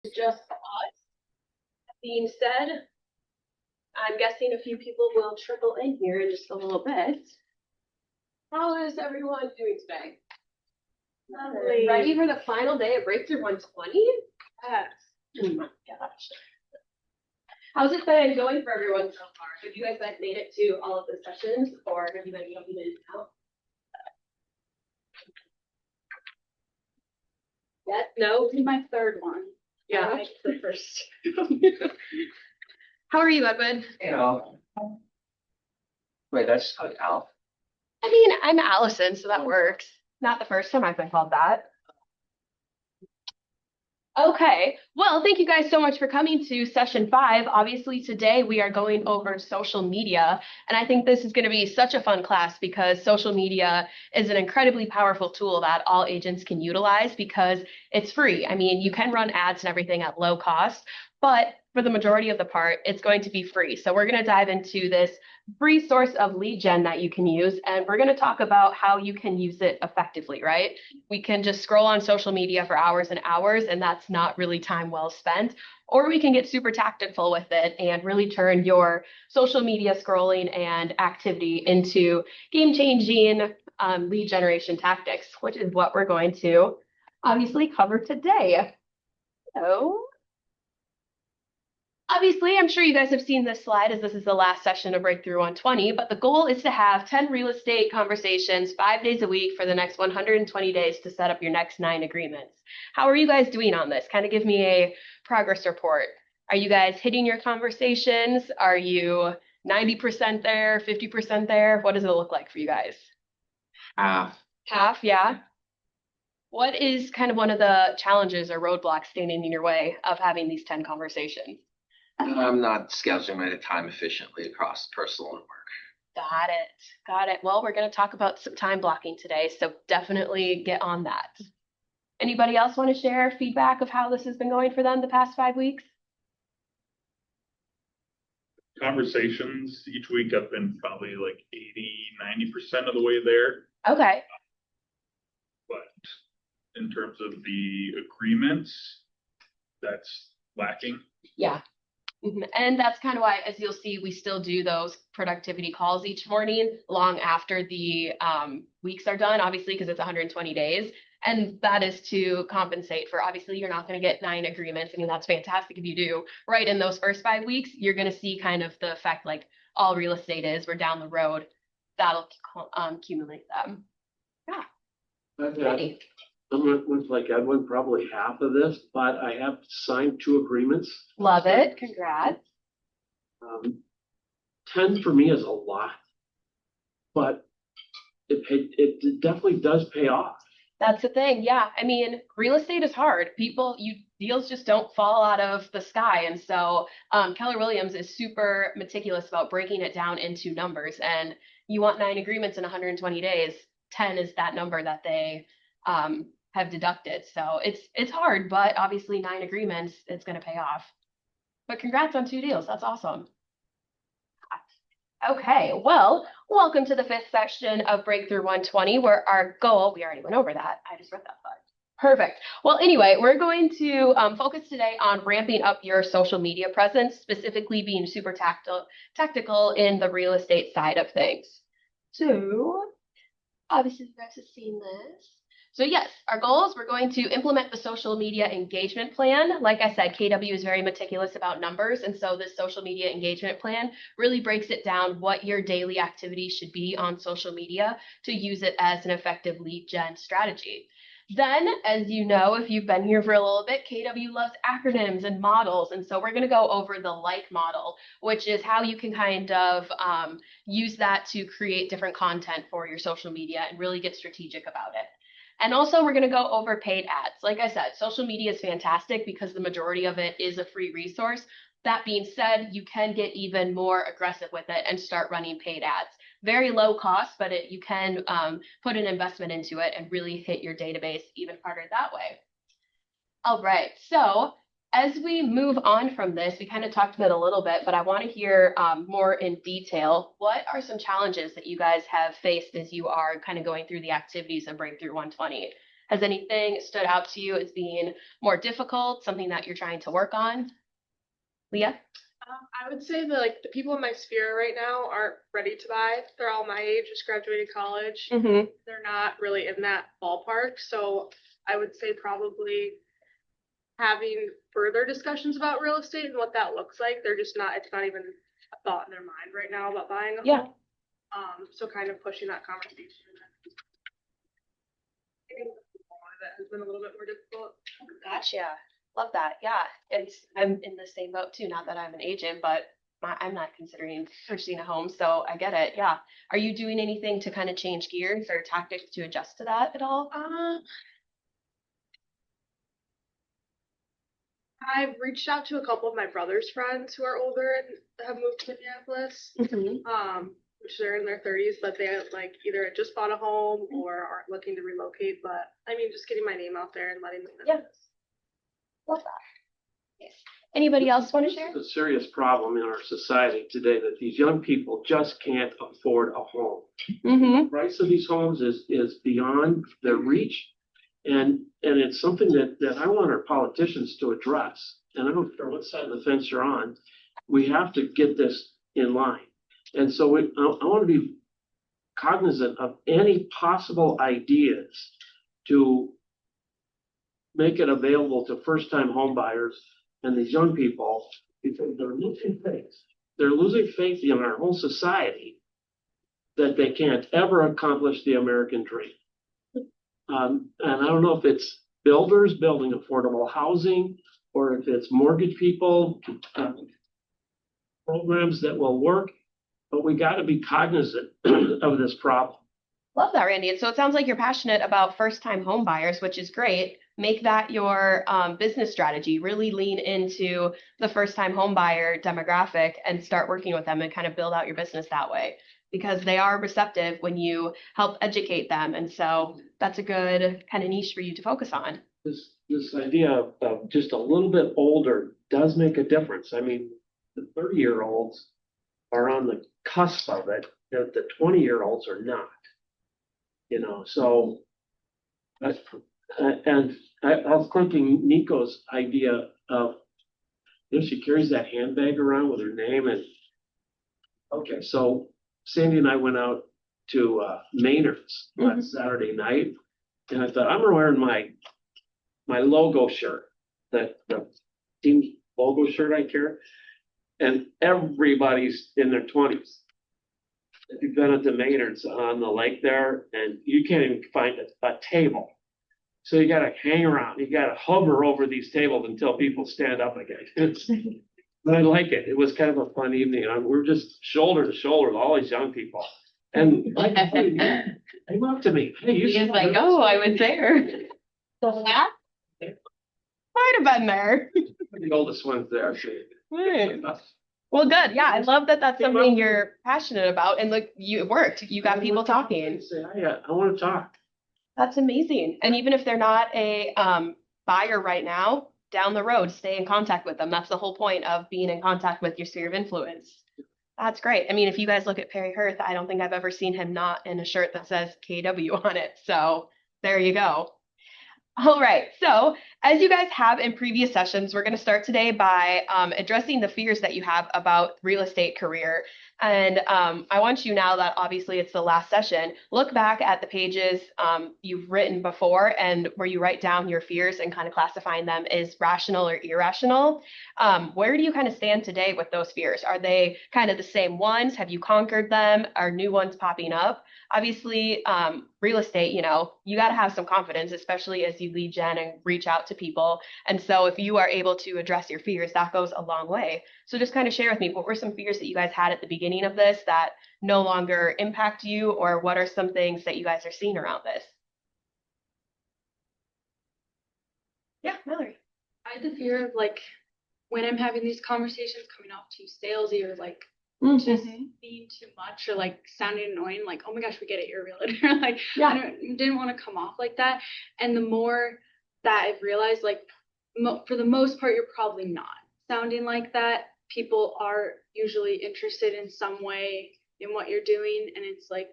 Just us. Being said, I'm guessing a few people will trickle in here in just a little bit. How is everyone doing today? Lovely. Ready for the final day of Breakthrough 120? Yes. Oh my gosh. How's it been going for everyone so far? Have you guys made it to all of the sessions, or have you been jumping in and out? Yet? No? This is my third one. Yeah. It's the first. How are you, Edwin? You know. Wait, that's Al. I mean, I'm Allison, so that works. Not the first time I've been called that. Okay, well, thank you guys so much for coming to session 5. Obviously, today we are going over social media, and I think this is going to be such a fun class because social media is an incredibly powerful tool that all agents can utilize because it's free. I mean, you can run ads and everything at low cost, but for the majority of the part, it's going to be free. So we're going to dive into this free source of lead gen that you can use, and we're going to talk about how you can use it effectively, right? We can just scroll on social media for hours and hours, and that's not really time well spent. Or we can get super tactful with it and really turn your social media scrolling and activity into game-changing lead generation tactics, which is what we're going to obviously cover today. So obviously, I'm sure you guys have seen this slide as this is the last session of Breakthrough 120, but the goal is to have 10 real estate conversations 5 days a week for the next 120 days to set up your next 9 agreements. How are you guys doing on this? Kind of give me a progress report. Are you guys hitting your conversations? Are you 90% there, 50% there? What does it look like for you guys? Half, yeah. What is kind of one of the challenges or roadblocks standing in your way of having these 10 conversations? I'm not scheduling my time efficiently across personal and work. Got it. Got it. Well, we're going to talk about some time blocking today, so definitely get on that. Anybody else want to share feedback of how this has been going for them the past 5 weeks? Conversations each week I've been probably like 80-90% of the way there. Okay. But in terms of the agreements, that's lacking. Yeah. And that's kind of why, as you'll see, we still do those productivity calls each morning long after the weeks are done, obviously, because it's 120 days. And that is to compensate for, obviously, you're not going to get 9 agreements. I mean, that's fantastic if you do. Right in those first 5 weeks, you're going to see kind of the effect like all real estate is. We're down the road. That'll accumulate them. Yeah. I'm with like Edwin, probably half of this, but I have signed 2 agreements. Love it. Congrats. 10 for me is a lot, but it definitely does pay off. That's the thing. Yeah. I mean, real estate is hard. Deals just don't fall out of the sky. And so Keller Williams is super meticulous about breaking it down into numbers. And you want 9 agreements in 120 days. 10 is that number that they have deducted. So it's hard, but obviously 9 agreements, it's going to pay off. But congrats on 2 deals. That's awesome. Okay, well, welcome to the 5th section of Breakthrough 120, where our goal, we already went over that. I just read that slide. Perfect. Well, anyway, we're going to focus today on ramping up your social media presence, specifically being super tactical in the real estate side of things. So, obviously, you guys have seen this. So yes, our goals, we're going to implement the social media engagement plan. Like I said, KW is very meticulous about numbers. And so this social media engagement plan really breaks it down what your daily activity should be on social media to use it as an effective lead gen strategy. Then, as you know, if you've been here for a little bit, KW loves acronyms and models. And so we're going to go over the LIKE model, which is how you can kind of use that to create different content for your social media and really get strategic about it. And also we're going to go over paid ads. Like I said, social media is fantastic because the majority of it is a free resource. That being said, you can get even more aggressive with it and start running paid ads. Very low cost, but you can put an investment into it and really hit your database even harder that way. All right, so as we move on from this, we kind of talked about it a little bit, but I want to hear more in detail. What are some challenges that you guys have faced as you are kind of going through the activities of Breakthrough 120? Has anything stood out to you as being more difficult, something that you're trying to work on? Leah? I would say that like the people in my sphere right now aren't ready to buy. They're all my age, just graduated college. Mm-hmm. They're not really in that ballpark. So I would say probably having further discussions about real estate and what that looks like. They're just not, it's not even a thought in their mind right now about buying a Yeah. home. So kind of pushing that conversation. That has been a little bit more difficult. Gotcha. Love that. Yeah. I'm in the same boat too. Not that I'm an agent, but I'm not considering purchasing a home. So I get it. Yeah. Are you doing anything to kind of change gears or tactics to adjust to that at all? I've reached out to a couple of my brother's friends who are older and have moved to Minneapolis. Mm-hmm. Which they're in their 30s, but they like either had just bought a home or are looking to relocate. But I mean, just getting my name out there and letting them know. Yeah. Love that. Yes. Anybody else want to share? It's a serious problem in our society today that these young people just can't afford a home. Mm-hmm. The price of these homes is beyond their reach. And it's something that I want our politicians to address. And I don't care what side of the fence you're on, we have to get this in line. And so I want to be cognizant of any possible ideas to make it available to first-time home buyers and these young people, because they're losing faith. They're losing faith in our whole society that they can't ever accomplish the American dream. And I don't know if it's builders building affordable housing or if it's mortgage people, programs that will work, but we got to be cognizant of this problem. Love that, Randy. And so it sounds like you're passionate about first-time home buyers, which is great. Make that your business strategy. Really lean into the first-time home buyer demographic and start working with them and kind of build out your business that way, because they are receptive when you help educate them. And so that's a good kind of niche for you to focus on. This idea of just a little bit older does make a difference. I mean, the 30-year-olds are on the cusp of it, that the 20-year-olds are not. You know, so and I was thinking Nico's idea of, you know, she carries that handbag around with her name and okay, so Sandy and I went out to Maynard's last Saturday night, and I thought I'm wearing my logo shirt, the team logo shirt I carry, and everybody's in their 20s. If you've been at the Maynard's on the lake there, and you can't even find a table. So you got to hang around. You got to hover over these tables until people stand up again. But I like it. It was kind of a fun evening. We're just shoulder to shoulder with all these young people. And like, they came up to me. Hey, you He's like, oh, I was there. The last? Might have been there. The oldest one's there. Right. Well, good. Yeah, I love that that's something you're passionate about. And look, it worked. You got people talking. Say, I want to talk. That's amazing. And even if they're not a buyer right now, down the road, stay in contact with them. That's the whole point of being in contact with your sphere of influence. That's great. I mean, if you guys look at Perry Hirth, I don't think I've ever seen him not in a shirt that says KW on it. So there you go. All right. So as you guys have in previous sessions, we're going to start today by addressing the fears that you have about real estate career. And I want you, now that obviously it's the last session, look back at the pages you've written before and where you write down your fears and kind of classifying them as rational or irrational. Where do you kind of stand today with those fears? Are they kind of the same ones? Have you conquered them? Are new ones popping up? Obviously, real estate, you know, you got to have some confidence, especially as you lead gen and reach out to people. And so if you are able to address your fears, that goes a long way. So just kind of share with me, what were some fears that you guys had at the beginning of this that no longer impact you, or what are some things that you guys are seeing around this? Yeah, Mallory. I had the fear of like when I'm having these conversations coming off too salesy or like just being too much or like sounding annoying, like, oh my gosh, we get it, you're a realtor. Like, Yeah. didn't want to come off like that. And the more that I've realized, like, for the most part, you're probably not sounding like that. People are usually interested in some way in what you're doing. And it's like,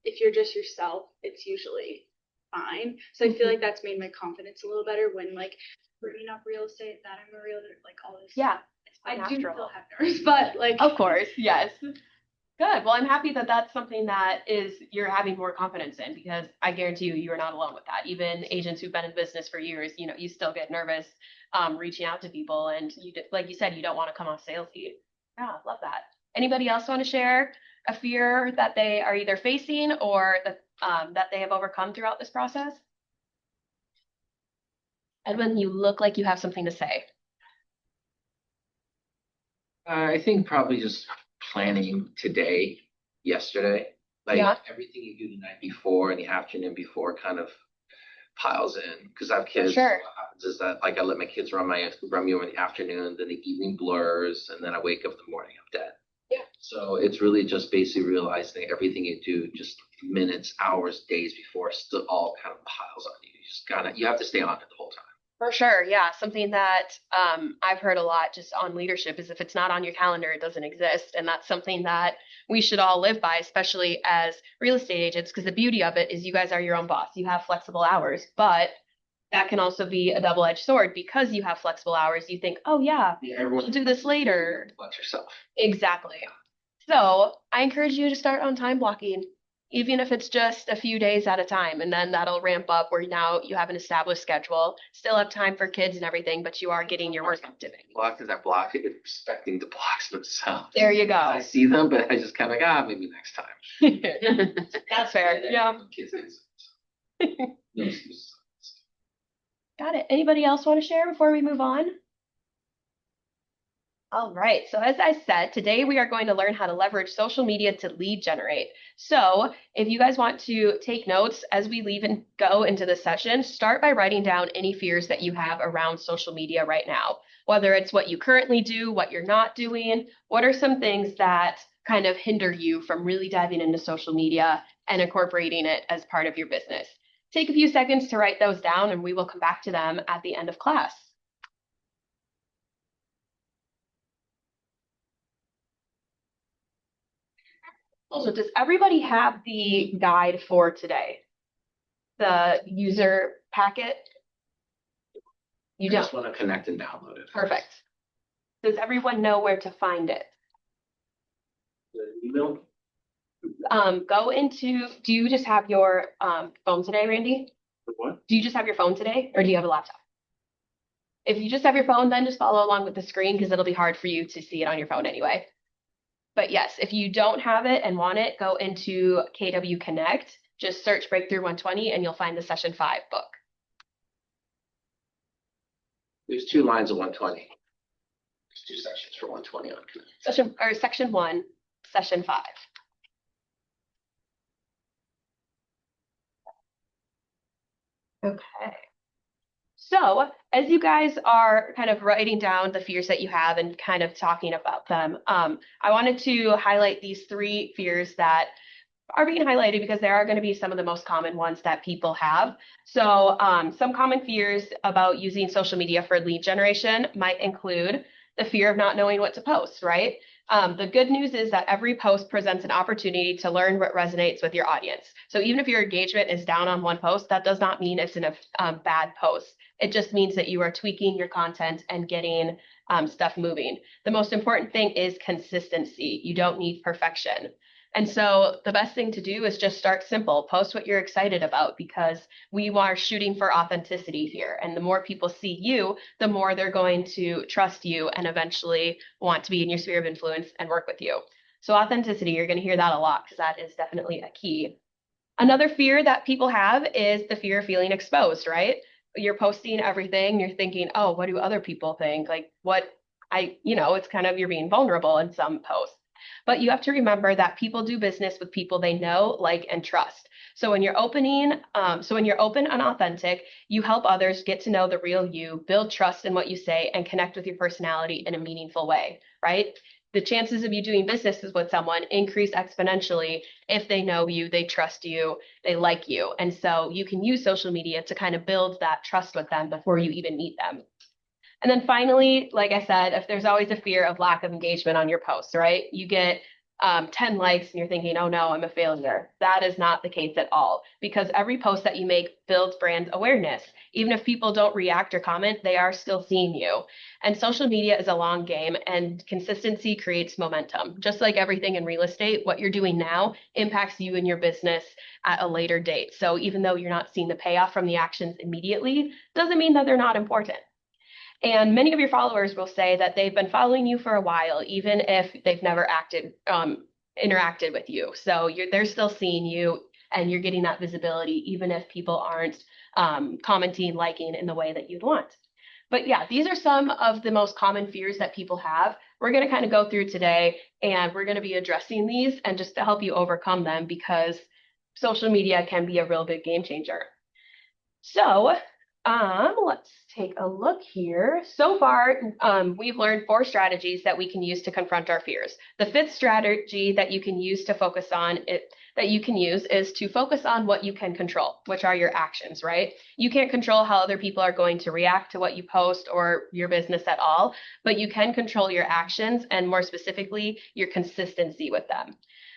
if you're just yourself, it's usually fine. So I feel like that's made my confidence a little better when like bringing up real estate, that I'm a realtor, like all this. Yeah, I do natural. still have nerves, but like. of course, yes. Good. Well, I'm happy that that's something that you're having more confidence in, because I guarantee you are not alone with that. Even agents who've been in business for years, you still get nervous reaching out to people, and like you said, you don't want to come off salesy. Yeah, love that. Anybody else want to share a fear that they are either facing or that they have overcome throughout this process? Edwin, you look like you have something to say. I think probably just planning today, yesterday, like Yeah. everything you do the night before and the afternoon before kind of piles in. Because I have kids. Sure. So what happens is that like I let my kids run me over in the afternoon, then the evening blurs, and then I wake up in the morning, I'm dead. Yeah. So it's really just basically realizing that everything you do just minutes, hours, days before still all kind of piles on you. You have to stay on it the whole time. For sure. Yeah. Something that I've heard a lot just on leadership is if it's not on your calendar, it doesn't exist. And that's something that we should all live by, especially as real estate agents, because the beauty of it is you guys are your own boss. You have flexible hours, but that can also be a double-edged sword because you have flexible hours. You think, oh, yeah, Everyone we'll do this later. Watch yourself. Exactly. So I encourage you to start on time blocking, even if it's just a few days at a time, and then that'll ramp up where now you have an established schedule, still have time for kids and everything, but you are getting your work activity. Block is that block it, expecting the blocks themselves. There you I go. see them, but I just kind of like, maybe next time. That's fair. Yeah. Kids need some- no excuses. Got it. Anybody else want to share before we move on? All right. So as I said, today we are going to learn how to leverage social media to lead generate. So if you guys want to take notes as we leave and go into the session, start by writing down any fears that you have around social media right now, whether it's what you currently do, what you're not doing, what are some things that kind of hinder you from really diving into social media and incorporating it as part of your business. Take a few seconds to write those down, and we will come back to them at the end of class. Also, does everybody have the guide for today? The user packet? You I don't? just want to connect and download it. Perfect. Does everyone know where to find it? The email? Go into, do you just have your phone today, Randy? The what? Do you just have your phone today, or do you have a laptop? If you just have your phone, then just follow along with the screen because it'll be hard for you to see it on your phone anyway. But yes, if you don't have it and want it, go into KW Connect, just search Breakthrough 120 and you'll find the Session 5 book. There's 2 lines of 120. There's 2 sections for 120 on Connect. Section 1, Session 5. Okay. So as you guys are kind of writing down the fears that you have and kind of talking about them, I wanted to highlight these 3 fears that are being highlighted because there are going to be some of the most common ones that people have. So some common fears about using social media for lead generation might include the fear of not knowing what to post, right? The good news is that every post presents an opportunity to learn what resonates with your audience. So even if your engagement is down on one post, that does not mean it's in a bad post. It just means that you are tweaking your content and getting stuff moving. The most important thing is consistency. You don't need perfection. And so the best thing to do is just start simple. Post what you're excited about because we are shooting for authenticity here. And the more people see you, the more they're going to trust you and eventually want to be in your sphere of influence and work with you. So authenticity, you're going to hear that a lot because that is definitely a key. Another fear that people have is the fear of feeling exposed, right? You're posting everything. You're thinking, oh, what do other people think? Like it's kind of, you're being vulnerable in some posts. But you have to remember that people do business with people they know, like, and trust. So when you're open and authentic, you help others get to know the real you, build trust in what you say, and connect with your personality in a meaningful way, right? The chances of you doing business with someone increase exponentially if they know you, they trust you, they like you. And so you can use social media to kind of build that trust with them before you even meet them. And then finally, like I said, if there's always a fear of lack of engagement on your posts, right? You get 10 likes and you're thinking, oh no, I'm a failure. That is not the case at all, because every post that you make builds brand awareness. Even if people don't react or comment, they are still seeing you. And social media is a long game, and consistency creates momentum. Just like everything in real estate, what you're doing now impacts you and your business at a later date. So even though you're not seeing the payoff from the actions immediately, doesn't mean that they're not important. And many of your followers will say that they've been following you for a while, even if they've never interacted with you. So they're still seeing you, and you're getting that visibility, even if people aren't commenting, liking in the way that you'd want. But yeah, these are some of the most common fears that people have. We're going to kind of go through today, and we're going to be addressing these and just to help you overcome them, because social media can be a real big game changer. So let's take a look here. So far, we've learned 4 strategies that we can use to confront our fears. The 5th strategy that you can use to focus on is to focus on what you can control, which are your actions, right? You can't control how other people are going to react to what you post or your business at all, but you can control your actions, and more specifically, your consistency with them.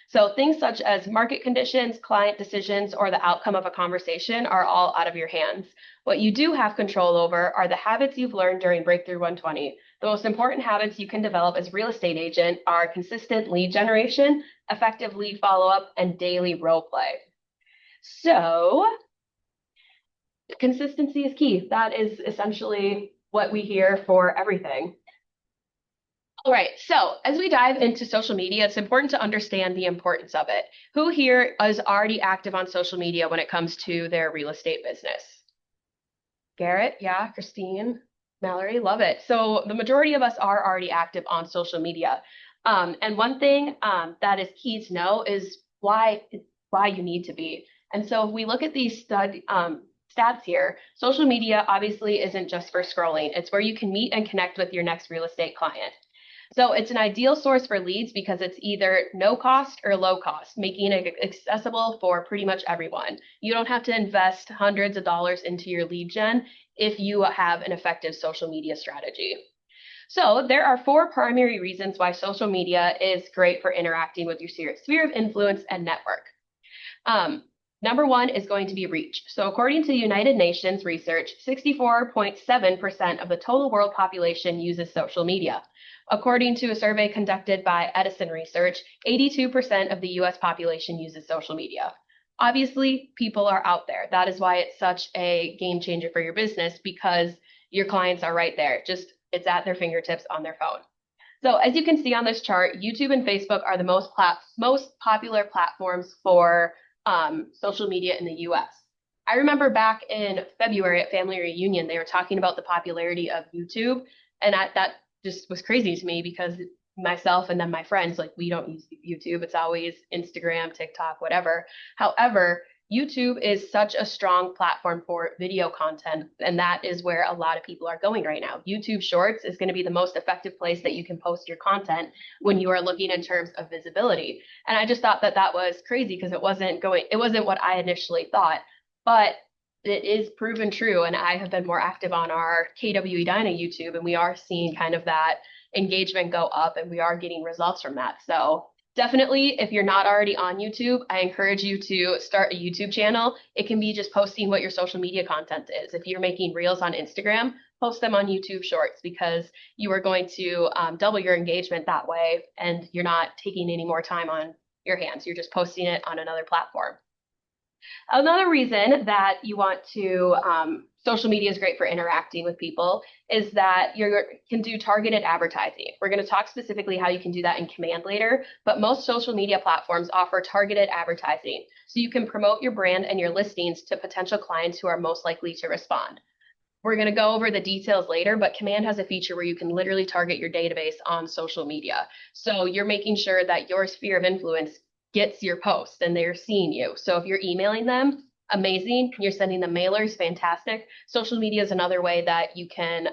So things such as market conditions, client decisions, or the outcome of a conversation are all out of your hands. What you do have control over are the habits you've learned during Breakthrough 120. The most important habits you can develop as a real estate agent are consistent lead generation, effective lead follow-up, and daily role play. So consistency is key. That is essentially what we hear for everything. All right, so as we dive into social media, it's important to understand the importance of it. Who here is already active on social media when it comes to their real estate business? Garrett, yeah, Christine, Mallory, love it. So the majority of us are already active on social media. And one thing that is key to know is why you need to be. And so if we look at these stats here, social media obviously isn't just for scrolling. It's where you can meet and connect with your next real estate client. So it's an ideal source for leads because it's either no cost or low cost, making it accessible for pretty much everyone. You don't have to invest hundreds of dollars into your lead gen if you have an effective social media strategy. So there are 4 primary reasons why social media is great for interacting with your sphere of influence and network. Number 1 is going to be reach. So according to the United Nations research, 64.7% of the total world population uses social media. According to a survey conducted by Edison Research, 82% of the US population uses social media. Obviously, people are out there. That is why it's such a game changer for your business, because your clients are right there. It's at their fingertips on their phone. So as you can see on this chart, YouTube and Facebook are the most popular platforms for social media in the US. I remember back in February at Family Reunion, they were talking about the popularity of YouTube, and that just was crazy to me, because myself and then my friends, like, we don't use YouTube. It's always Instagram, TikTok, whatever. However, YouTube is such a strong platform for video content, and that is where a lot of people are going right now. YouTube Shorts is going to be the most effective place that you can post your content when you are looking in terms of visibility. And I just thought that was crazy, because it wasn't what I initially thought, but it is proven true. And I have been more active on our KW Edina YouTube, and we are seeing kind of that engagement go up, and we are getting results from that. So definitely, if you're not already on YouTube, I encourage you to start a YouTube channel. It can be just posting what your social media content is. If you're making reels on Instagram, post them on YouTube Shorts, because you are going to double your engagement that way, and you're not taking any more time on your hands. You're just posting it on another platform. Another reason that you want to, social media is great for interacting with people, is that you can do targeted advertising. We're going to talk specifically how you can do that in Command later, but most social media platforms offer targeted advertising. So you can promote your brand and your listings to potential clients who are most likely to respond. We're going to go over the details later, but Command has a feature where you can literally target your database on social media. So you're making sure that your sphere of influence gets your posts and they're seeing you. So if you're emailing them, amazing. You're sending them mailers, fantastic. Social media is another way that you can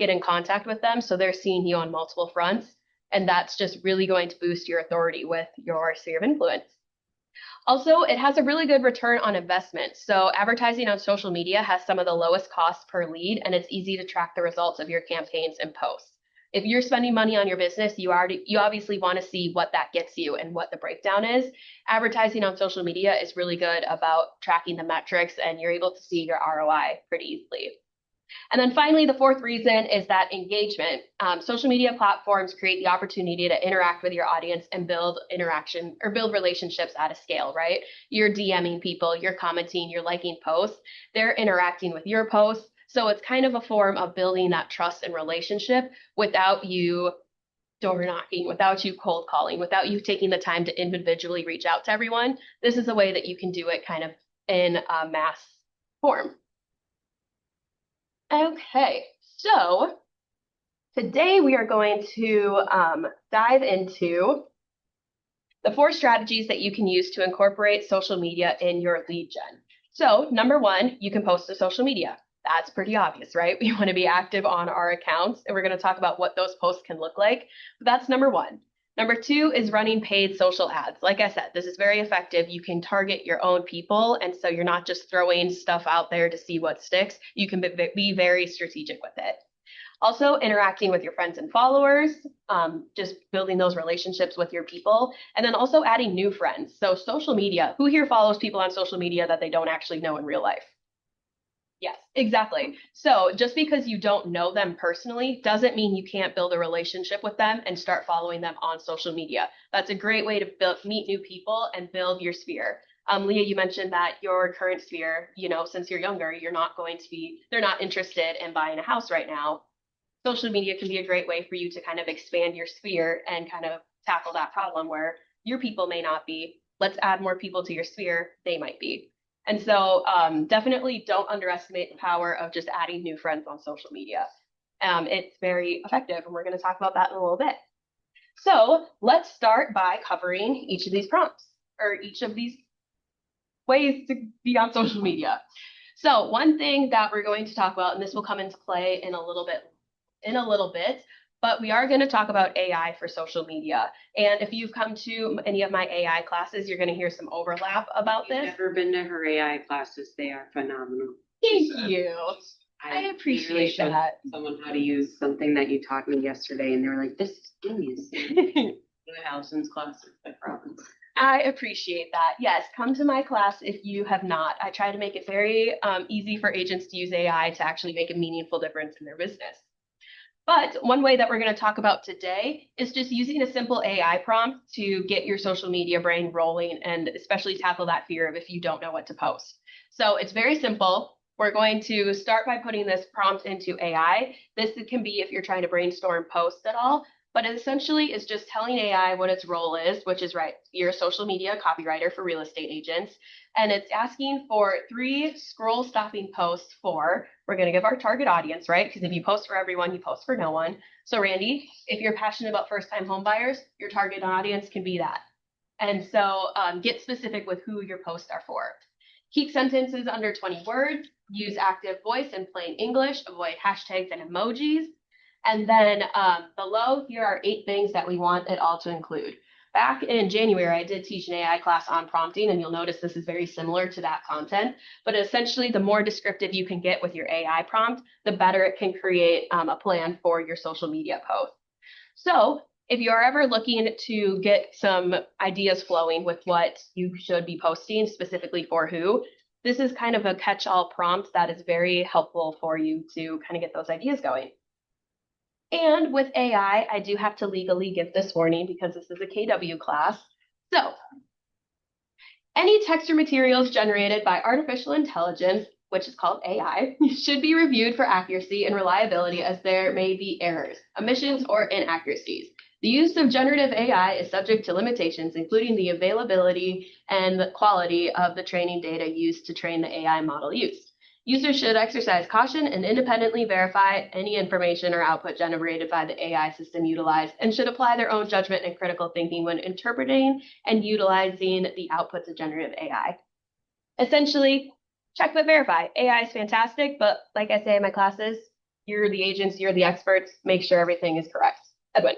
get in contact with them, so they're seeing you on multiple fronts, and that's just really going to boost your authority with your sphere of influence. Also, it has a really good return on investment. So advertising on social media has some of the lowest costs per lead, and it's easy to track the results of your campaigns and posts. If you're spending money on your business, you obviously want to see what that gets you and what the breakdown is. Advertising on social media is really good about tracking the metrics, and you're able to see your ROI pretty easily. And then finally, the fourth reason is that engagement. Social media platforms create the opportunity to interact with your audience and build interaction or build relationships at a scale, right? You're DMing people, you're commenting, you're liking posts, they're interacting with your posts. So it's kind of a form of building that trust and relationship without you door knocking, without you cold calling, without you taking the time to individually reach out to everyone. This is a way that you can do it kind of in a mass form. Okay, so today we are going to dive into the 4 strategies that you can use to incorporate social media in your lead gen. So number 1, you can post to social media. That's pretty obvious, right? We want to be active on our accounts, and we're going to talk about what those posts can look like. But that's number 1. Number 2 is running paid social ads. Like I said, this is very effective. You can target your own people, and so you're not just throwing stuff out there to see what sticks. You can be very strategic with it. Also, interacting with your friends and followers, just building those relationships with your people, and then also adding new friends. So social media, who here follows people on social media that they don't actually know in real life? Yes, exactly. So just because you don't know them personally doesn't mean you can't build a relationship with them and start following them on social media. That's a great way to meet new people and build your sphere. Leah, you mentioned that your current sphere, since you're younger, they're not interested in buying a house right now. Social media can be a great way for you to kind of expand your sphere and kind of tackle that problem where your people may not be. Let's add more people to your sphere, they might be. And so definitely don't underestimate the power of just adding new friends on social media. It's very effective, and we're going to talk about that in a little bit. So let's start by covering each of these prompts, or each of these ways to be on social media. So one thing that we're going to talk about, and this will come into play in a little bit, but we are going to talk about AI for social media. And if you've come to any of my AI classes, you're going to hear some overlap about I've this. never been to her AI classes. They are phenomenal. Thank you. I appreciate showed that. someone how to use something that you taught me yesterday, and they were like, "This is genius." Allison's class, I promise. I appreciate that. Yes, come to my class if you have not. I try to make it very easy for agents to use AI to actually make a meaningful difference in their business. But one way that we're going to talk about today is just using a simple AI prompt to get your social media brain rolling, and especially tackle that fear of if you don't know what to post. So it's very simple. We're going to start by putting this prompt into AI. This can be if you're trying to brainstorm posts at all, but it essentially is just telling AI what its role is, which is right, you're a social media copywriter for real estate agents. And it's asking for 3 scroll stopping posts we're going to give our target audience, right? Because if you post for everyone, you post for no one. So Randy, if you're passionate about first-time home buyers, your target audience can be that. And so get specific with who your posts are for. Keep sentences under 20 words, use active voice in plain English, avoid hashtags and emojis. And then below, here are 8 things that we want it all to include. Back in January, I did teach an AI class on prompting, and you'll notice this is very similar to that content. But essentially, the more descriptive you can get with your AI prompt, the better it can create a plan for your social media post. So if you're ever looking to get some ideas flowing with what you should be posting, specifically for who, this is kind of a catch-all prompt that is very helpful for you to kind of get those ideas going. And with AI, I do have to legally give this warning because this is a KW class. So, any text or materials generated by artificial intelligence, which is called AI, should be reviewed for accuracy and reliability, as there may be errors, omissions, or inaccuracies. The use of generative AI is subject to limitations, including the availability and the quality of the training data used to train the AI model used. Users should exercise caution and independently verify any information or output generated by the AI system utilized, and should apply their own judgment and critical thinking when interpreting and utilizing the outputs of generative AI. Essentially, check but verify. AI is fantastic, but like I say in my classes, you're the agents, you're the experts, make sure everything is correct. Edwin.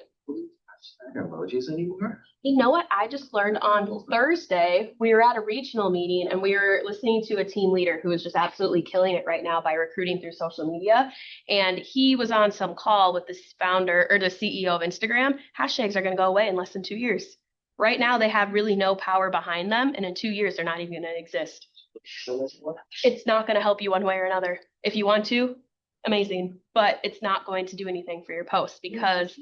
emojis anymore? You know what? I just learned on Thursday, we were at a regional meeting and we were listening to a team leader who is just absolutely killing it right now by recruiting through social media. And he was on some call with this founder or the CEO of Instagram. Hashtags are going to go away in less than 2 years. Right now, they have really no power behind them. And in 2 years, they're not even going to exist. It's not going to help you one way or another. If you want to, amazing. But it's not going to do anything for your post because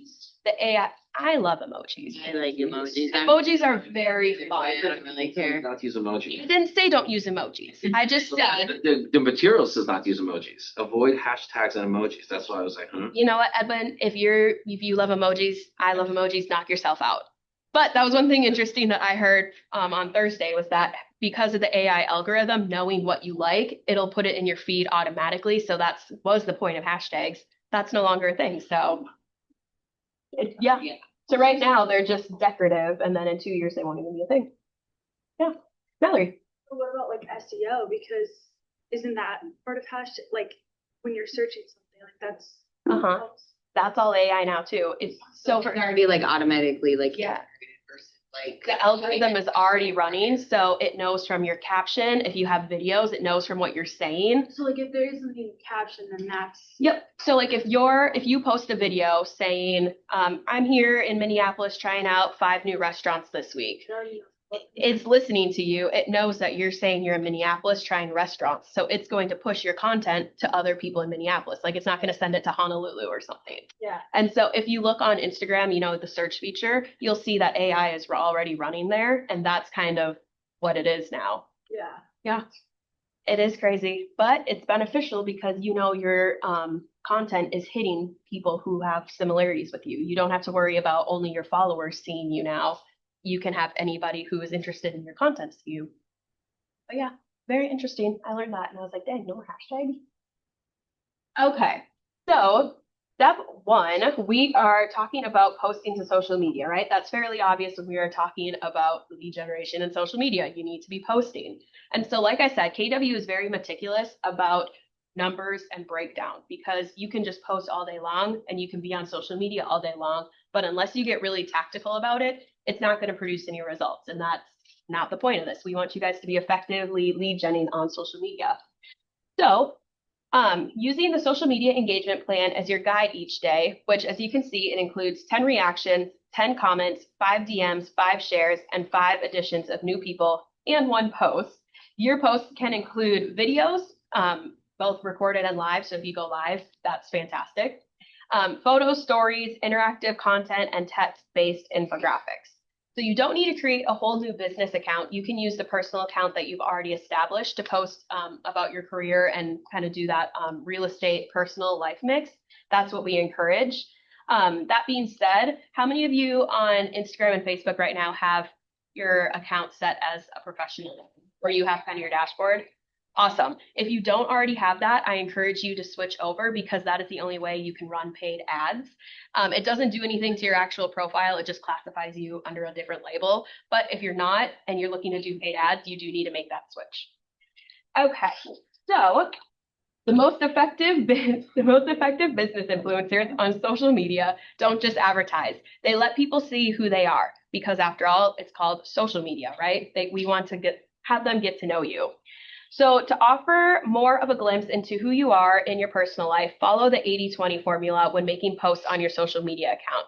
the AI, I love emojis. I like emojis. Emojis are very fun. I don't really care. Not to use I emojis. didn't say don't use emojis. I just said, The material says not to use emojis. Avoid hashtags and emojis. That's why I was like, you know what, Edwin, if you love emojis, I love emojis, knock yourself out. But that was one thing interesting that I heard on Thursday was that because of the AI algorithm knowing what you like, it'll put it in your feed automatically. So that was the point of hashtags. That's no longer a thing. So yeah. So right now they're just decorative, and then in 2 years they won't even be a thing. Yeah, Mallory. What about like SEO? Because isn't that part of hashtag, like when you're searching something like that's Uh-huh. That's all AI now too. It's so It's already like automatically like Yeah. versus like the algorithm is already running, so it knows from your caption. If you have videos, it knows from what you're saying. so like if there is something captioned, then that's Yep. So like if you post a video saying, I'm here in Minneapolis trying out 5 new restaurants this week. It's listening to you. It knows that you're saying you're in Minneapolis trying restaurants. So it's going to push your content to other people in Minneapolis. Like it's not going to send it to Honolulu or something. Yeah. And so if you look on Instagram, the search feature, you'll see that AI is already running there. And that's kind of what it is now. Yeah. Yeah. It is crazy, but it's beneficial because your content is hitting people who have similarities with you. You don't have to worry about only your followers seeing you now. You can have anybody who is interested in your content see you. But yeah, very interesting. I learned that and I was like, dang, no more hashtags. Okay, so step 1, we are talking about posting to social media, right? That's fairly obvious when we are talking about lead generation and social media. You need to be posting. And so, like I said, KW is very meticulous about numbers and breakdown because you can just post all day long and you can be on social media all day long. But unless you get really tactical about it, it's not going to produce any results. And that's not the point of this. We want you guys to be effectively lead genning on social media. So using the social media engagement plan as your guide each day, which as you can see, it includes 10 reactions, 10 comments, 5 DMs, 5 shares, and 5 additions of new people and 1 post. Your posts can include videos, both recorded and live. So if you go live, that's fantastic. Photos, stories, interactive content, and text-based infographics. So you don't need to create a whole new business account. You can use the personal account that you've already established to post about your career and kind of do that real estate personal life mix. That's what we encourage. That being said, how many of you on Instagram and Facebook right now have your account set as a professional, where you have kind of your dashboard? Awesome. If you don't already have that, I encourage you to switch over because that is the only way you can run paid ads. It doesn't do anything to your actual profile. It just classifies you under a different label. But if you're not and you're looking to do paid ads, you do need to make that switch. Okay, so the most effective business influencers on social media don't just advertise. They let people see who they are because after all, it's called social media, right? We want to have them get to know you. So to offer more of a glimpse into who you are in your personal life, follow the 80-20 formula when making posts on your social media account.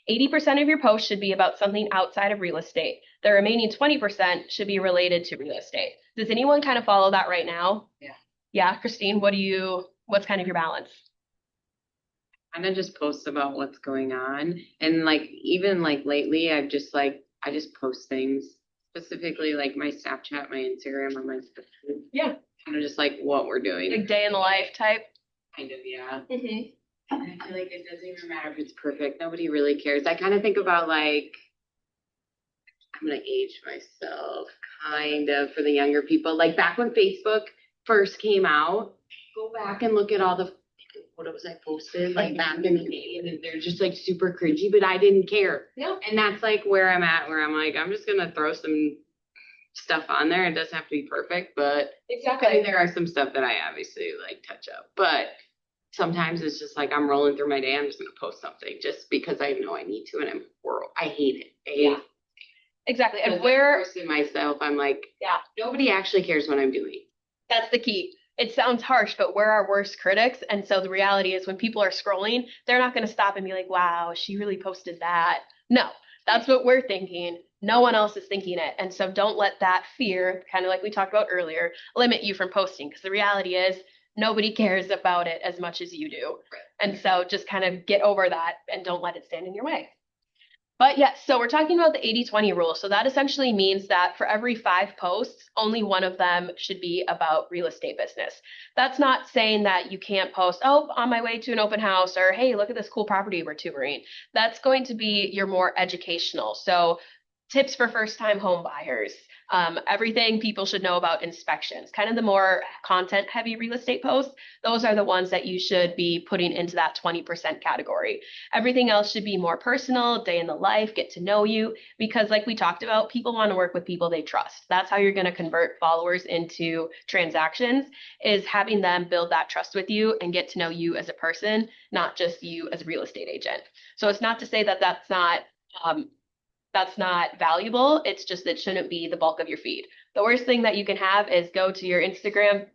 80% of your posts should be about something outside of real estate. The remaining 20% should be related to real estate. Does anyone kind of follow that right now? Yeah. Yeah, Christine, what's kind of your balance? kind of just post about what's going on. And like, even like lately, I just post things specifically like my Snapchat, my Instagram, or my Yeah. kind of just like what we're doing. Like day in the life type. Kind of, yeah. Mm-hmm. And I feel like it doesn't even matter if it's perfect. Nobody really cares. I kind of think about like, I'm going to age myself kind of for the younger people. Like back when Facebook first came out, go back and look at all the photos I posted like back in the day. And they're just like super cringy, but I didn't care. Yeah. And that's like where I'm at, where I'm like, I'm just going to throw some stuff on there. It doesn't have to be perfect, but Exactly. there are some stuff that I obviously like touch up. But sometimes it's just like I'm rolling through my day. I'm just gonna post something just because I know I need to, and I hate it. I hate Yeah. Exactly. it. And So where, forcing myself, I'm like, yeah, nobody actually cares what I'm doing. that's the key. It sounds harsh, but we're our worst critics. And so the reality is when people are scrolling, they're not going to stop and be like, wow, she really posted that. No, that's what we're thinking. No one else is thinking it. And so don't let that fear, kind of like we talked about earlier, limit you from posting. Because the reality is nobody cares about it as much as you do. And so just kind of get over that and don't let it stand in your way. But yes, so we're talking about the 80-20 rule. So that essentially means that for every 5 posts, only one of them should be about real estate business. That's not saying that you can't post, oh, on my way to an open house, or hey, look at this cool property we're touring. That's going to be your more educational. So tips for first-time home buyers, everything people should know about inspections, kind of the more content-heavy real estate posts. Those are the ones that you should be putting into that 20% category. Everything else should be more personal, day in the life, get to know you, because like we talked about, people want to work with people they trust. That's how you're going to convert followers into transactions, is having them build that trust with you and get to know you as a person, not just you as a real estate agent. So it's not to say that that's not valuable. It's just that shouldn't be the bulk of your feed. The worst thing that you can have is go to your Instagram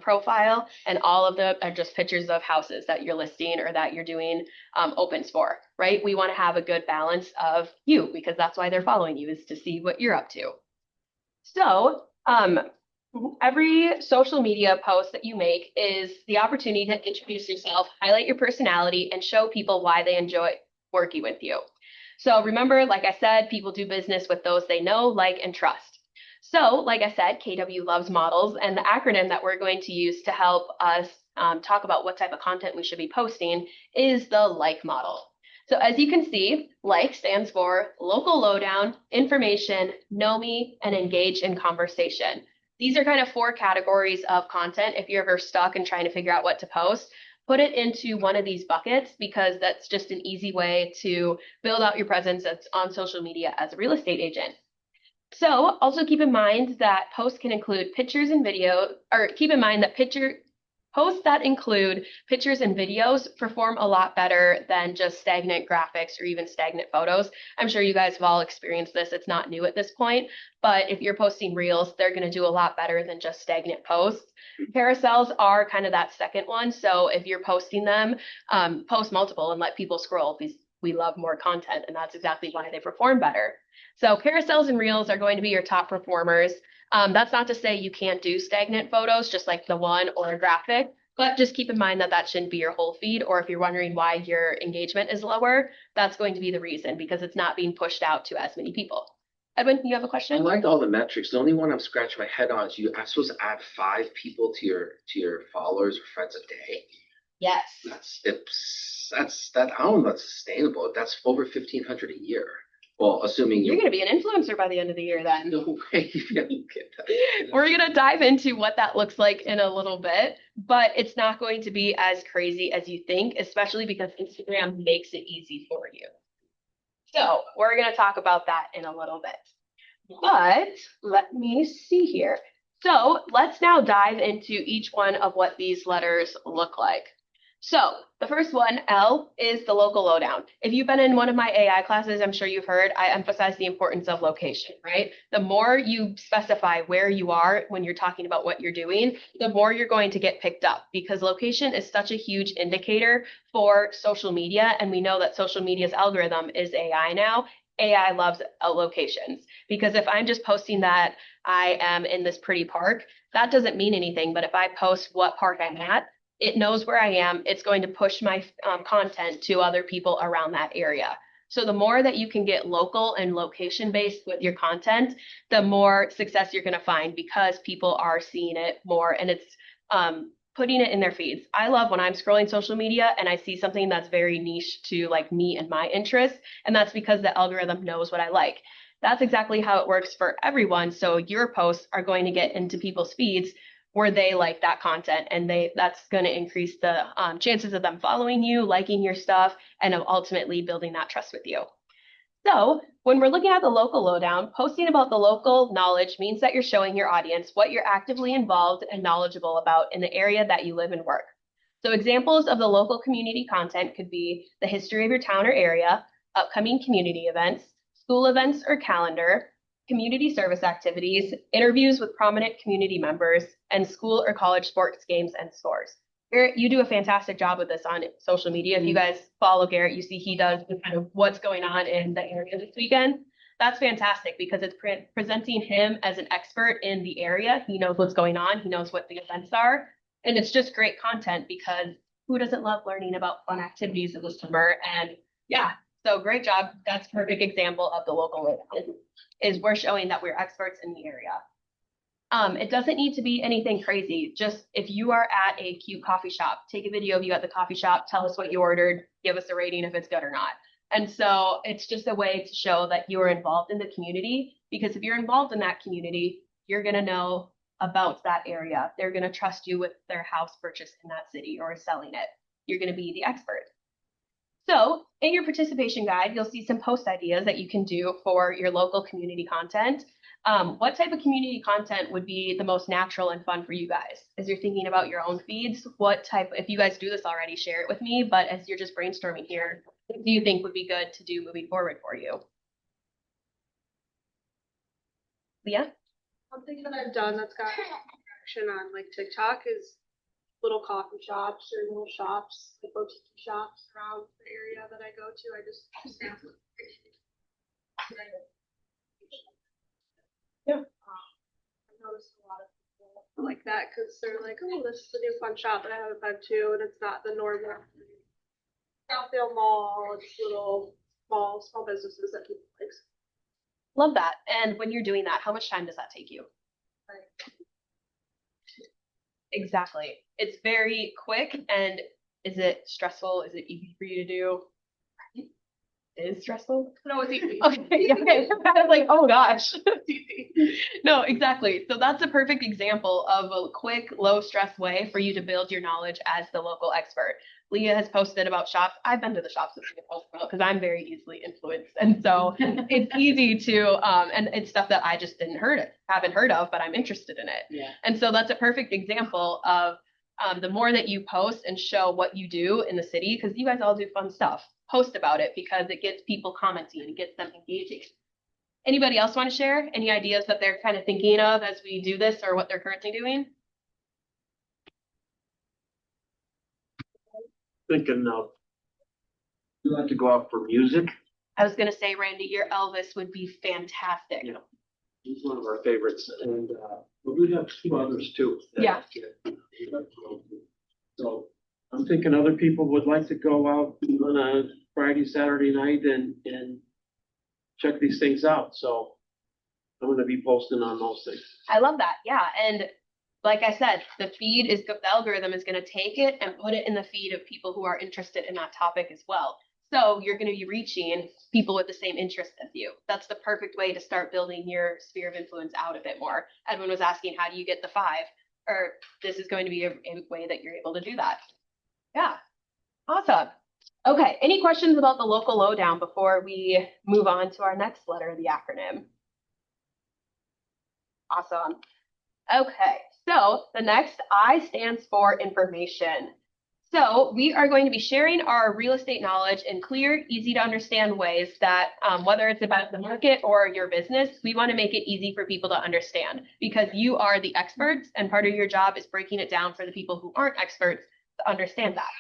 profile and all of them are just pictures of houses that you're listing or that you're doing opens for, right? We want to have a good balance of you because that's why they're following you, is to see what you're up to. So every social media post that you make is the opportunity to introduce yourself, highlight your personality, and show people why they enjoy working with you. So remember, like I said, people do business with those they know, like, and trust. So like I said, KW loves models, and the acronym that we're going to use to help us talk about what type of content we should be posting is the LIKE model. So as you can see, LIKE stands for local lowdown, information, know me, and engage in conversation. These are kind of 4 categories of content. If you're ever stuck and trying to figure out what to post, put it into one of these buckets because that's just an easy way to build out your presence that's on social media as a real estate agent. So also keep in mind that posts can include pictures and video, or keep in mind that posts that include pictures and videos perform a lot better than just stagnant graphics or even stagnant photos. I'm sure you guys have all experienced this. It's not new at this point, but if you're posting reels, they're going to do a lot better than just stagnant posts. Carousels are kind of that second one. So if you're posting them, post multiple and let people scroll because we love more content, and that's exactly why they perform better. So carousels and reels are going to be your top performers. That's not to say you can't do stagnant photos, just like the one or a graphic, but just keep in mind that that shouldn't be your whole feed. Or if you're wondering why your engagement is lower, that's going to be the reason, because it's not being pushed out to as many people. Edwin, you have a I question? liked all the metrics. The only one I'm scratching my head on is I'm supposed to add 5 people to your followers or friends a day. Yes. That I don't know if that's sustainable. That's over 1,500 a year. Well, assuming You're going to be an influencer by the end of the year then. No way you can get that. We're going to dive into what that looks like in a little bit, but it's not going to be as crazy as you think, especially because Instagram makes it easy for you. So we're going to talk about that in a little bit, but let me see here. So let's now dive into each one of what these letters look like. So the first one, L, is the local lowdown. If you've been in one of my AI classes, I'm sure you've heard, I emphasize the importance of location, right? The more you specify where you are when you're talking about what you're doing, the more you're going to get picked up, because location is such a huge indicator for social media. And we know that social media's algorithm is AI now. AI loves locations, because if I'm just posting that I am in this pretty park, that doesn't mean anything. But if I post what park I'm at, it knows where I am. It's going to push my content to other people around that area. So the more that you can get local and location based with your content, the more success you're going to find, because people are seeing it more and it's putting it in their feeds. I love when I'm scrolling social media and I see something that's very niche to like me and my interests, and that's because the algorithm knows what I like. That's exactly how it works for everyone. So your posts are going to get into people's feeds where they like that content, and that's going to increase the chances of them following you, liking your stuff, and of ultimately building that trust with you. So when we're looking at the local lowdown, posting about the local knowledge means that you're showing your audience what you're actively involved and knowledgeable about in the area that you live and work. So examples of the local community content could be the history of your town or area, upcoming community events, school events or calendar, community service activities, interviews with prominent community members, and school or college sports games and scores. Garrett, you do a fantastic job with this on social media. If you guys follow Garrett, you see he does kind of what's going on in the area this weekend. That's fantastic because it's presenting him as an expert in the area. He knows what's going on. He knows what the events are. And it's just great content because who doesn't love learning about fun activities in the summer? And yeah, so great job. That's a perfect example of the local lowdown, is we're showing that we're experts in the area. It doesn't need to be anything crazy. Just if you are at a cute coffee shop, take a video of you at the coffee shop, tell us what you ordered, give us a rating if it's good or not. And so it's just a way to show that you are involved in the community, because if you're involved in that community, you're going to know about that area. They're going to trust you with their house purchase in that city or selling it. You're going to be the expert. So in your participation guide, you'll see some post ideas that you can do for your local community content. What type of community content would be the most natural and fun for you guys? As you're thinking about your own feeds, what type, if you guys do this already, share it with me, but as you're just brainstorming here, what do you think would be good to do moving forward for you? Leah? Something that I've done that's got traction on like TikTok is little coffee shops or little shops, like boutique shops around the area that I go to. I just Yeah. I've noticed a lot of people like that because they're like, oh, this is a new fun shop that I haven't been to, and it's not the normal Southdale Mall. It's little small businesses that people like. Love that. And when you're doing that, how much time does that take you? Exactly. It's very quick. And is it stressful? Is it easy for you to do? It is stressful? No, it's easy. Okay. Okay. I was like, oh gosh. It's easy. No, exactly. So that's a perfect example of a quick, low stress way for you to build your knowledge as the local expert. Leah has posted about shops. I've been to the shops that Leah posted about because I'm very easily influenced. And so it's easy to, and it's stuff that I just haven't heard of, but I'm interested in it. Yeah. And so that's a perfect example of the more that you post and show what you do in the city, because you guys all do fun stuff, post about it because it gets people commenting and it gets them engaging. Anybody else want to share any ideas that they're kind of thinking of as we do this or what they're currently doing? Thinking you like to go out for music. I was going to say, Randy, your Elvis would be fantastic. Yeah. He's one of our favorites, and but we have two others too. Yeah. So I'm thinking other people would like to go out on a Friday, Saturday night and check these things out. So I'm going to be posting on those things. I love that. Yeah. And like I said, the algorithm is going to take it and put it in the feed of people who are interested in that topic as well. So you're going to be reaching people with the same interest as you. That's the perfect way to start building your sphere of influence out a bit more. Edwin was asking, how do you get the 5? Or this is going to be a way that you're able to do that. Yeah. Awesome. Okay. Any questions about the local lowdown before we move on to our next letter of the acronym? Awesome. Okay. So the next I stands for information. So we are going to be sharing our real estate knowledge in clear, easy to understand ways that whether it's about the market or your business, we want to make it easy for people to understand because you are the experts and part of your job is breaking it down for the people who aren't experts to understand that.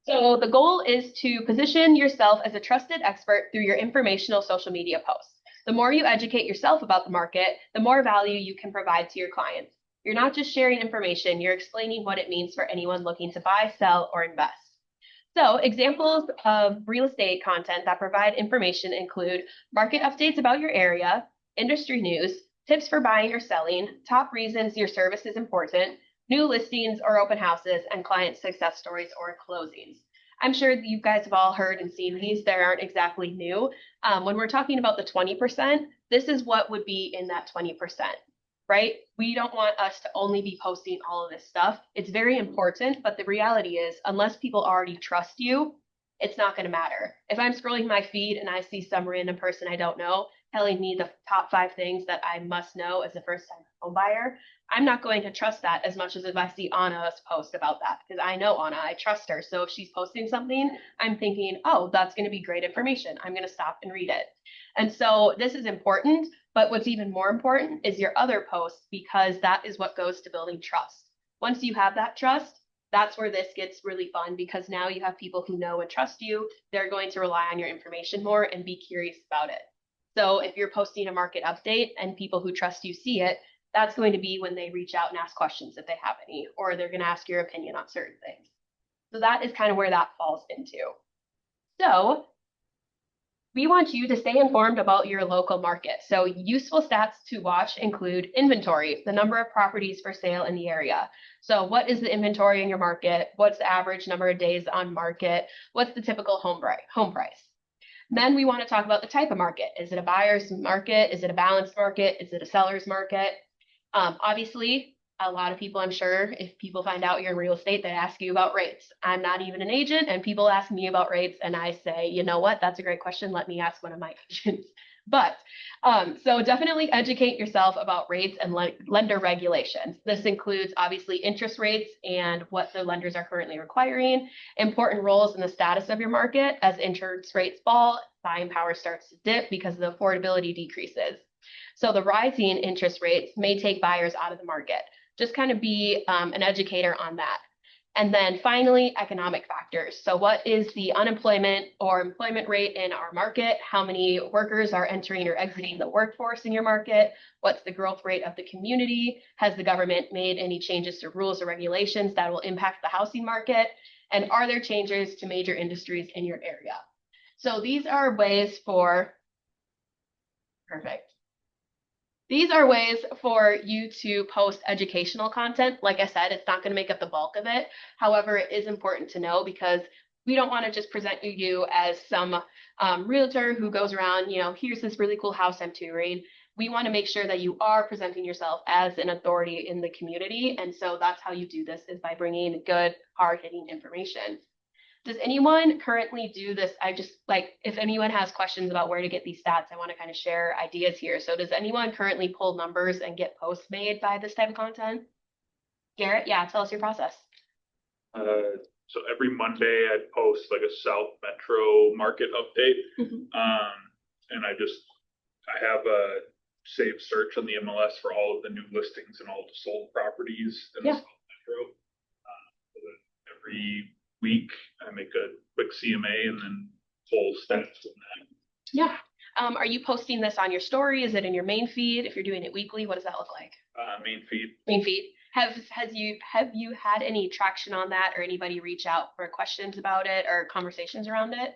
So the goal is to position yourself as a trusted expert through your informational social media posts. The more you educate yourself about the market, the more value you can provide to your clients. You're not just sharing information, you're explaining what it means for anyone looking to buy, sell, or invest. So examples of real estate content that provide information include market updates about your area, industry news, tips for buying or selling, top reasons your service is important, new listings or open houses, and client success stories or closings. I'm sure you guys have all heard and seen these. They aren't exactly new. When we're talking about the 20%, this is what would be in that 20%. Right? We don't want us to only be posting all of this stuff. It's very important, but the reality is, unless people already trust you, it's not going to matter. If I'm scrolling my feed and I see some random person I don't know telling me the top 5 things that I must know as a first-time home buyer, I'm not going to trust that as much as if I see Anna's post about that, because I know Anna, I trust her. So if she's posting something, I'm thinking, oh, that's going to be great information. I'm going to stop and read it. And so this is important, but what's even more important is your other posts, because that is what goes to building trust. Once you have that trust, that's where this gets really fun, because now you have people who know and trust you. They're going to rely on your information more and be curious about it. So if you're posting a market update and people who trust you see it, that's going to be when they reach out and ask questions if they have any, or they're going to ask your opinion on certain things. So that is kind of where that falls into. So we want you to stay informed about your local market. So useful stats to watch include inventory, the number of properties for sale in the area. So what is the inventory in your market? What's the average number of days on market? What's the typical home price? Then we want to talk about the type of market. Is it a buyer's market? Is it a balanced market? Is it a seller's market? Obviously, a lot of people, I'm sure, if people find out you're in real estate, they ask you about rates. I'm not even an agent, and people ask me about rates, and I say, you know what, that's a great question. Let me ask one of my agents. But so definitely educate yourself about rates and lender regulations. This includes obviously interest rates and what the lenders are currently requiring, important roles in the status of your market. As interest rates fall, buying power starts to dip because the affordability decreases. So the rising interest rates may take buyers out of the market. Just kind of be an educator on that. And then finally, economic factors. So what is the unemployment or employment rate in our market? How many workers are entering or exiting the workforce in your market? What's the growth rate of the community? Has the government made any changes to rules or regulations that will impact the housing market? And are there changes to major industries in your area? So these are ways for, perfect. These are ways for you to post educational content. Like I said, it's not going to make up the bulk of it. However, it is important to know, because we don't want to just present you as some realtor who goes around, here's this really cool house I'm touring. We want to make sure that you are presenting yourself as an authority in the community. And so that's how you do this, is by bringing good, hard-hitting information. Does anyone currently do this? If anyone has questions about where to get these stats, I want to kind of share ideas here. So does anyone currently pull numbers and get posts made by this type of content? Garrett, yeah, tell us your process. So every Monday I post like a South Metro market update. Mhm. And I have a saved search on the MLS for all of the new listings and all the sold properties in the South Metro. So that every week I make a quick CMA and then pull stats from that. Yeah. Are you posting this on your story? Is it in your main feed? If you're doing it weekly, what does that look like? Main feed. Main feed. Have you had any traction on that, or anybody reach out for questions about it or conversations around it?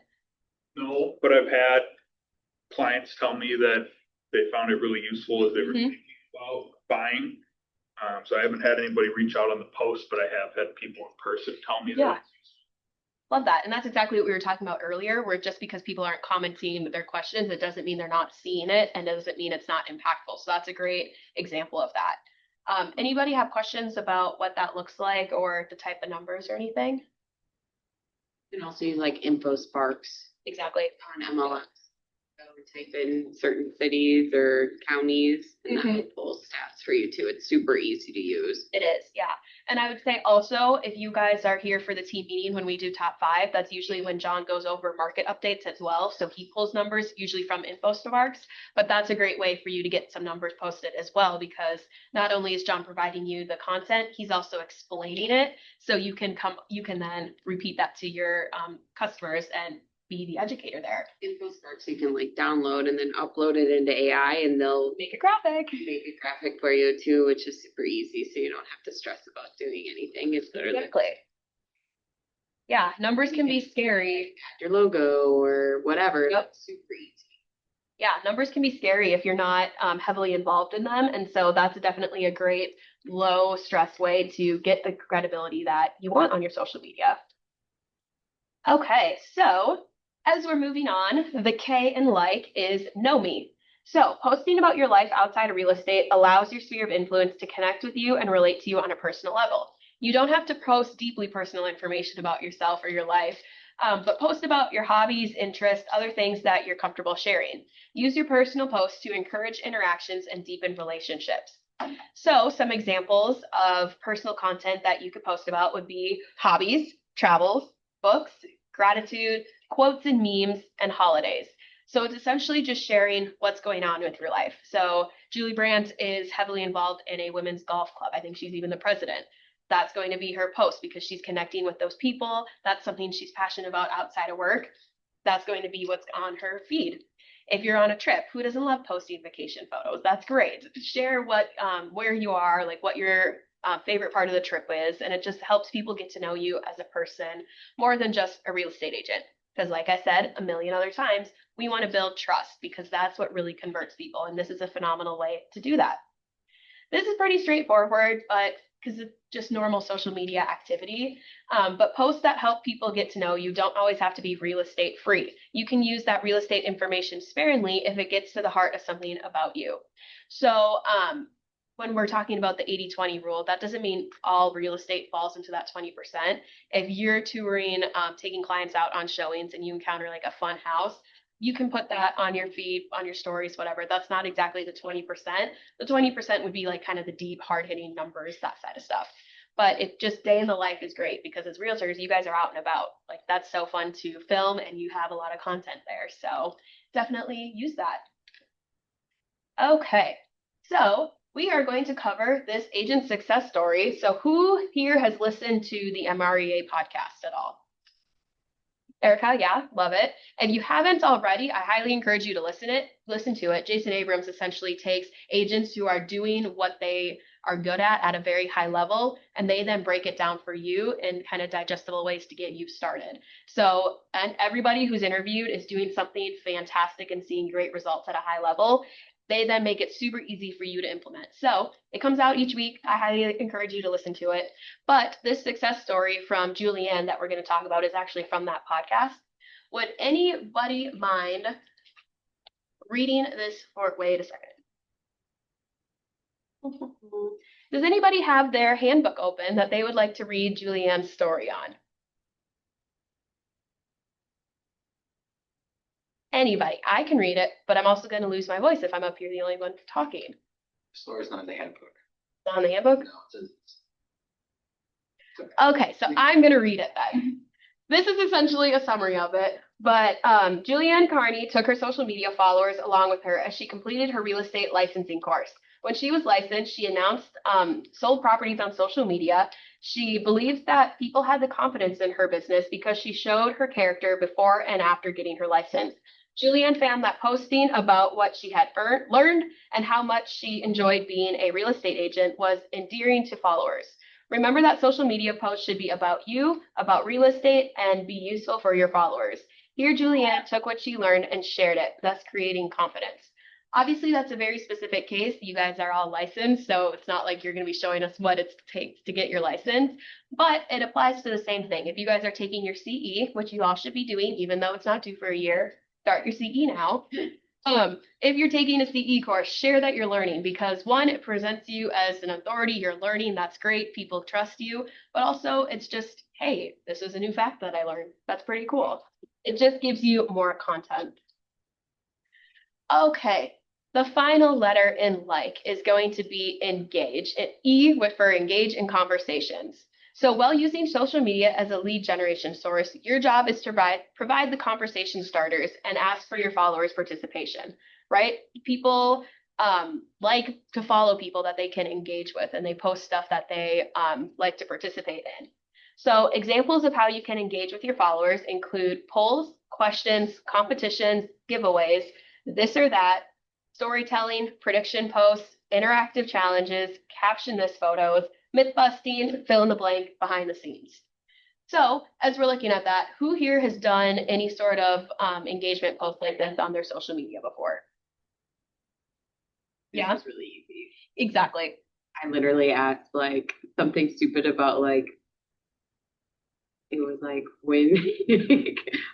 No, but I've had clients tell me that they found it really useful as they were thinking about buying. So I haven't had anybody reach out on the post, but I have had people in person tell me that. Love that. And that's exactly what we were talking about earlier, where just because people aren't commenting their questions, it doesn't mean they're not seeing it, and doesn't mean it's not impactful. So that's a great example of that. Anybody have questions about what that looks like, or the type of numbers or anything? You can also use like InfoSparks Exactly. on MLS. So type in certain cities or counties, and that will pull stats for you too. It's super easy to use. It is, yeah. And I would say also, if you guys are here for the team meeting when we do top 5, that's usually when John goes over market updates as well. So he pulls numbers usually from InfoSparks, but that's a great way for you to get some numbers posted as well, because not only is John providing you the content, he's also explaining it. So you can then repeat that to your customers and be the educator there. InfoSparks you can like download and then upload it into AI, and they'll Make a graphic. make a graphic for you too, which is super easy. So you don't have to stress about doing anything. It's literally Exactly. Yeah, numbers can be scary. your logo or whatever. Yep. That's super easy. Yeah, numbers can be scary if you're not heavily involved in them. And so that's definitely a great low stress way to get the credibility that you want on your social media. Okay, so as we're moving on, the K in like is know me. So posting about your life outside of real estate allows your sphere of influence to connect with you and relate to you on a personal level. You don't have to post deeply personal information about yourself or your life, but post about your hobbies, interests, other things that you're comfortable sharing. Use your personal posts to encourage interactions and deepen relationships. So some examples of personal content that you could post about would be hobbies, travels, books, gratitude, quotes and memes, and holidays. So it's essentially just sharing what's going on with your life. So Julie Brandt is heavily involved in a women's golf club. I think she's even the president. That's going to be her post because she's connecting with those people. That's something she's passionate about outside of work. That's going to be what's on her feed. If you're on a trip, who doesn't love posting vacation photos? That's great. Share where you are, like what your favorite part of the trip is, and it just helps people get to know you as a person more than just a real estate agent. Because like I said a million other times, we want to build trust because that's what really converts people, and this is a phenomenal way to do that. This is pretty straightforward, but because it's just normal social media activity. But posts that help people get to know you don't always have to be real estate free. You can use that real estate information sparingly if it gets to the heart of something about you. So when we're talking about the 80-20 rule, that doesn't mean all real estate falls into that 20%. If you're touring, taking clients out on showings and you encounter like a fun house, you can put that on your feed, on your stories, whatever. That's not exactly the 20%. The 20% would be like kind of the deep, hard-hitting numbers, that side of stuff. But it just day in the life is great because as realtors, you guys are out and about. Like that's so fun to film and you have a lot of content there. So definitely use that. Okay, so we are going to cover this agent success story. So who here has listened to the MREA podcast at all? Erica, yeah, love it. If you haven't already, I highly encourage you to listen to it. Jason Abrams essentially takes agents who are doing what they are good at a very high level, and they then break it down for you in kind of digestible ways to get you started. So, and everybody who's interviewed is doing something fantastic and seeing great results at a high level. They then make it super easy for you to implement. So it comes out each week. I highly encourage you to listen to it. But this success story from Julianne that we're going to talk about is actually from that podcast. Would anybody mind reading this for, wait a second. Does anybody have their handbook open that they would like to read Julianne's story on? Anybody. I can read it, but I'm also going to lose my voice if I'm up here the only one talking. The story's not in the handbook. Not in the handbook? No, it's Okay, so I'm going to read it then. This is essentially a summary of it, but Julianne Carney took her social media followers along with her as she completed her real estate licensing course. When she was licensed, she announced sold properties on social media. She believes that people had the confidence in her business because she showed her character before and after getting her license. Julianne found that posting about what she had learned and how much she enjoyed being a real estate agent was endearing to followers. Remember that social media posts should be about you, about real estate, and be useful for your followers. Here, Julianne took what she learned and shared it, thus creating confidence. Obviously, that's a very specific case. You guys are all licensed, so it's not like you're going to be showing us what it takes to get your license, but it applies to the same thing. If you guys are taking your CE, which you all should be doing, even though it's not due for a year, start your CE now. If you're taking a CE course, share that you're learning because one, it presents you as an authority, you're learning, that's great, people trust you, but also it's just, hey, this is a new fact that I learned. That's pretty cool. It just gives you more content. Okay, the final letter in like is going to be engage. E for engage in conversations. So while using social media as a lead generation source, your job is to provide the conversation starters and ask for your followers' participation, right? People like to follow people that they can engage with, and they post stuff that they like to participate in. So examples of how you can engage with your followers include polls, questions, competitions, giveaways, this or that, storytelling, prediction posts, interactive challenges, caption this photos, myth busting, fill in the blank, behind the scenes. So as we're looking at that, who here has done any sort of engagement post like this on their social media before? Yeah, It's really easy. exactly. I literally asked like something stupid about like, it was like when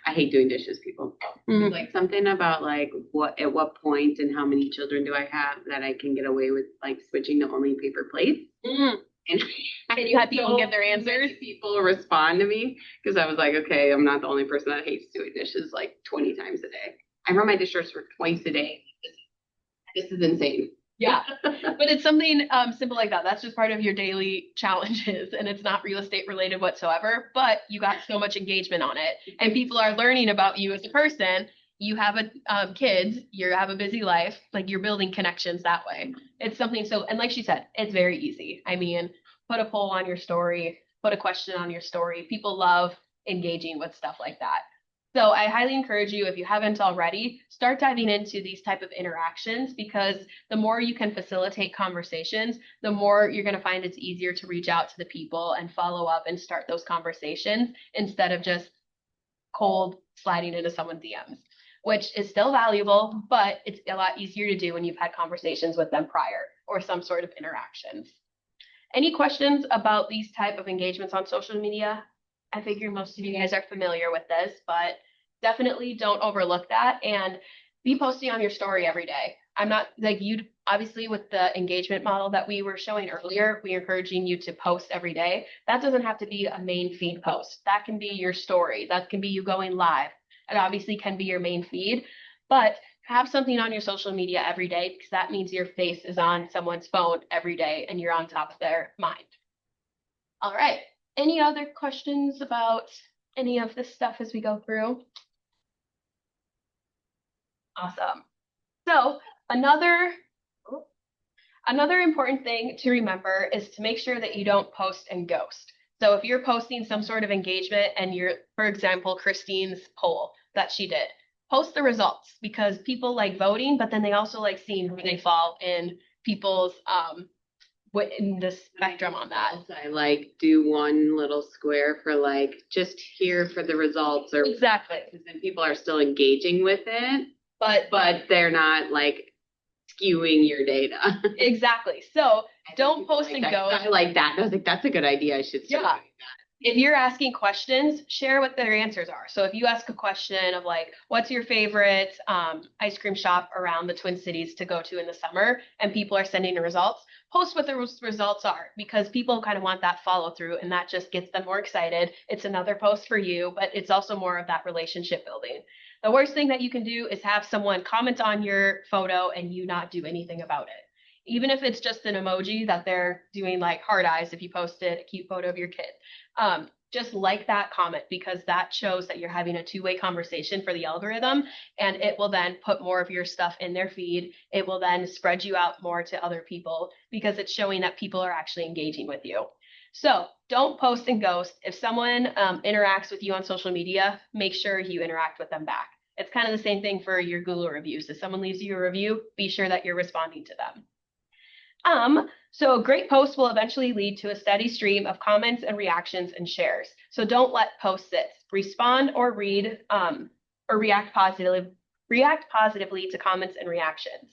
I hate doing dishes, people. Mm. Like something about like at what point and how many children do I have that I can get away with like switching to only paper plates. Mm. And you had people give their many answers? people respond to me because I was like, okay, I'm not the only person that hates doing dishes like 20 times a day. I run my dishwasher twice a day. This is insane. Yeah, but it's something simple like that. That's just part of your daily challenges, and it's not real estate related whatsoever. But you got so much engagement on it, and people are learning about you as a person. You have a kids, you have a busy life, like you're building connections that way. It's something so, and like she said, it's very easy. I mean, put a poll on your story, put a question on your story. People love engaging with stuff like that. So I highly encourage you, if you haven't already, start diving into these type of interactions because the more you can facilitate conversations, the more you're going to find it's easier to reach out to the people and follow up and start those conversations instead of just cold sliding into someone's DMs, which is still valuable, but it's a lot easier to do when you've had conversations with them prior or some sort of interactions. Any questions about these type of engagements on social media? I figure most of you guys are familiar with this, but definitely don't overlook that and be posting on your story every day. I'm not like you, obviously with the engagement model that we were showing earlier, we're encouraging you to post every day. That doesn't have to be a main feed post. That can be your story. That can be you going live. It obviously can be your main feed, but have something on your social media every day because that means your face is on someone's phone every day and you're on top of their mind. All right. Any other questions about any of this stuff as we go through? Awesome. So another important thing to remember is to make sure that you don't post and ghost. So if you're posting some sort of engagement and you're, for example, Christine's poll that she did, post the results because people like voting, but then they also like seeing where they fall in people's in the spectrum on that. I like do one little square for like just here for the results or Exactly. because then people are still engaging with it, but they're not like skewing your data. Exactly. So don't post and go. I like that. I was like, that's a good idea. I should start doing that. If you're asking questions, share what their answers are. So if you ask a question of like, what's your favorite ice cream shop around the Twin Cities to go to in the summer, and people are sending the results, post what the results are because people kind of want that follow through and that just gets them more excited. It's another post for you, but it's also more of that relationship building. The worst thing that you can do is have someone comment on your photo and you not do anything about it. Even if it's just an emoji that they're doing like heart eyes if you posted a cute photo of your kid. Just like that comment because that shows that you're having a two-way conversation for the algorithm and it will then put more of your stuff in their feed. It will then spread you out more to other people because it's showing that people are actually engaging with you. So don't post and ghost. If someone interacts with you on social media, make sure you interact with them back. It's kind of the same thing for your Google reviews. If someone leaves you a review, be sure that you're responding to them. So a great post will eventually lead to a steady stream of comments and reactions and shares. So don't let posts sit. Respond or read or react positively to comments and reactions.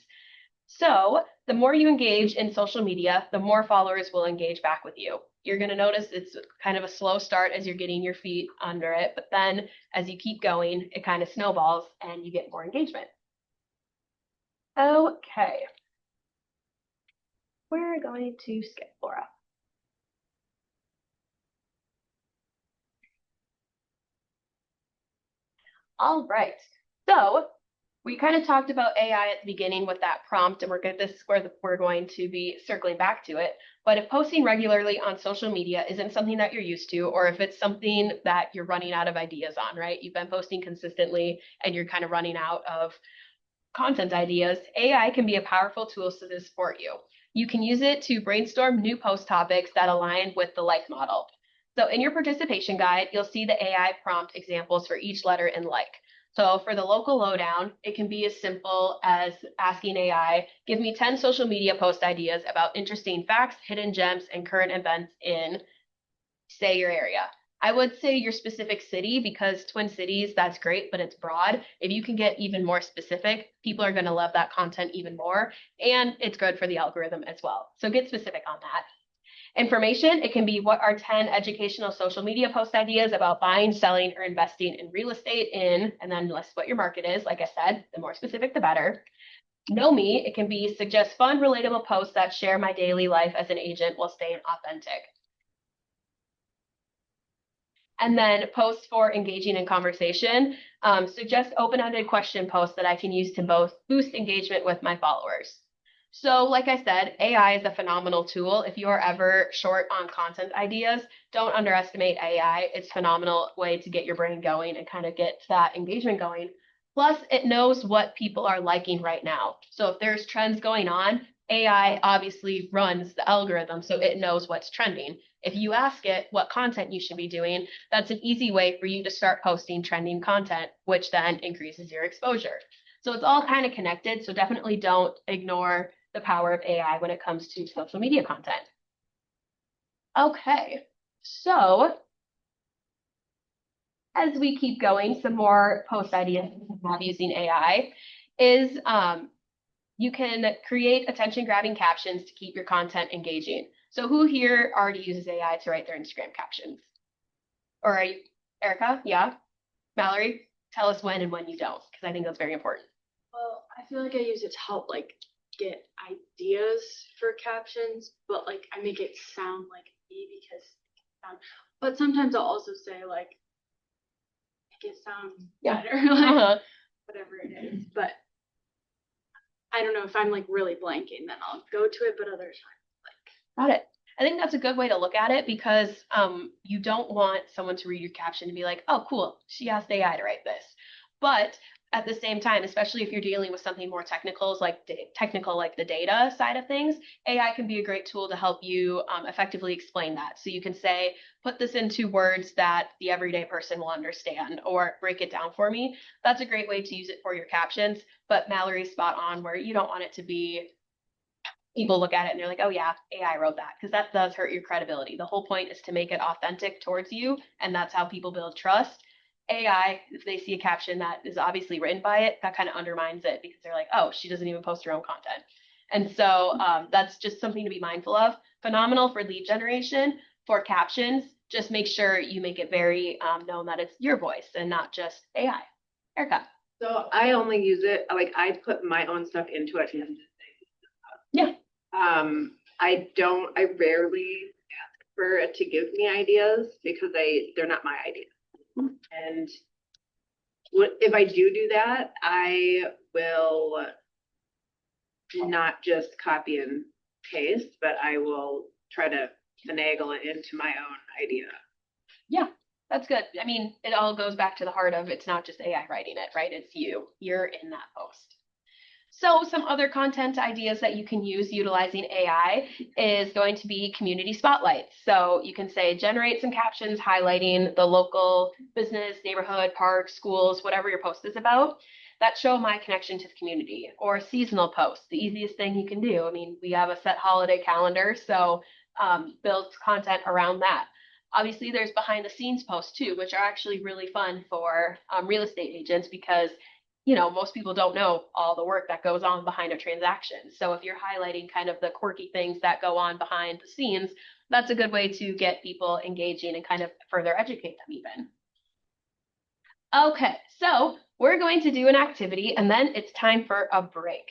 So the more you engage in social media, the more followers will engage back with you. You're going to notice it's kind of a slow start as you're getting your feet under it, but then as you keep going, it kind of snowballs and you get more engagement. Okay. We're going to skip Laura. All right. So we kind of talked about AI at the beginning with that prompt, and this is where we're going to be circling back to it. But if posting regularly on social media isn't something that you're used to, or if it's something that you're running out of ideas on, right? You've been posting consistently and you're kind of running out of content ideas, AI can be a powerful tool to support you. You can use it to brainstorm new post topics that align with the like model. So in your participation guide, you'll see the AI prompt examples for each letter in like. So for the local lowdown, it can be as simple as asking AI, give me 10 social media post ideas about interesting facts, hidden gems, and current events in, say, your area. I would say your specific city because Twin Cities, that's great, but it's broad. If you can get even more specific, people are going to love that content even more, and it's good for the algorithm as well. So get specific on that. Information, it can be what are 10 educational social media post ideas about buying, selling, or investing in real estate in, and then list what your market is. Like I said, the more specific, the better. Know me, it can be suggest fun, relatable posts that share my daily life as an agent while staying authentic. And then posts for engaging in conversation. Suggest open-ended question posts that I can use to both boost engagement with my followers. So like I said, AI is a phenomenal tool. If you are ever short on content ideas, don't underestimate AI. It's a phenomenal way to get your brain going and kind of get that engagement going. Plus, it knows what people are liking right now. So if there's trends going on, AI obviously runs the algorithm, so it knows what's trending. If you ask it what content you should be doing, that's an easy way for you to start posting trending content, which then increases your exposure. So it's all kind of connected. So definitely don't ignore the power of AI when it comes to social media content. Okay, so as we keep going, some more post ideas using AI is you can create attention grabbing captions to keep your content engaging. So who here already uses AI to write their Instagram captions? Or are you, Erica? Yeah? Mallory? Tell us when and when you don't, because I think that's very important. Well, I feel like I use it to help like get ideas for captions, but like I make it sound like me because but sometimes I'll also say like make it sound better, like whatever it is. But I don't know if I'm like really blanking, then I'll go to it, but other times Got it. I think that's a good way to look at it because you don't want someone to read your caption and be like, oh, cool, she asked AI to write this. But at the same time, especially if you're dealing with something more technical, like the data side of things, AI can be a great tool to help you effectively explain that. So you can say, put this into words that the everyday person will understand, or break it down for me. That's a great way to use it for your captions. But Mallory's spot on where you don't want it to be people look at it and they're like, oh yeah, AI wrote that, because that does hurt your credibility. The whole point is to make it authentic towards you, and that's how people build trust. AI, if they see a caption that is obviously written by it, that kind of undermines it because they're like, oh, she doesn't even post her own content. And so that's just something to be mindful of. Phenomenal for lead generation. For captions, just make sure you make it very known that it's your voice and not just AI. Erica. So I only use it, like I put my own stuff into it. Yeah. I rarely ask for it to give me ideas because they're not my ideas. And if I do that, I will not just copy and paste, but I will try to finagle it into my own idea. Yeah, that's good. I mean, it all goes back to the heart of it's not just AI writing it, right? It's you. You're in that post. So some other content ideas that you can use utilizing AI is going to be community spotlights. So you can say, generate some captions highlighting the local business, neighborhood, park, schools, whatever your post is about, that show my connection to the community. Or seasonal posts, the easiest thing you can do. I mean, we have a set holiday calendar, so build content around that. Obviously, there's behind the scenes posts too, which are actually really fun for real estate agents because most people don't know all the work that goes on behind a transaction. So if you're highlighting kind of the quirky things that go on behind the scenes, that's a good way to get people engaging and kind of further educate them even. Okay, so we're going to do an activity and then it's time for a break.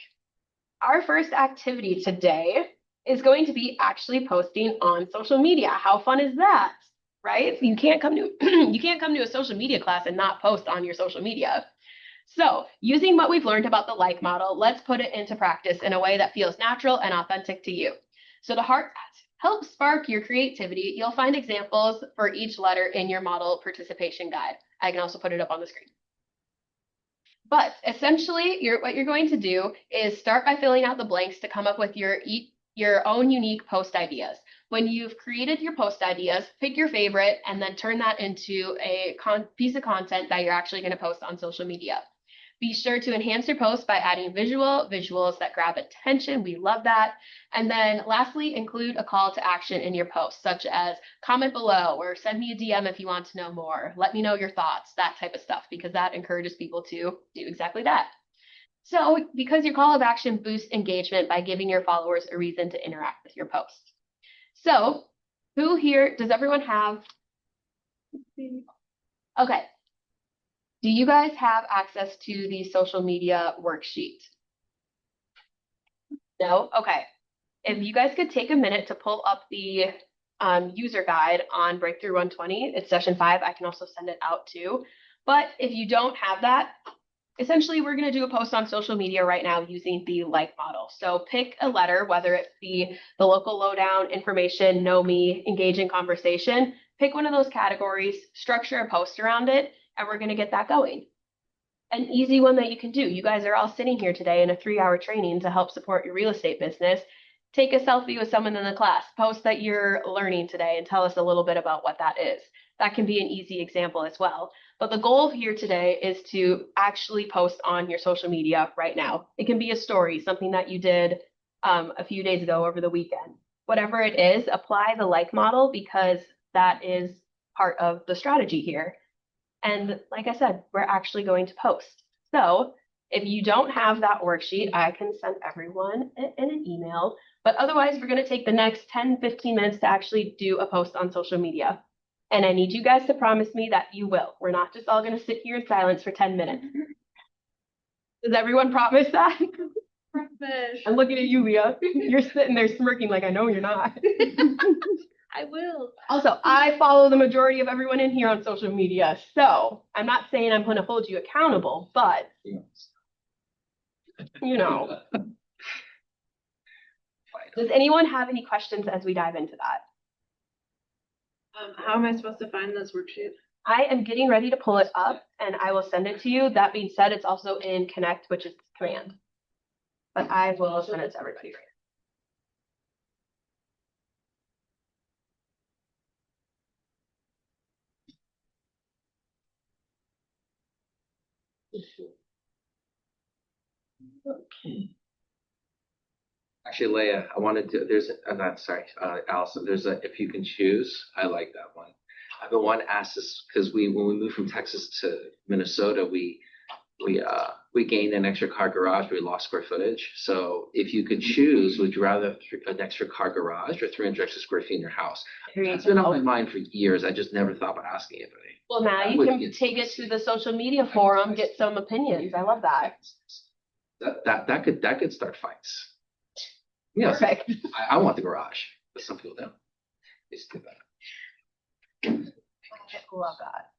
Our first activity today is going to be actually posting on social media. How fun is that? Right? You can't come to a social media class and not post on your social media. So using what we've learned about the like model, let's put it into practice in a way that feels natural and authentic to you. So to help spark your creativity, you'll find examples for each letter in your model participation guide. I can also put it up on the screen. But essentially, what you're going to do is start by filling out the blanks to come up with your own unique post ideas. When you've created your post ideas, pick your favorite and then turn that into a piece of content that you're actually going to post on social media. Be sure to enhance your post by adding visuals that grab attention. We love that. And then lastly, include a call to action in your post, such as comment below or send me a DM if you want to know more. Let me know your thoughts, that type of stuff, because that encourages people to do exactly that. So because your call of action boosts engagement by giving your followers a reason to interact with your post. So who here, does everyone have? Okay. Do you guys have access to the social media worksheet? No? Okay. If you guys could take a minute to pull up the user guide on Breakthrough 120, it's session 5. I can also send it out too. But if you don't have that, essentially, we're going to do a post on social media right now using the like model. So pick a letter, whether it be the local lowdown, information, know me, engage in conversation. Pick one of those categories, structure a post around it, and we're going to get that going. An easy one that you can do. You guys are all sitting here today in a 3-hour training to help support your real estate business. Take a selfie with someone in the class, post that you're learning today, and tell us a little bit about what that is. That can be an easy example as well. But the goal here today is to actually post on your social media right now. It can be a story, something that you did a few days ago over the weekend. Whatever it is, apply the like model because that is part of the strategy here. And like I said, we're actually going to post. So if you don't have that worksheet, I can send everyone in an email. But otherwise, we're going to take the next 10, 15 minutes to actually do a post on social media. And I need you guys to promise me that you will. We're not just all going to sit here in silence for 10 minutes. Does everyone promise that? Promise. I'm looking at you, Leah. You're sitting there smirking like I know you're not. I will. Also, I follow the majority of everyone in here on social media. So I'm not saying I'm going to hold you accountable, but you know. Does anyone have any questions as we dive into that? How am I supposed to find this worksheet? I am getting ready to pull it up and I will send it to you. That being said, it's also in Connect, which is command. But I will send it to everybody right now. Okay. Actually, Leah, I wanted to, Allison, there's a, if you can choose, I like that one. I've been wanting to ask this because when we moved from Texas to Minnesota, we gained an extra car garage, we lost square footage. So if you could choose, would you rather an extra car garage or 300 extra square feet in your house? That's been on my mind for years. I just never thought about asking anybody. Well, now you can take it to the social media forum, get some opinions. I love that. That could start fights. Yeah, Perfect. I want the garage, but some people don't. They just do that. I love that.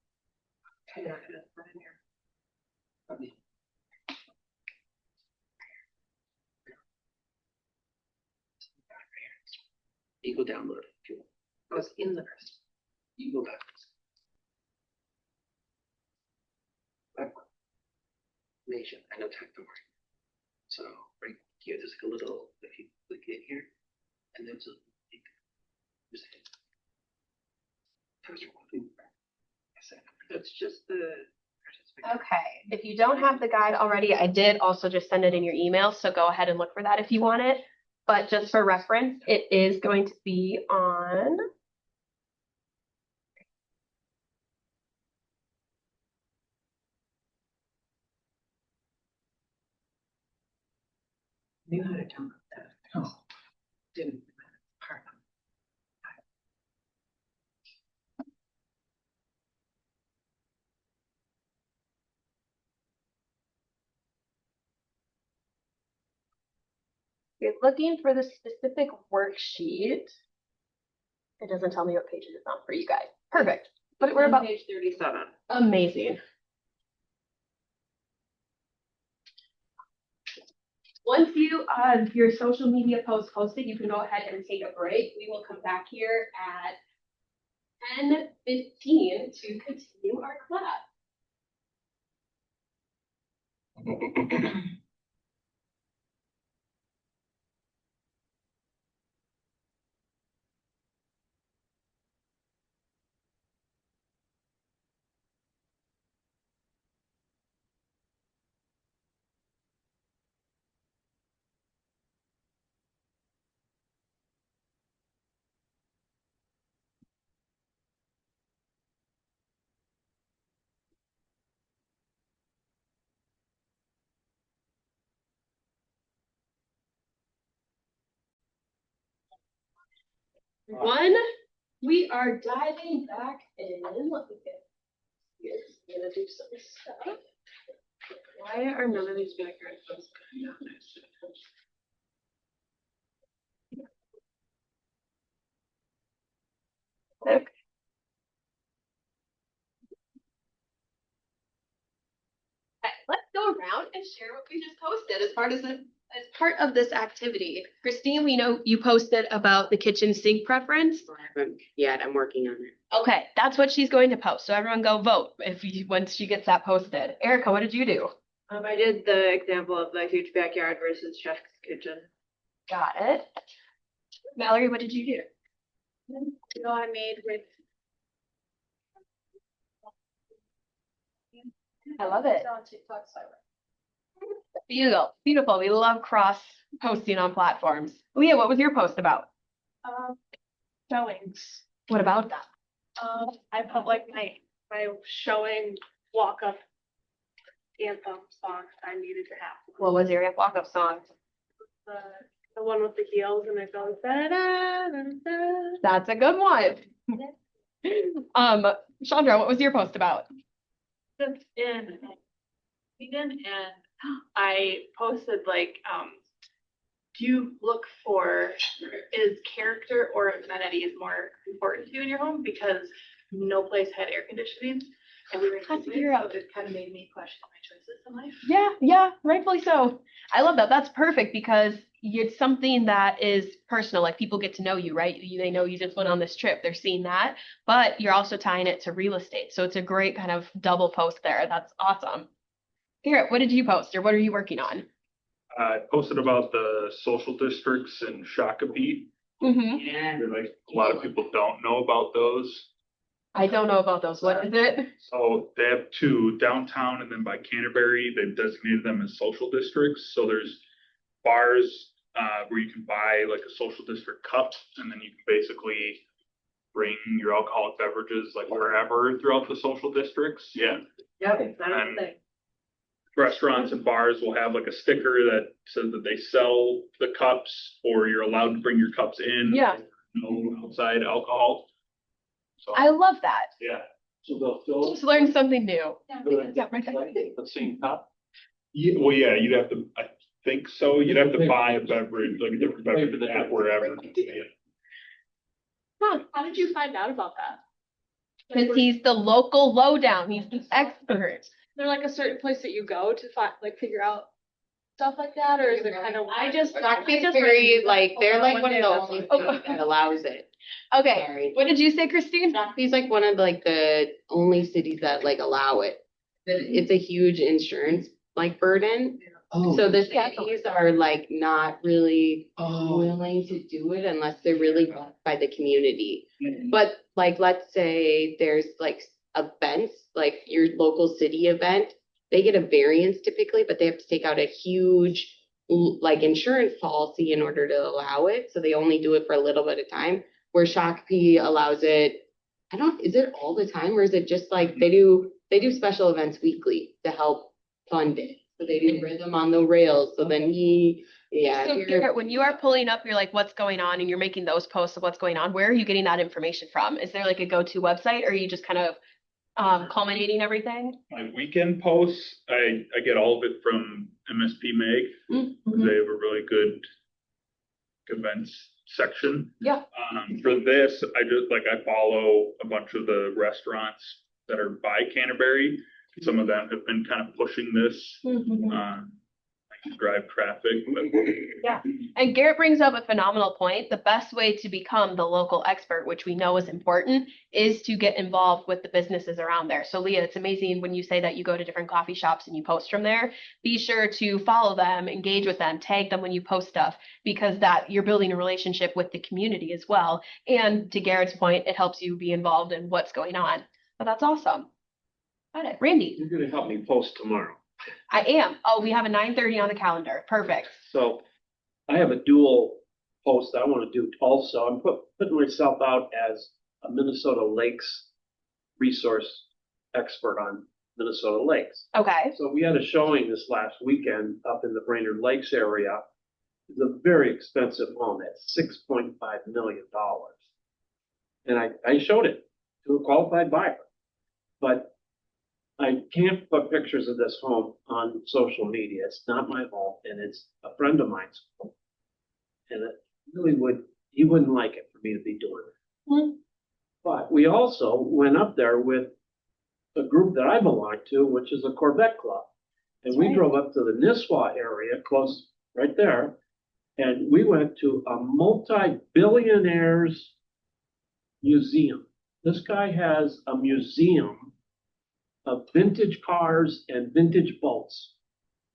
You go download it if you want. I was in the first. You go back. Nation, I know tech don't work. So right here, there's like a little, if you click it here, and there's a That's just the. Okay, if you don't have the guide already, I did also just send it in your email, so go ahead and look for that if you want it. But just for reference, it is going to be on. Knew how to download that. Oh. Didn't. Part of You're looking for the specific worksheet. It doesn't tell me what page it is on for you guys. Perfect. But we're about page 37. amazing. Once you your social media post posted, you can go ahead and take a break. We will come back here at 10:15 to continue our class. One, we are diving back in. Let me get here. I'm gonna do some stuff. Why are none of these background photos coming out? Okay. Okay, let's go go around and share what we just posted as part of this activity. Christine, we know you posted about the kitchen sink preference. I haven't yet, I'm working on it. Okay, that's what she's going to post. So everyone go vote once she gets that posted. Erica, what did you do? I did the example of the huge backyard versus chef's kitchen. Got it. Valerie, what did you do? I made with. I love it. On TikTok, so Beautiful, beautiful. We love cross posting on platforms. Leah, what was your post about? Showings. What about that? I put like my showing walk up anthem song I needed to have. What was your walk up song? The one with the heels and it goes da da da da. That's a good one. Chandra, what was your post about? in Sweden, and I posted like, do you look for, is character or amenities more important to you in your home? Because no place had air conditioning. And we were in That's COVID, Europe. so it kind of made me question my choices in life. Yeah, rightfully so. I love that. That's perfect because it's something that is personal. Like people get to know you, right? They know you just went on this trip. They're seeing that, but you're also tying it to real estate. So it's a great kind of double post there. That's awesome. Garrett, what did you post or what are you working on? I posted about the social districts in Shakopee. Mm-hmm. Yeah. Like a lot of people don't know about those. I don't know about those. What is it? So they have two, downtown and then by Canterbury. They've designated them as social districts. So there's bars where you can buy like a social district cup, and then you can basically bring your alcoholic beverages like wherever throughout the social districts. Yeah. Yep. And restaurants and bars will have like a sticker that says that they sell the cups or you're allowed to bring your cups in. Yeah. No outside alcohol. So, I love that. yeah. So they'll fill Just learn something new. it. Yeah, right there. The same cup. Yeah, well, yeah, you'd have to, I think so. You'd have to buy a beverage, like a different Pay for beverage the at wherever. Yeah. Huh, how did you find out about that? Because he's the local lowdown. He's the expert. There like a certain place that you go to find, like figure out stuff like that, or is it kind of? Shockbee's very, like, they're like one of the only cities that allows it. Okay, Sorry. what did you say, Christine? Shockbee's like one of like the only cities that like allow it. It's a huge insurance like burden. Oh. So the cities are like not really willing to do it unless they're really backed by the community. But like, let's say there's like events, like your local city event, they get a variance typically, but they have to take out a huge like insurance policy in order to allow it. So they only do it for a little bit of time. Where Shakopee allows it, is it all the time or is it just like they do special events weekly to help fund it? So they do Rhythm on the Rails. So then So Garrett, when you are pulling up, you're like, what's going on? And you're making those posts of what's going on. Where are you getting that information from? Is there like a go-to website or are you just kind of culminating everything? My weekend posts, I get all of it from MSP Mag. Mm-hmm. They have a really good events section. Yeah. For this, I follow a bunch of the restaurants that are by Canterbury. Some of them have been kind of pushing this, to drive traffic. But Yeah. And Garrett brings up a phenomenal point. The best way to become the local expert, which we know is important, is to get involved with the businesses around there. So Leah, it's amazing when you say that you go to different coffee shops and you post from there. Be sure to follow them, engage with them, tag them when you post stuff, because that you're building a relationship with the community as well. And to Garrett's point, it helps you be involved in what's going on. But that's awesome. Got it. Randy, You're gonna help me post tomorrow. I am. Oh, we have a 9:30 on the calendar. Perfect. So I have a dual post I want to do also. I'm putting myself out as a Minnesota Lakes resource expert on Minnesota lakes. Okay. So we had a showing this last weekend up in the Brainerd Lakes area. It's a very expensive home at $6.5 million. And I showed it to a qualified buyer. But I can't put pictures of this home on social media. It's not my home and it's a friend of mine's home. And it really he wouldn't like it for me to be doing it. But we also went up there with a group that I belong to, which is a Corvette Club. And we right. drove up to the Nisswa area, close, right there. And we went to a multi-billionaire's museum. This guy has a museum of vintage cars and vintage boats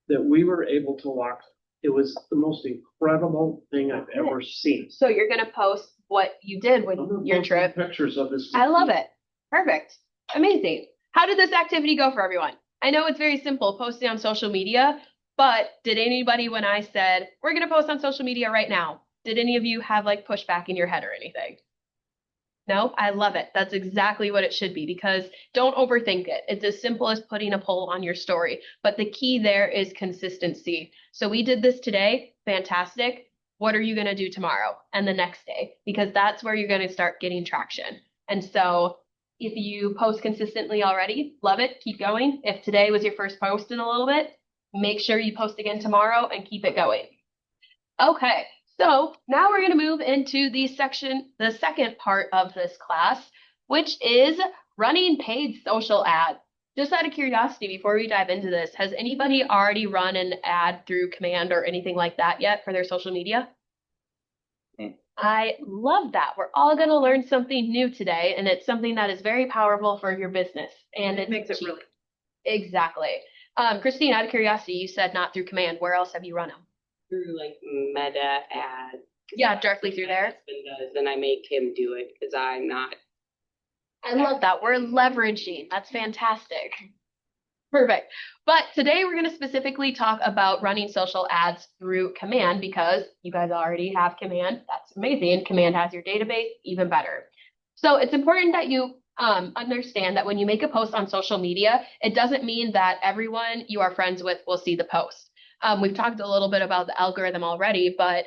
that we were able to walk. It was the most incredible thing I've ever seen. So you're gonna post what you did with I'm gonna your post some trip. pictures of this. I love it. Perfect. Amazing. How did this activity go for everyone? I know it's very simple, posting on social media, but did anybody, when I said, we're going to post on social media right now, did any of you have like pushback in your head or anything? No, I love it. That's exactly what it should be because don't overthink it. It's as simple as putting a poll on your story, but the key there is consistency. So we did this today. Fantastic. What are you going to do tomorrow and the next day? Because that's where you're going to start getting traction. And so if you post consistently already, love it, keep going. If today was your first post in a little bit, make sure you post again tomorrow and keep it going. Okay, so now we're going to move into the second part of this class, which is running paid social ads. Just out of curiosity, before we dive into this, has anybody already run an ad through Command or anything like that yet for their social media? I love that. We're all going to learn something new today, and it's something that is very powerful for your business. And it Makes it cheap. really. Exactly. Christine, out of curiosity, you said not through Command. Where else have you run them? Through like Meta ads. Yeah, directly through there. My husband does, and I make him do it because I'm not. I love that. We're leveraging. That's fantastic. Perfect. But today we're going to specifically talk about running social ads through Command because you guys already have Command. That's amazing. Command has your database, even better. So it's important that you understand that when you make a post on social media, it doesn't mean that everyone you are friends with will see the post. We've talked a little bit about the algorithm already, but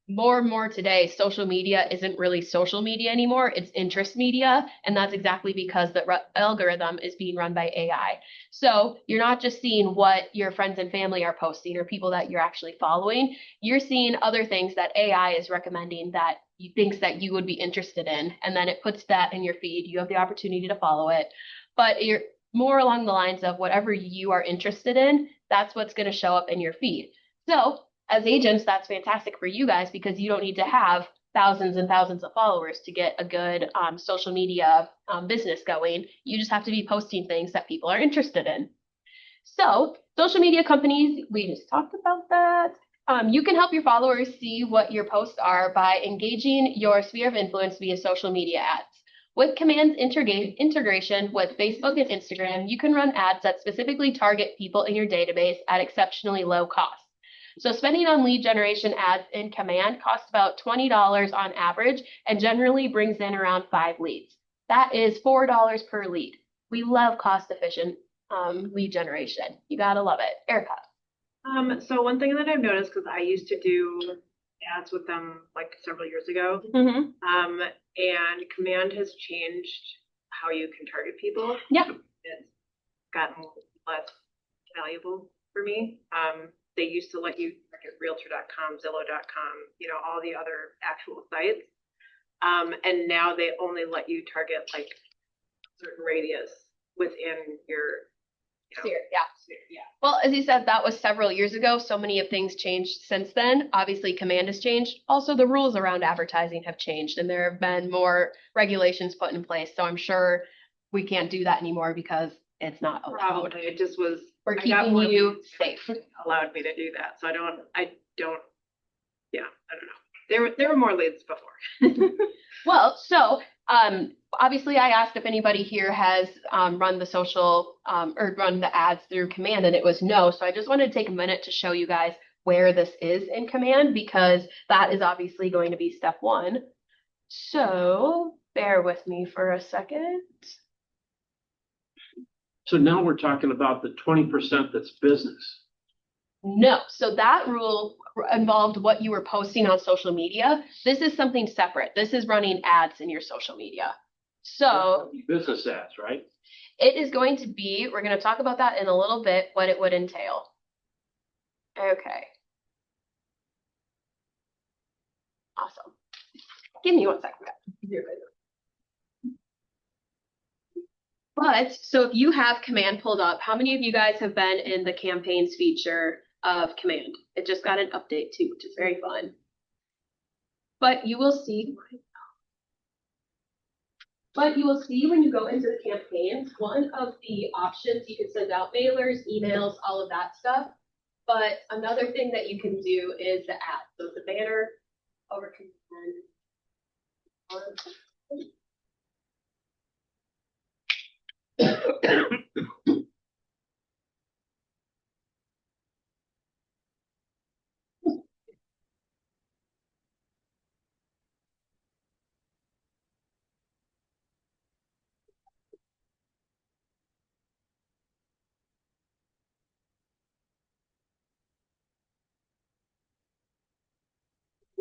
more and more today, social media isn't really social media anymore. It's interest media. And that's exactly because the algorithm is being run by AI. So you're not just seeing what your friends and family are posting or people that you're actually following. You're seeing other things that AI is recommending that you thinks that you would be interested in. And then it puts that in your feed. You have the opportunity to follow it. But you're more along the lines of whatever you are interested in, that's what's going to show up in your feed. So as agents, that's fantastic for you guys because you don't need to have thousands and thousands of followers to get a good social media business going. You just have to be posting things that people are interested in. So social media companies, we just talked about that. You can help your followers see what your posts are by engaging your sphere of influence via social media ads. With Command's integration with Facebook and Instagram, you can run ads that specifically target people in your database at exceptionally low cost. So spending on lead generation ads in Command costs about $20 on average and generally brings in around 5 leads. That is $4 per lead. We love cost efficient lead generation. You gotta love it. Erica. So one thing that I've noticed, because I used to do ads with them like several years ago, Mm-hmm. and Command has changed how you can target people. Yeah. It's gotten less valuable for me. They used to let you target Realtor.com, Zillow.com, all the other actual sites. And now they only let you target like a certain radius within your Sphere, yeah. sphere. Yeah. Well, as you said, that was several years ago. So many of things changed since then. Obviously, Command has changed. Also, the rules around advertising have changed, and there have been more regulations put in place. So I'm sure we can't do that anymore because it's not allowed. Probably. It just was. We're I got keeping more you leads safe. allowed me to do that. So I don't, yeah, I don't know. There were more leads before. Well, so obviously I asked if anybody here has run the social or run the ads through Command, and it was no. So I just wanted to take a minute to show you guys where this is in Command because that is obviously going to be step one. So bear with me for a second. So now we're talking about the 20% that's business. No, so that rule involved what you were posting on social media. This is something separate. This is running ads in your social media. So Business ads, right? it is going to be, we're going to talk about that in a little bit, what it would entail. Okay. Awesome. Give me 1 second. But, so if you have Command pulled up, how many of you guys have been in the campaigns feature of Command? It just got an update too, which is very fun. But you will see when you go into the campaigns, one of the options, you can send out mailers, emails, all of that stuff. But another thing that you can do is the ad. So the banner over Command.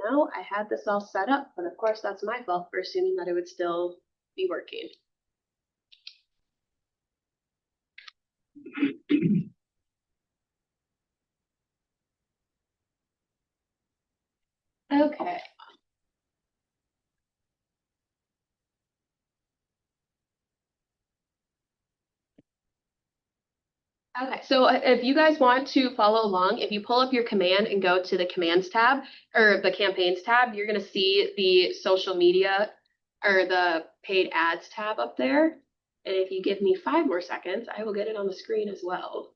Now I had this all set up, but of course that's my fault for assuming that it would still be working. Okay. Okay, so if you guys want to follow along, if you pull up your command and go to the commands tab or the campaigns tab, you're going to see the social media or the paid ads tab up there. And if you give me 5 more seconds, I will get it on the screen as well.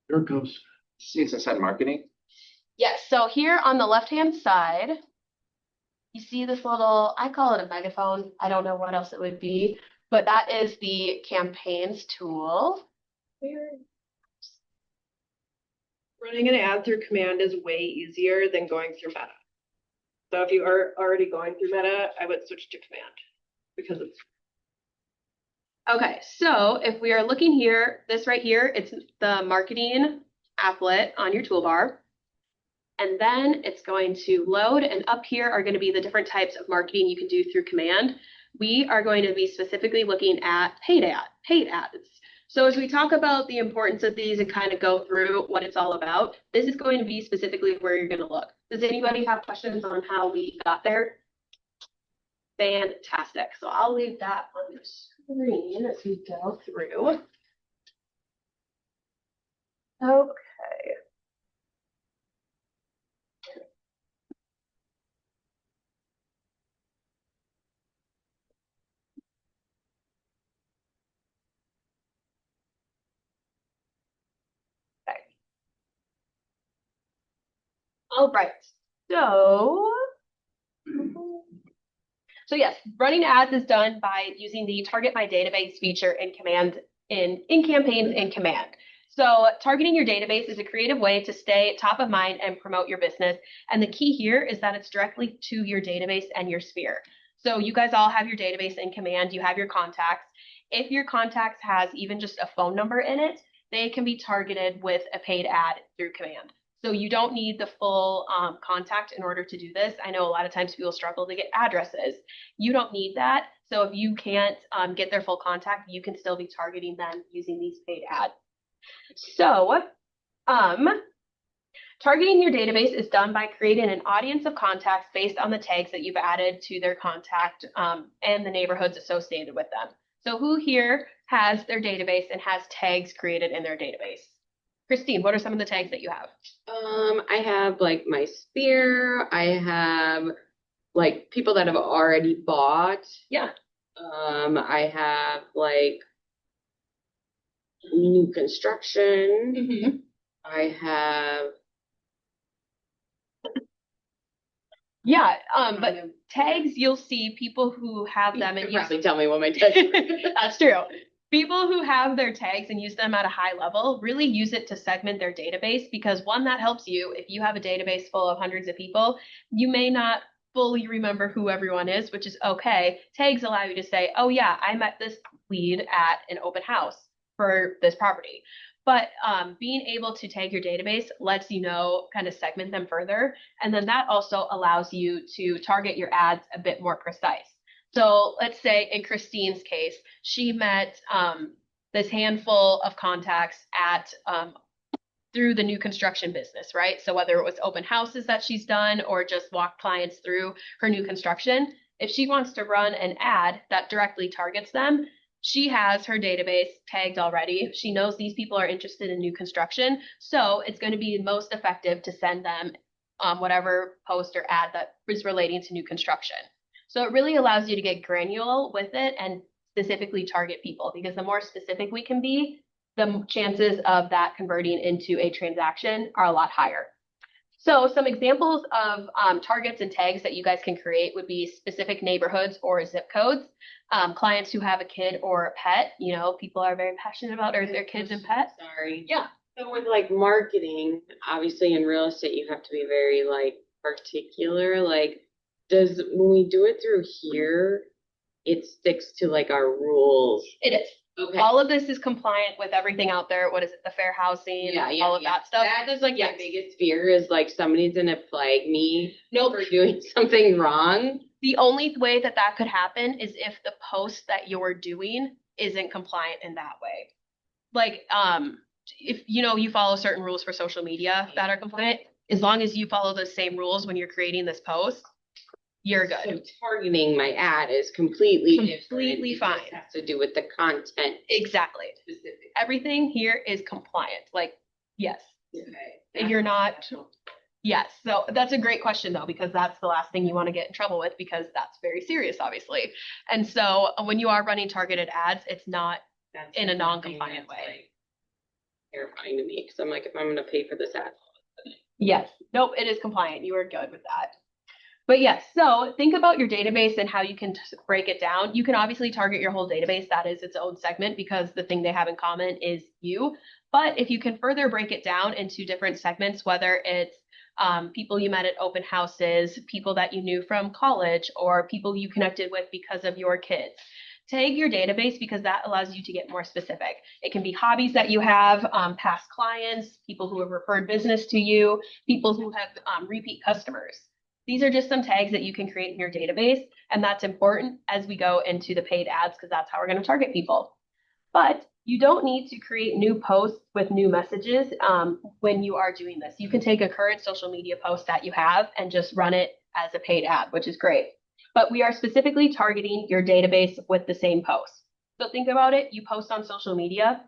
Here it comes. See, it's inside marketing. Yes, so here on the left-hand side, you see this little, I call it a megaphone. I don't know what else it would be, but that is the campaigns tool. Running an ad through Command is way easier than going through Meta. So if you are already going through Meta, I would switch to Command because it's Okay, so if we are looking here, this right here, it's the marketing applet on your toolbar. And then it's going to load, and up here are going to be the different types of marketing you can do through Command. We are going to be specifically looking at paid ads. So as we talk about the importance of these and kind of go through what it's all about, this is going to be specifically where you're going to look. Does anybody have questions on how we got there? Fantastic. So I'll leave that on the screen as we go through. Okay. All right. So yes, running ads is done by using the Target My Database feature in Command in campaigns in Command. So targeting your database is a creative way to stay top of mind and promote your business. And the key here is that it's directly to your database and your sphere. So you guys all have your database in Command, you have your contacts. If your contacts has even just a phone number in it, they can be targeted with a paid ad through Command. So you don't need the full contact in order to do this. I know a lot of times people struggle to get addresses. You don't need that. So if you can't get their full contact, you can still be targeting them using these paid ads. So targeting your database is done by creating an audience of contacts based on the tags that you've added to their contact and the neighborhoods associated with them. So who here has their database and has tags created in their database? Christine, what are some of the tags that you have? I have like my sphere. I have like people that have already bought. Yeah. I have like new construction. Mm-hmm. I have but tags, you'll see people who have them and you probably tell me what my tags are. That's true. People who have their tags and use them at a high level really use it to segment their database because one, that helps you. If you have a database full of hundreds of people, you may not fully remember who everyone is, which is okay. Tags allow you to say, oh yeah, I met this lead at an open house for this property. But being able to tag your database lets you know, kind of segment them further. And then that also allows you to target your ads a bit more precise. So let's say in Christine's case, she met this handful of contacts at through the new construction business, right? So whether it was open houses that she's done or just walk clients through her new construction, if she wants to run an ad that directly targets them, she has her database tagged already. She knows these people are interested in new construction. So it's going to be most effective to send them whatever post or ad that is relating to new construction. So it really allows you to get granular with it and specifically target people, because the more specific we can be, the chances of that converting into a transaction are a lot higher. So some examples of targets and tags that you guys can create would be specific neighborhoods or zip codes. Clients who have a kid or a pet, you know, people are very passionate about their kids and pets. Sorry. Yeah. So with like marketing, obviously in real estate, you have to be very like particular. Like, when we do it through here, it sticks to like our rules? It is. Okay. All of this is compliant with everything out there. What is it? The fair housing, all of that stuff. That is like Yes. my biggest fear is like somebody's gonna flag me Nope. for doing something wrong. The only way that that could happen is if the post that you're doing isn't compliant in that way. Like, if you know you follow certain rules for social media that are compliant, as long as you follow the same rules when you're creating this post, you're good. So targeting my ad is completely Completely different. fine. It has to do with the content Exactly. specific. Everything here is compliant. Like, yes. Okay. You're not. Yes. So that's a great question though, because that's the last thing you want to get in trouble with, because that's very serious, obviously. And so when you are running targeted ads, it's not That's in a something non-compliant that's, way. like, terrifying to me because I'm like, if I'm gonna pay for this ad. Yes. Nope, it is compliant. You are good with that. But yes, so think about your database and how you can break it down. You can obviously target your whole database. That is its own segment, because the thing they have in common is you. But if you can further break it down into different segments, whether it's people you met at open houses, people that you knew from college, or people you connected with because of your kids, tag your database, because that allows you to get more specific. It can be hobbies that you have, past clients, people who have referred business to you, people who have repeat customers. These are just some tags that you can create in your database, and that's important as we go into the paid ads, because that's how we're going to target people. But you don't need to create new posts with new messages when you are doing this. You can take a current social media post that you have and just run it as a paid ad, which is great. But we are specifically targeting your database with the same post. So think about it. You post on social media.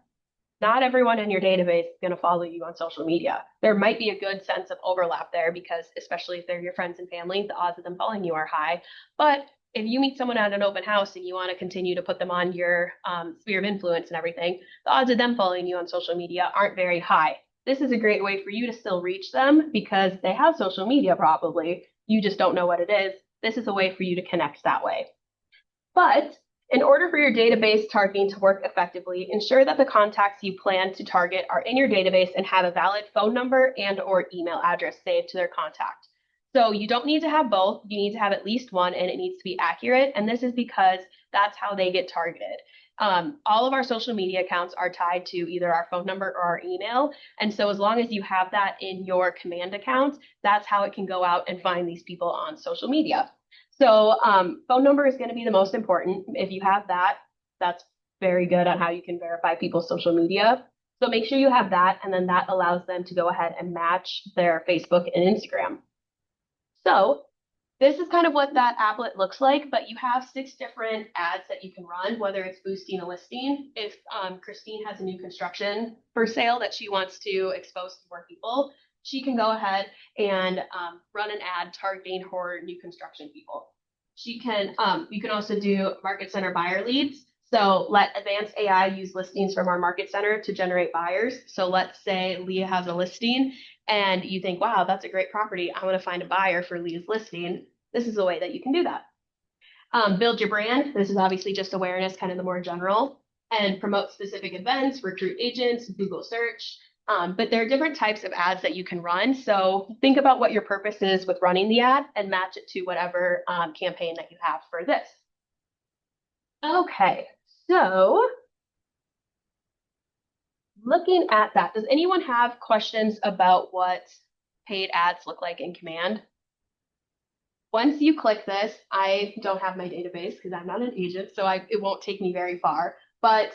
Not everyone in your database is going to follow you on social media. There might be a good sense of overlap there, because especially if they're your friends and family, the odds of them following you are high. But if you meet someone at an open house and you want to continue to put them on your sphere of influence and everything, the odds of them following you on social media aren't very high. This is a great way for you to still reach them, because they have social media probably. You just don't know what it is. This is a way for you to connect that way. But in order for your database targeting to work effectively, ensure that the contacts you plan to target are in your database and have a valid phone number and or email address saved to their contact. So you don't need to have both. You need to have at least one, and it needs to be accurate. And this is because that's how they get targeted. All of our social media accounts are tied to either our phone number or our email. And so as long as you have that in your command account, that's how it can go out and find these people on social media. So phone number is going to be the most important. If you have that, that's very good on how you can verify people's social media. So make sure you have that, and then that allows them to go ahead and match their Facebook and Instagram. So this is kind of what that applet looks like, but you have 6 different ads that you can run, whether it's boosting a listing. If Christine has a new construction for sale that she wants to expose to more people, she can go ahead and run an ad targeting her new construction people. She can, you can also do market center buyer leads. So let advanced AI use listings from our market center to generate buyers. So let's say Leah has a listing and you think, wow, that's a great property. I want to find a buyer for Leah's listing. This is a way that you can do that. Build your brand. This is obviously just awareness, kind of the more general, and promote specific events, recruit agents, Google search. But there are different types of ads that you can run. So think about what your purpose is with running the ad and match it to whatever campaign that you have for this. Okay, so looking at that, does anyone have questions about what paid ads look like in Command? Once you click this, I don't have my database because I'm not an agent, so it won't take me very far. But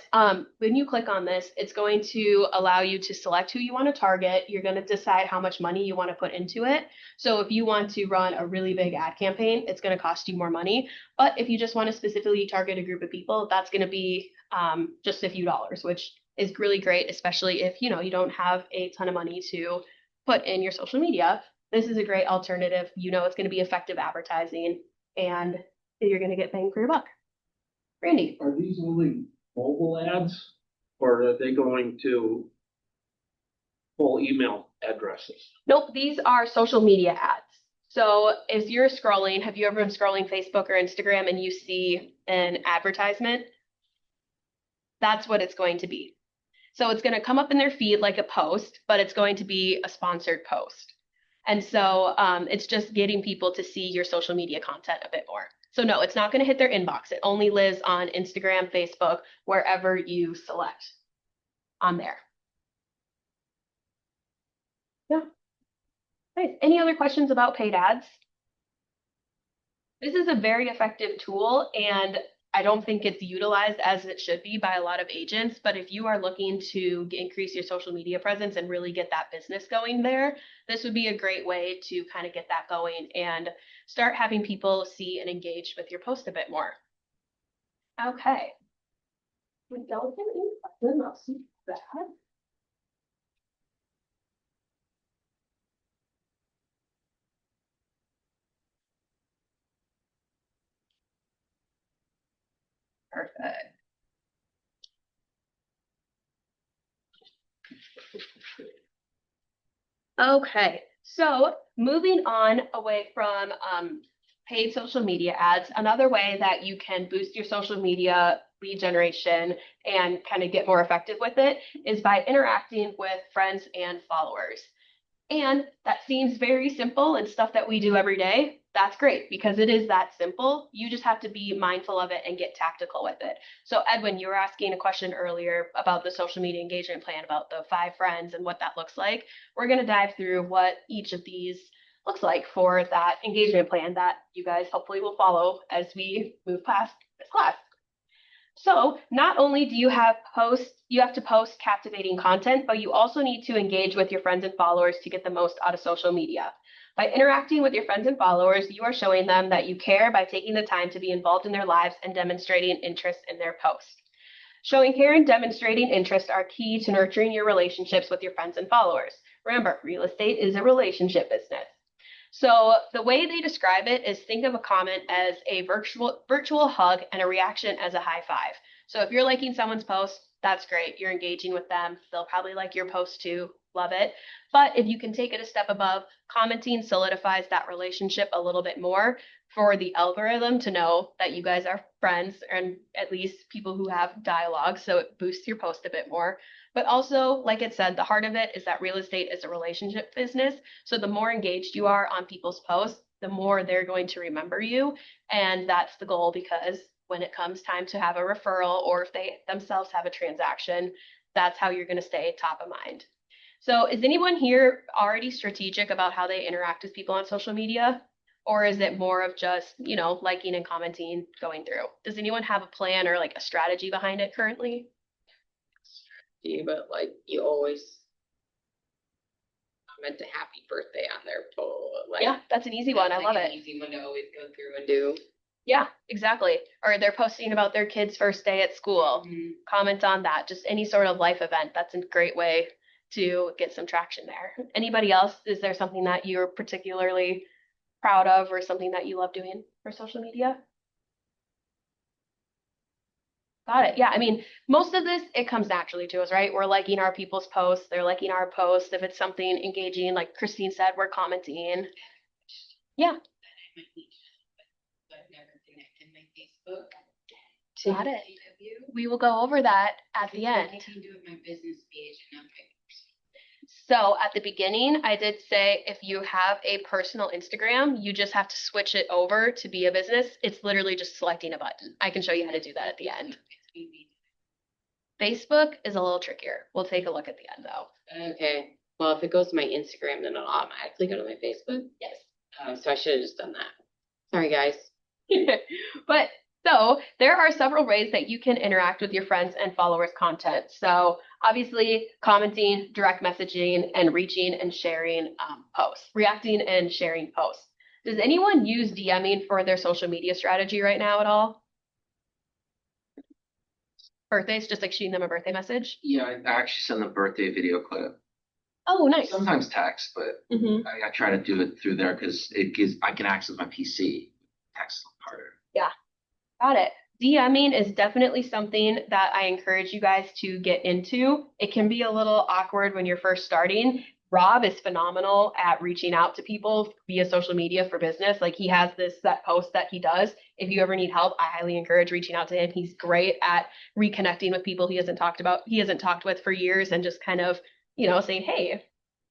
when you click on this, it's going to allow you to select who you want to target. You're going to decide how much money you want to put into it. So if you want to run a really big ad campaign, it's going to cost you more money. But if you just want to specifically target a group of people, that's going to be just a few dollars, which is really great, especially if you don't have a ton of money to put in your social media. This is a great alternative. It's going to be effective advertising and you're going to get bang for your buck. Randy. Are these only mobile ads or are they going to full email addresses? Nope, these are social media ads. So if you're scrolling, have you ever been scrolling Facebook or Instagram and you see an advertisement? That's what it's going to be. So it's going to come up in their feed like a post, but it's going to be a sponsored post. And so it's just getting people to see your social media content a bit more. So no, it's not going to hit their inbox. It only lives on Instagram, Facebook, wherever you select on there. Yeah. Nice. Any other questions about paid ads? This is a very effective tool, and I don't think it's utilized as it should be by a lot of agents, but if you are looking to increase your social media presence and really get that business going there, this would be a great way to kind of get that going and start having people see and engage with your post a bit more. Okay. We don't have any questions. I'll see that. Perfect. Okay, so moving on away from paid social media ads, another way that you can boost your social media lead generation and kind of get more effective with it is by interacting with friends and followers. And that seems very simple and stuff that we do every day. That's great because it is that simple. You just have to be mindful of it and get tactical with it. So Edwin, you were asking a question earlier about the social media engagement plan, about the 5 friends and what that looks like. We're going to dive through what each of these looks like for that engagement plan that you guys hopefully will follow as we move past this class. So not only do you have to post captivating content, but you also need to engage with your friends and followers to get the most out of social media. By interacting with your friends and followers, you are showing them that you care by taking the time to be involved in their lives and demonstrating interest in their post. Showing care and demonstrating interest are key to nurturing your relationships with your friends and followers. Remember, real estate is a relationship business. So the way they describe it is think of a comment as a virtual hug and a reaction as a high five. So if you're liking someone's post, that's great. You're engaging with them. They'll probably like your post too. Love it. But if you can take it a step above, commenting solidifies that relationship a little bit more for the algorithm to know that you guys are friends and at least people who have dialogue. So it boosts your post a bit more. But also, like it said, the heart of it is that real estate is a relationship business. So the more engaged you are on people's posts, the more they're going to remember you. And that's the goal, because when it comes time to have a referral or if they themselves have a transaction, that's how you're going to stay top of mind. So is anyone here already strategic about how they interact with people on social media? Or is it more of just, liking and commenting, going through? Does anyone have a plan or like a strategy behind it currently? But like you always comment a happy birthday on their post. Like, yeah, that's an easy one. I love it. Easy one to always go through and do. Yeah, exactly. Or they're posting about their kid's first day at school. Mm-hmm. Comment on that. Just any sort of life event. That's a great way to get some traction there. Anybody else? Is there something that you're particularly proud of or something that you love doing for social media? Got it. Yeah. I mean, most of this, it comes naturally to us, right? We're liking our people's posts. They're liking our posts. If it's something engaging, like Christine said, we're commenting. Yeah. I've never connected my Facebook. Got it. We will go over that at the end. I can do it my business page and not my So at the beginning, I did say if you have a personal Instagram, you just have to switch it over to be a business. It's literally just selecting a button. I can show you how to do that at the end. Facebook is a little trickier. We'll take a look at the end though. Okay. Well, if it goes to my Instagram, then it'll automatically go to my Facebook. Yes. So I should have just done that. Sorry, guys. But so there are several ways that you can interact with your friends and followers' content. So obviously, commenting, direct messaging, and reaching and sharing posts, reacting and sharing posts. Does anyone use DMing for their social media strategy right now at all? Birthdays, just like shooting them a birthday message? Yeah, I actually send a birthday video clip. Oh, nice. Sometimes text, but Mhm. I try to do it through there because I can access my PC. Text harder. Got it. DMing is definitely something that I encourage you guys to get into. It can be a little awkward when you're first starting. Rob is phenomenal at reaching out to people via social media for business. Like he has this set post that he does. If you ever need help, I highly encourage reaching out to him. He's great at reconnecting with people he hasn't talked with for years and just kind of, saying, "Hey,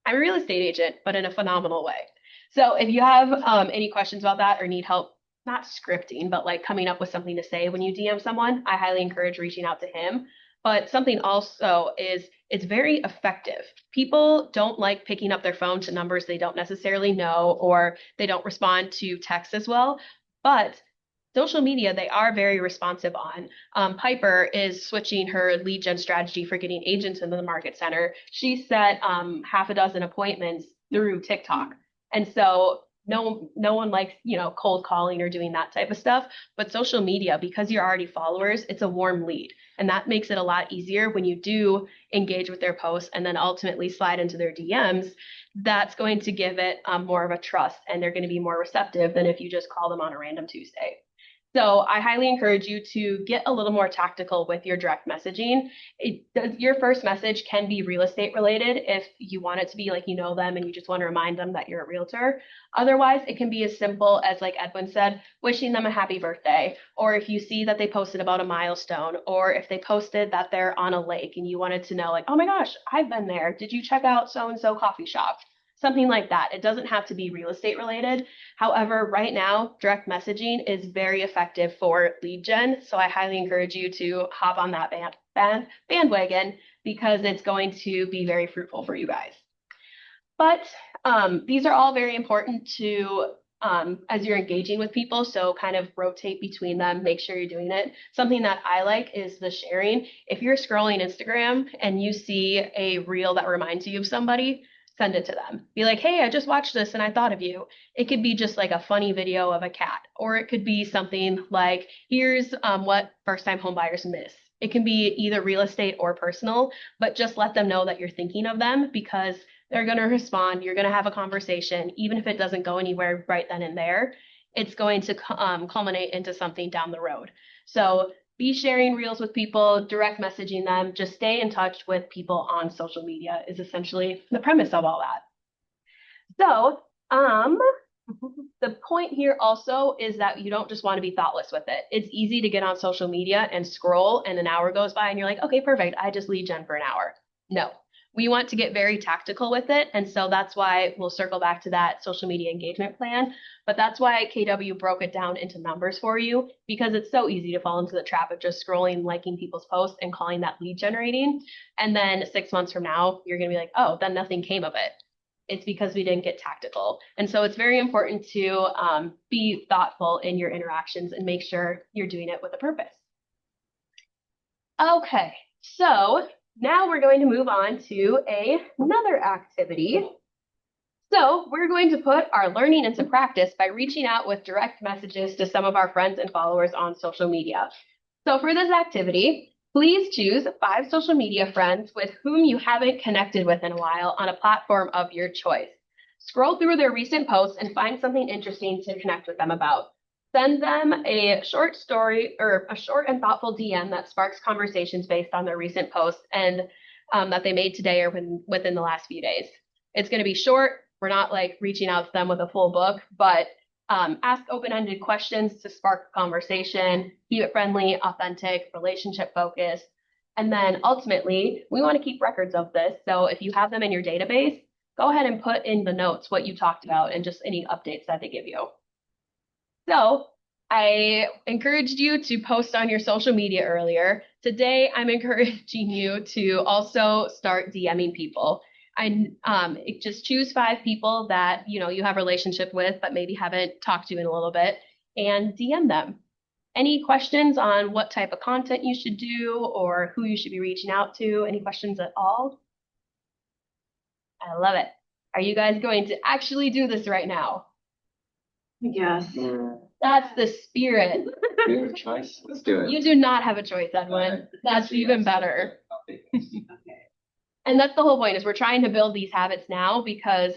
I'm a real estate agent," but in a phenomenal way. So if you have any questions about that or need help, not scripting, but like coming up with something to say when you DM someone, I highly encourage reaching out to him. But something also is it's very effective. People don't like picking up their phone to numbers they don't necessarily know or they don't respond to text as well. But social media, they are very responsive on. Piper is switching her lead gen strategy for getting agents into the market center. She set half a dozen appointments through TikTok. And so no one likes, cold calling or doing that type of stuff. But social media, because you're already followers, it's a warm lead. And that makes it a lot easier when you do engage with their posts and then ultimately slide into their DMs. That's going to give it more of a trust and they're going to be more receptive than if you just call them on a random Tuesday. So I highly encourage you to get a little more tactical with your direct messaging. Your first message can be real estate related if you want it to be like you know them and you just want to remind them that you're a realtor. Otherwise, it can be as simple as, like Edwin said, wishing them a happy birthday. Or if you see that they posted about a milestone, or if they posted that they're on a lake and you wanted to know, like, "Oh my gosh, I've been there. Did you check out so-and-so coffee shop?" Something like that. It doesn't have to be real estate related. However, right now, direct messaging is very effective for lead gen. So I highly encourage you to hop on that bandwagon because it's going to be very fruitful for you guys. But these are all very important to as you're engaging with people. So kind of rotate between them, make sure you're doing it. Something that I like is the sharing. If you're scrolling Instagram and you see a reel that reminds you of somebody, send it to them. Be like, "Hey, I just watched this and I thought of you." It could be just like a funny video of a cat, or it could be something like, "Here's what first-time homebuyers miss." It can be either real estate or personal, but just let them know that you're thinking of them because they're going to respond. You're going to have a conversation, even if it doesn't go anywhere right then and there. It's going to culminate into something down the road. So be sharing reels with people, direct messaging them, just stay in touch with people on social media is essentially the premise of all that. So, the point here also is that you don't just want to be thoughtless with it. It's easy to get on social media and scroll and an hour goes by and you're like, "Okay, perfect. I just lead gen for an hour." No, we want to get very tactical with it. And so that's why we'll circle back to that social media engagement plan. But that's why KW broke it down into numbers for you, because it's so easy to fall into the trap of just scrolling, liking people's posts and calling that lead generating. And then 6 months from now, you're going to be like, "Oh, then nothing came of it." It's because we didn't get tactical. And so it's very important to be thoughtful in your interactions and make sure you're doing it with a purpose. Okay, so now we're going to move on to another activity. So we're going to put our learning into practice by reaching out with direct messages to some of our friends and followers on social media. So for this activity, please choose 5 social media friends with whom you haven't connected with in a while on a platform of your choice. Scroll through their recent posts and find something interesting to connect with them about. Send them a short story or a short and thoughtful DM that sparks conversations based on their recent posts and that they made today or within the last few days. It's going to be short. We're not like reaching out to them with a full book, but ask open-ended questions to spark conversation, keep it friendly, authentic, relationship focused. And then ultimately, we want to keep records of this. So if you have them in your database, go ahead and put in the notes what you talked about and just any updates that they give you. So I encouraged you to post on your social media earlier. Today, I'm encouraging you to also start DMing people. I just choose 5 people that you have a relationship with, but maybe haven't talked to in a little bit. and DM them. Any questions on what type of content you should do or who you should be reaching out to? Any questions at all? I love it. Are you guys going to actually do this right now? Yes. That's the spirit. Your choice. Let's do it. You do not have a choice, Edwin. That's even better. And that's the whole point is we're trying to build these habits now because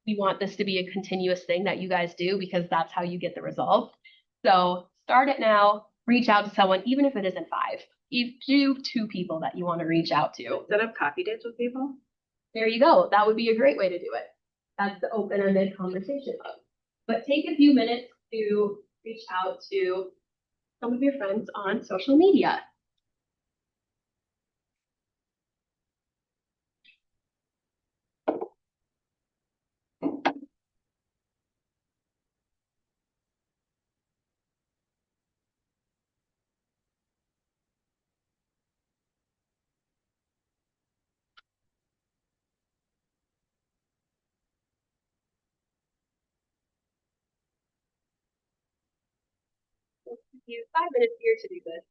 we want this to be a continuous thing that you guys do because that's how you get the results. So start it now, reach out to someone, even if it isn't 5. You do 2 people that you want to reach out to. Set up coffee dates with people. There you go. That would be a great way to do it. That's the open-ended conversation hub. But take a few minutes to reach out to some of your friends on social media. Give you 5 minutes here to do this.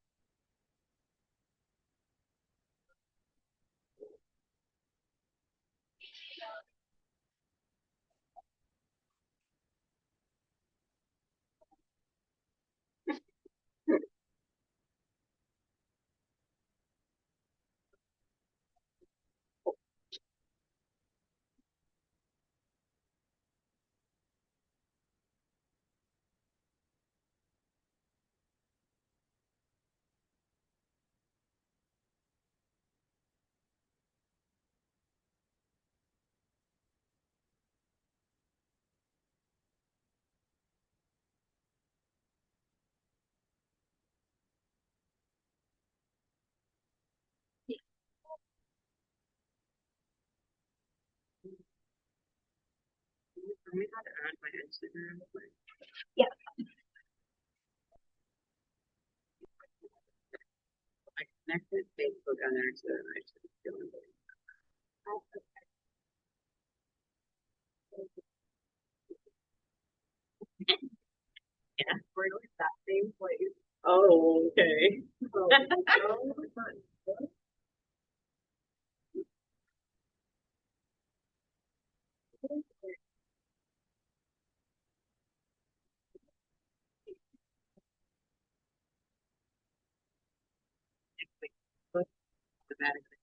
Yeah. I connected Facebook on there too, and I should be doing it. Yeah, we're in that same place. Oh, okay. Automatically,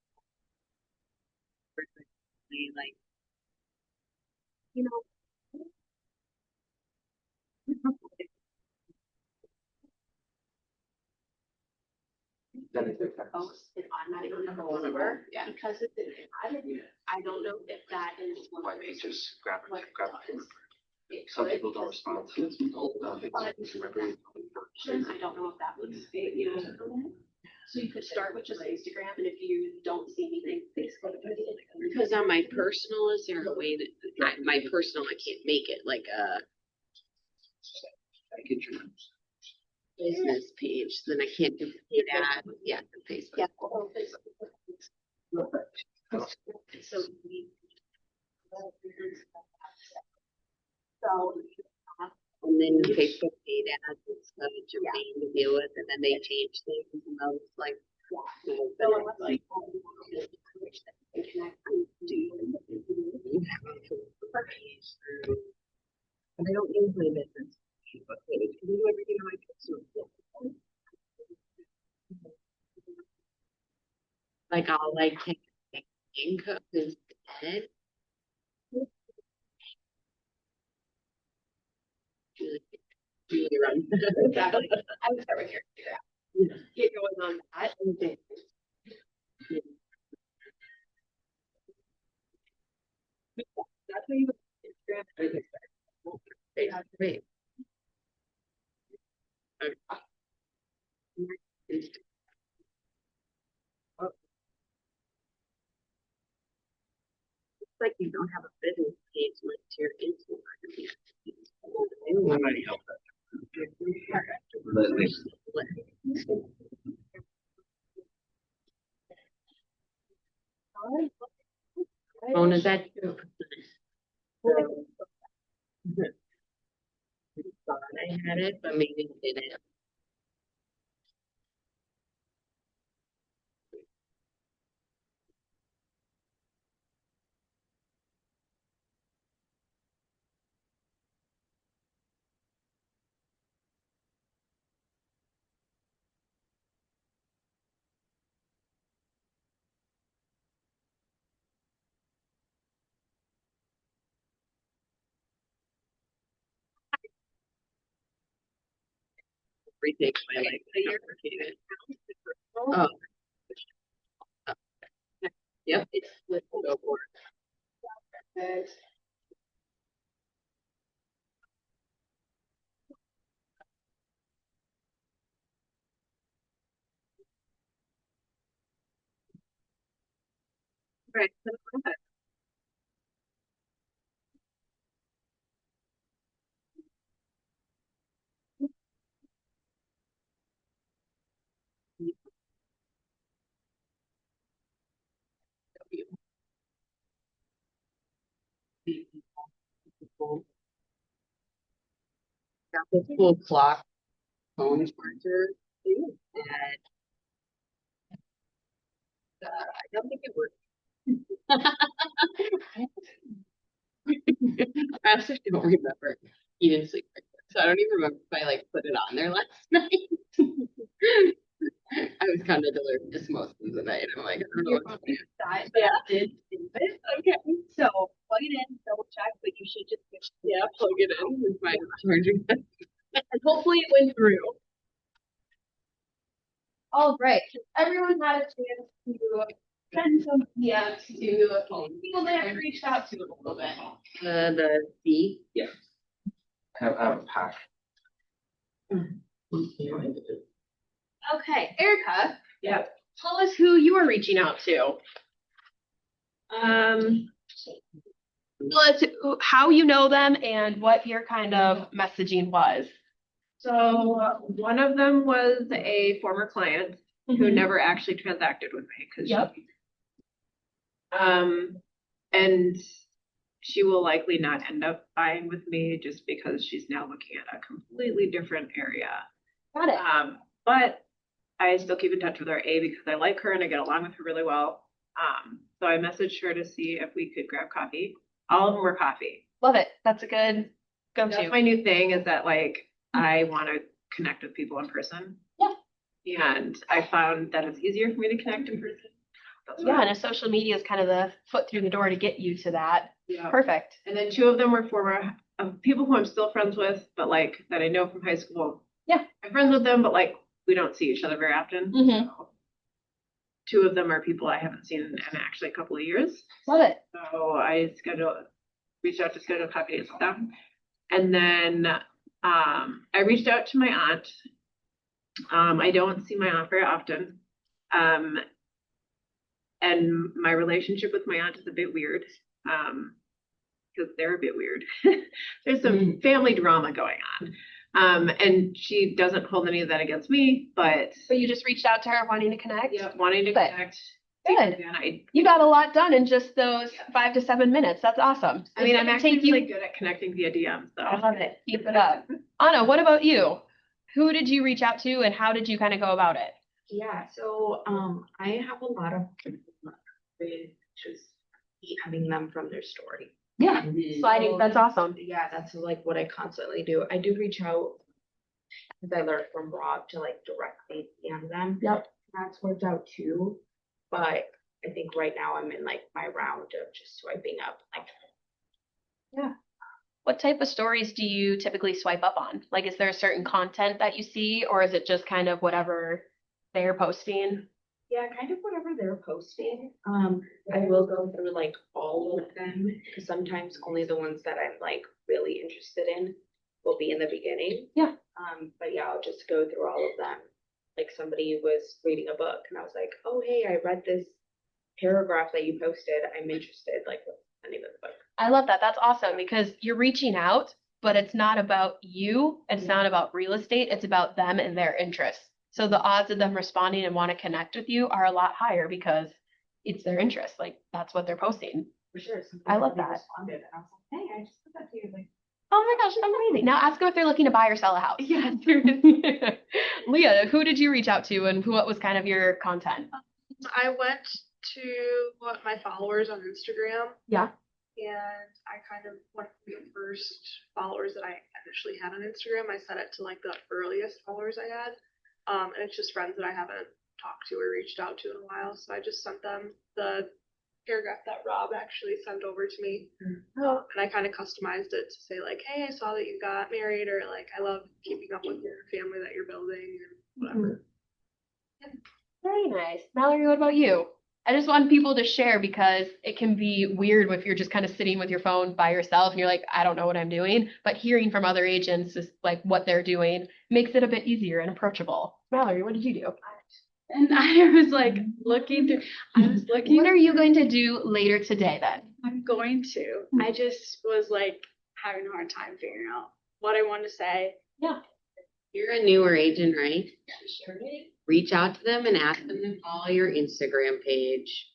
like, You know, Then it's okay. post it automatically goes over. Yeah. Because it's an ad. I don't know if that is one Why of they the just grab what it, grab it it. does. It Some could, people don't respond to it. I don't know if that would fit, you know. So you could start with just Instagram, and if you don't see anything, Facebook. because on my personal, is there a way that, my personal, I can't make it like a I get your. business page, then I can't do that, yeah, Facebook. Yeah. So and then Facebook paid ads and stuff that you're paying to deal with, and then they change things, and I was like, and I don't use my business Facebook page, I do everything on my personal. Like I'll like take income instead. Julie run. Exactly. I would start with your Instagram. Get going on that. Okay. That's what you would Instagram. Wait. It's like you don't have a business page linked to your Instagram. I might help that. Phone is that? thought I had it, but maybe I didn't. Retake my life. Complicated. Oh. Yep, it's with go for it. Right. So go ahead. Got this full clock phone charger that I don't think it works. I also don't remember. He didn't sleep right there. So I don't even remember if I like put it on there last night. I was kind of delirious most of the night. I'm like, I don't know what's going on. Yeah. Did it? Okay. So plug it in, double check, but you should just. Yeah, plug it in and find charging. And hopefully it went through. All right, everyone had a chance to send some DMs to people they have reached out to a little bit. The C. I have a pack. Okay, Erica. Yeah. Tell us who you were reaching out to. Tell us how you know them and what your kind of messaging was. So one of them was a former client who never actually transacted with me because Yep. and she will likely not end up buying with me just because she's now looking at a completely different area. Got it. But I still keep in touch with her, A, because I like her and I get along with her really well. So I messaged her to see if we could grab coffee. All of them were coffee. Love it. That's a good That's go-to. my new thing is that like I want to connect with people in person. Yeah. And I found that it's easier for me to connect in person. That's Yeah, why. and social media is kind of the foot through the door to get you to that. Yeah. Perfect. And then two of them were former people who I'm still friends with, but like that I know from high school. Yeah. I'm friends with them, but like we don't see each other very often. Mhm. So, two of them are people I haven't seen in actually a couple of years. Love it. So I reached out to schedule coffee dates with them. And then I reached out to my aunt. I don't see my aunt very often. And my relationship with my aunt is a bit weird. Because they're a bit weird. There's some family drama going on. And she doesn't hold any of that against me, but So you just reached out to her wanting to connect? wanting to Good. connect. Good. Again, You got a lot done in just those 5 to 7 minutes. That's awesome. I mean, I'm It's gonna actually take you. really good at connecting via DM. So I love it. Keep it up. Anna, what about you? Who did you reach out to and how did you kind of go about it? Yeah, so I have a lot of with just DMing them from their story. Yeah. Sliding. So, That's awesome. Yeah, that's like what I constantly do. I do reach out, as I learned from Rob, to like directly DM them. Yep. That's worked out too, but I think right now I'm in like my round of just swiping up. Like, What type of stories do you typically swipe up on? Like, is there a certain content that you see or is it just kind of whatever they're posting? yeah, kind of whatever they're posting. I will go through like all of them because sometimes only the ones that I'm like really interested in will be in the beginning. Yeah. But yeah, I'll just go through all of them. Like somebody was reading a book and I was like, oh, hey, I read this paragraph that you posted. I'm interested. Like, what's the name of the book? I love that. That's awesome because you're reaching out, but it's not about you. It's not about real estate. It's about them and their interests. So the odds of them responding and want to connect with you are a lot higher because it's their interest. Like that's what they're posting. For sure. I love Somebody that. responded and I was like, hey, I just put that to you. Like, Oh my gosh, amazing. Now ask them if they're looking to buy or sell a house. Yeah. Leah, who did you reach out to and what was kind of your content? I went to my followers on Instagram. Yeah. And I kind of went through the first followers that I initially had on Instagram. I set it to like the earliest followers I had. And it's just friends that I haven't talked to or reached out to in a while. So I just sent them the paragraph that Rob actually sent over to me. Oh. And I kind of customized it to say like, hey, I saw that you got married, or like, I love keeping up with your family that you're building, and whatever. Very nice. Mallory, what about you? I just want people to share because it can be weird if you're just kind of sitting with your phone by yourself and you're like, I don't know what I'm doing. But hearing from other agents is like what they're doing makes it a bit easier and approachable. Mallory, what did you do? And I was like looking through, What are you going to do later today then? I'm going to. I just was like having a hard time figuring out what I wanted to say. You're a newer agent, right? Reach out to them and ask them to follow your Instagram page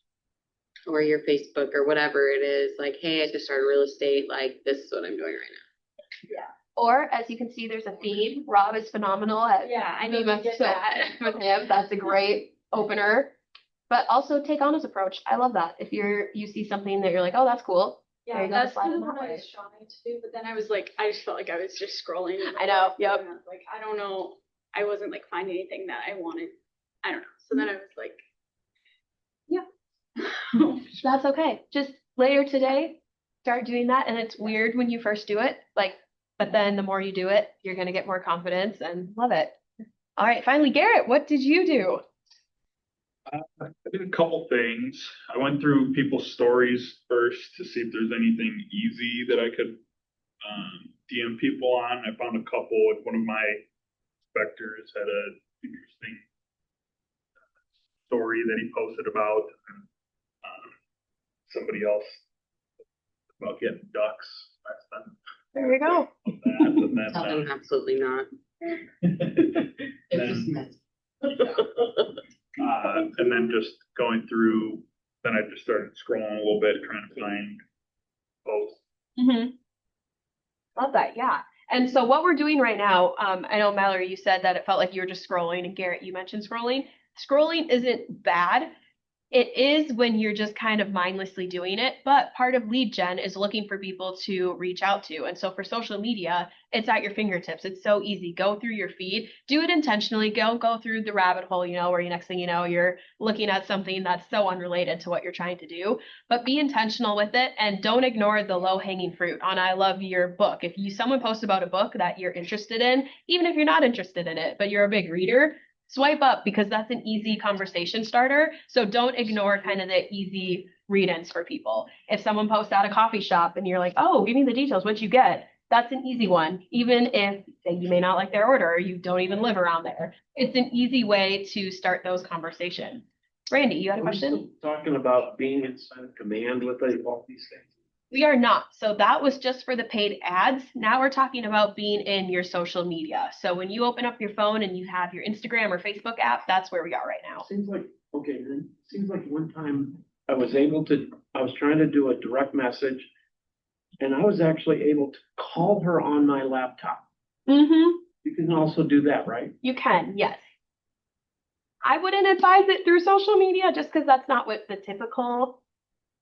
or your Facebook or whatever it is. Like, hey, I just started real estate. Like, this is what I'm doing right now. Or as you can see, there's a theme. Rob is phenomenal at I need to get so that. with him. That's a great opener. But also take on his approach. I love that. If you see something that you're like, oh, that's cool. There Yeah, you go, that's slide kind it of that what I way. was trying to do, but then I was like, I just felt like I was just scrolling. I know, yep. And I was like, I don't know. I wasn't like finding anything that I wanted. I don't know. So then I was like, That's okay. Just later today, start doing that. And it's weird when you first do it, but then the more you do it, you're going to get more confidence and love it. All right, finally, Garrett, what did you do? I did a couple things. I went through people's stories first to see if there's anything easy that I could DM people on. I found a couple. One of my inspectors had an interesting story that he posted about, and somebody else about getting ducks last time. There you go. Tell them absolutely not. They're just messy. And then just going through, then I just started scrolling a little bit, trying to find posts. Love that. Yeah. And so what we're doing right now, I know Mallory, you said that it felt like you were just scrolling, and Garrett, you mentioned scrolling. Scrolling isn't bad. It is when you're just kind of mindlessly doing it, but part of lead gen is looking for people to reach out to. And so for social media, it's at your fingertips. It's so easy. Go through your feed, do it intentionally. Don't go through the rabbit hole, where next thing you know, you're looking at something that's so unrelated to what you're trying to do, but be intentional with it and don't ignore the low hanging fruit on I love your book. If someone posts about a book that you're interested in, even if you're not interested in it, but you're a big reader, swipe up because that's an easy conversation starter. So don't ignore kind of the easy read-ins for people. If someone posts at a coffee shop and you're like, oh, give me the details, what'd you get? That's an easy one. Even if you may not like their order or you don't even live around there. It's an easy way to start those conversations. Randy, you had a question? Talking about being inside of command with all these things. We are not. So that was just for the paid ads. Now we're talking about being in your social media. So when you open up your phone and you have your Instagram or Facebook app, that's where we are right now. Seems like one time I was trying to do a direct message, and I was actually able to call her on my laptop. Mm-hmm. You can also do that, right? You can, yes. I wouldn't advise it through social media just because that's not what the typical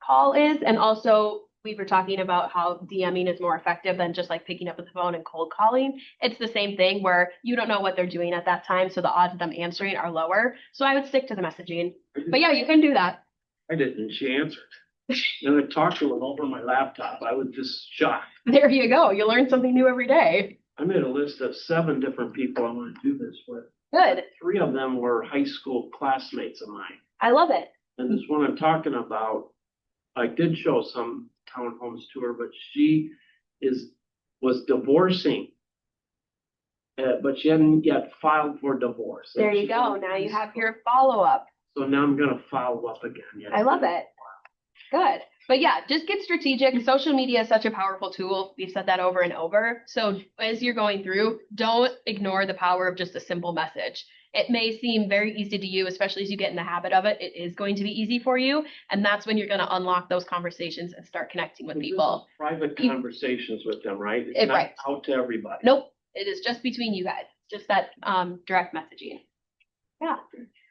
call is. And also, we were talking about how DMing is more effective than just like picking up the phone and cold calling. It's the same thing where you don't know what they're doing at that time, so the odds of them answering are lower. So I would stick to the messaging. But yeah, you can do that. I didn't. She answered. And I talked to her over my laptop. I was just shocked. There you go. You learn something new every day. I made a list of 7 different people I want to do this with. Good. 3 of them were high school classmates of mine. I love it. And this one I'm talking about, I did show some townhomes to her, but she was divorcing. But she hadn't yet filed for divorce. There you go. Now you have your follow-up. So now I'm gonna follow up again. I love it. Good. But yeah, just get strategic. Social media is such a powerful tool. We've said that over and over. So as you're going through, don't ignore the power of just a simple message. It may seem very easy to you, especially as you get in the habit of it. It is going to be easy for you. And that's when you're going to unlock those conversations and start connecting with This is people. Private conversations with them, right? It's not Right. out to everybody. Nope, it is just between you guys, just that direct messaging. Yeah.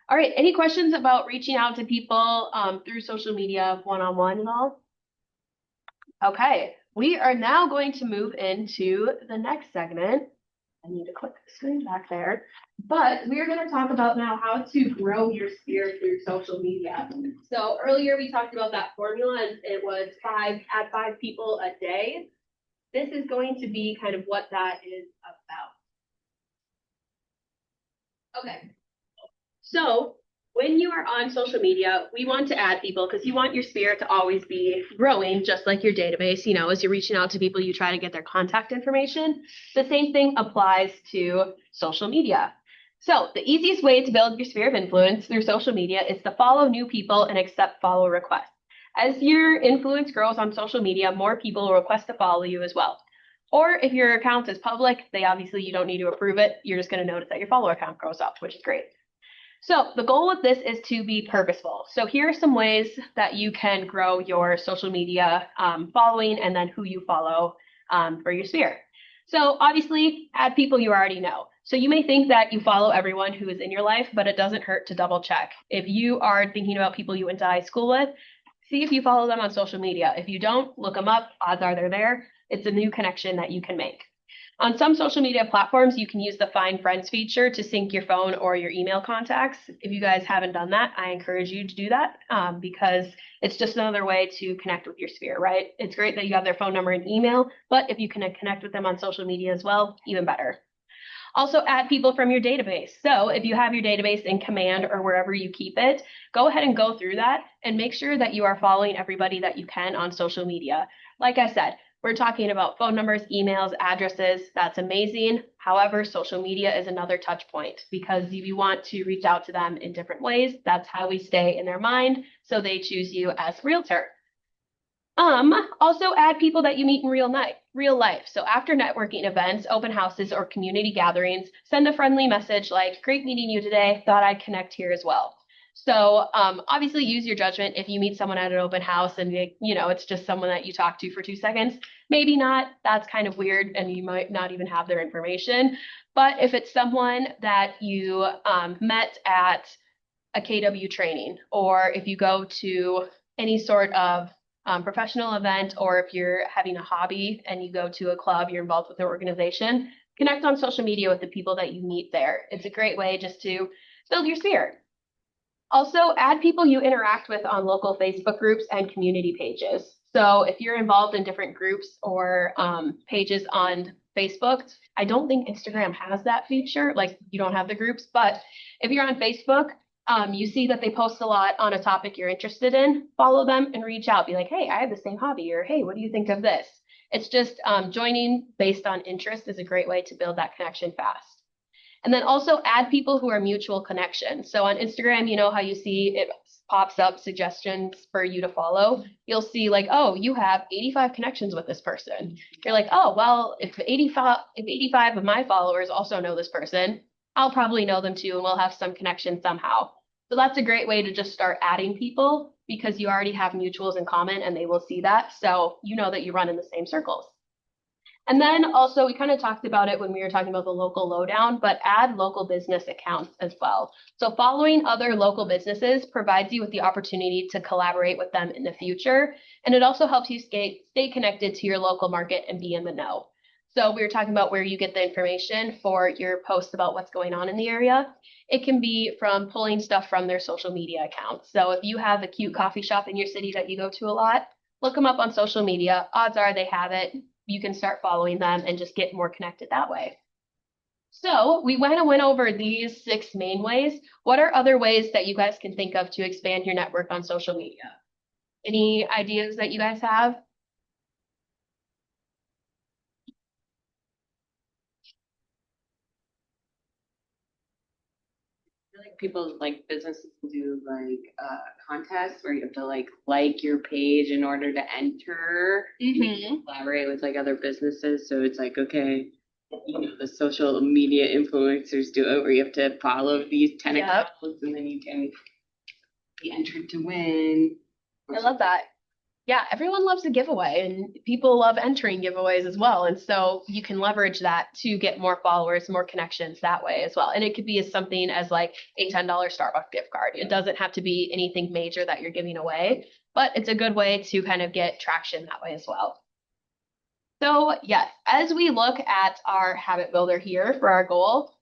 All right, any questions about reaching out to people through social media one-on-one and all? Okay, we are now going to move into the next segment. I need to click the screen back there. But we're going to talk about now how to grow your sphere through social media. So earlier we talked about that formula and it was add 5 people a day. This is going to be kind of what that is about. Okay. So when you are on social media, we want to add people because you want your sphere to always be growing, just like your database. You know, as you're reaching out to people, you try to get their contact information. The same thing applies to social media. So the easiest way to build your sphere of influence through social media is to follow new people and accept follow requests. As your influence grows on social media, more people will request to follow you as well. Or if your account is public, you don't need to approve it. You're just going to notice that your follower count grows up, which is great. So the goal with this is to be purposeful. So here are some ways that you can grow your social media following and then who you follow for your sphere. So obviously add people you already know. So you may think that you follow everyone who is in your life, but it doesn't hurt to double check. If you are thinking about people you went to high school with, see if you follow them on social media. If you don't, look them up. Odds are they're there. It's a new connection that you can make. On some social media platforms, you can use the Find Friends feature to sync your phone or your email contacts. If you guys haven't done that, I encourage you to do that because it's just another way to connect with your sphere, right? It's great that you have their phone number and email, but if you can connect with them on social media as well, even better. Also add people from your database. So if you have your database in Command or wherever you keep it, go ahead and go through that and make sure that you are following everybody that you can on social media. Like I said, we're talking about phone numbers, emails, addresses. That's amazing. However, social media is another touch point because you want to reach out to them in different ways. That's how we stay in their mind. So they choose you as realtor. Also add people that you meet in real life. So after networking events, open houses, or community gatherings, send a friendly message like, great meeting you today. Thought I'd connect here as well. So obviously use your judgment. If you meet someone at an open house and it's just someone that you talk to for 2 seconds, maybe not. That's kind of weird and you might not even have their information. But if it's someone that you met at a KW training, or if you go to any sort of professional event, or if you're having a hobby and you go to a club, you're involved with their organization, connect on social media with the people that you meet there. It's a great way just to build your sphere. Also, add people you interact with on local Facebook groups and community pages. So if you're involved in different groups or pages on Facebook, I don't think Instagram has that feature, like you don't have the groups, but if you're on Facebook, you see that they post a lot on a topic you're interested in, follow them and reach out. Be like, hey, I have the same hobby, or hey, what do you think of this? It's just joining based on interest is a great way to build that connection fast. And then also add people who are mutual connections. So on Instagram, you know how you see it pops up suggestions for you to follow. You'll see like, oh, you have 85 connections with this person. You're like, oh, well, if 85 of my followers also know this person, I'll probably know them too, and we'll have some connection somehow. So that's a great way to just start adding people because you already have mutuals in common and they will see that. So you know that you run in the same circles. And then also, we kind of talked about it when we were talking about the local lowdown, but add local business accounts as well. So following other local businesses provides you with the opportunity to collaborate with them in the future. And it also helps you stay connected to your local market and be in the know. So we were talking about where you get the information for your posts about what's going on in the area. It can be from pulling stuff from their social media accounts. So if you have a cute coffee shop in your city that you go to a lot, look them up on social media. Odds are they have it. You can start following them and just get more connected that way. So we went over these 6 main ways. What are other ways that you guys can think of to expand your network on social media? Any ideas that you guys have? Like people like businesses do like contests where you have to like your page in order to enter. And you can collaborate with like other businesses. So it's like, okay, You know, the social media influencers do it where you have to follow these 10 Yep. accounts and then you can be entered to win. I love that. Yeah, everyone loves a giveaway and people love entering giveaways as well. And so you can leverage that to get more followers, more connections that way as well. And it could be as something as like a $10 Starbucks gift card. It doesn't have to be anything major that you're giving away, but it's a good way to kind of get traction that way as well. So yes, as we look at our habit builder here for our goal,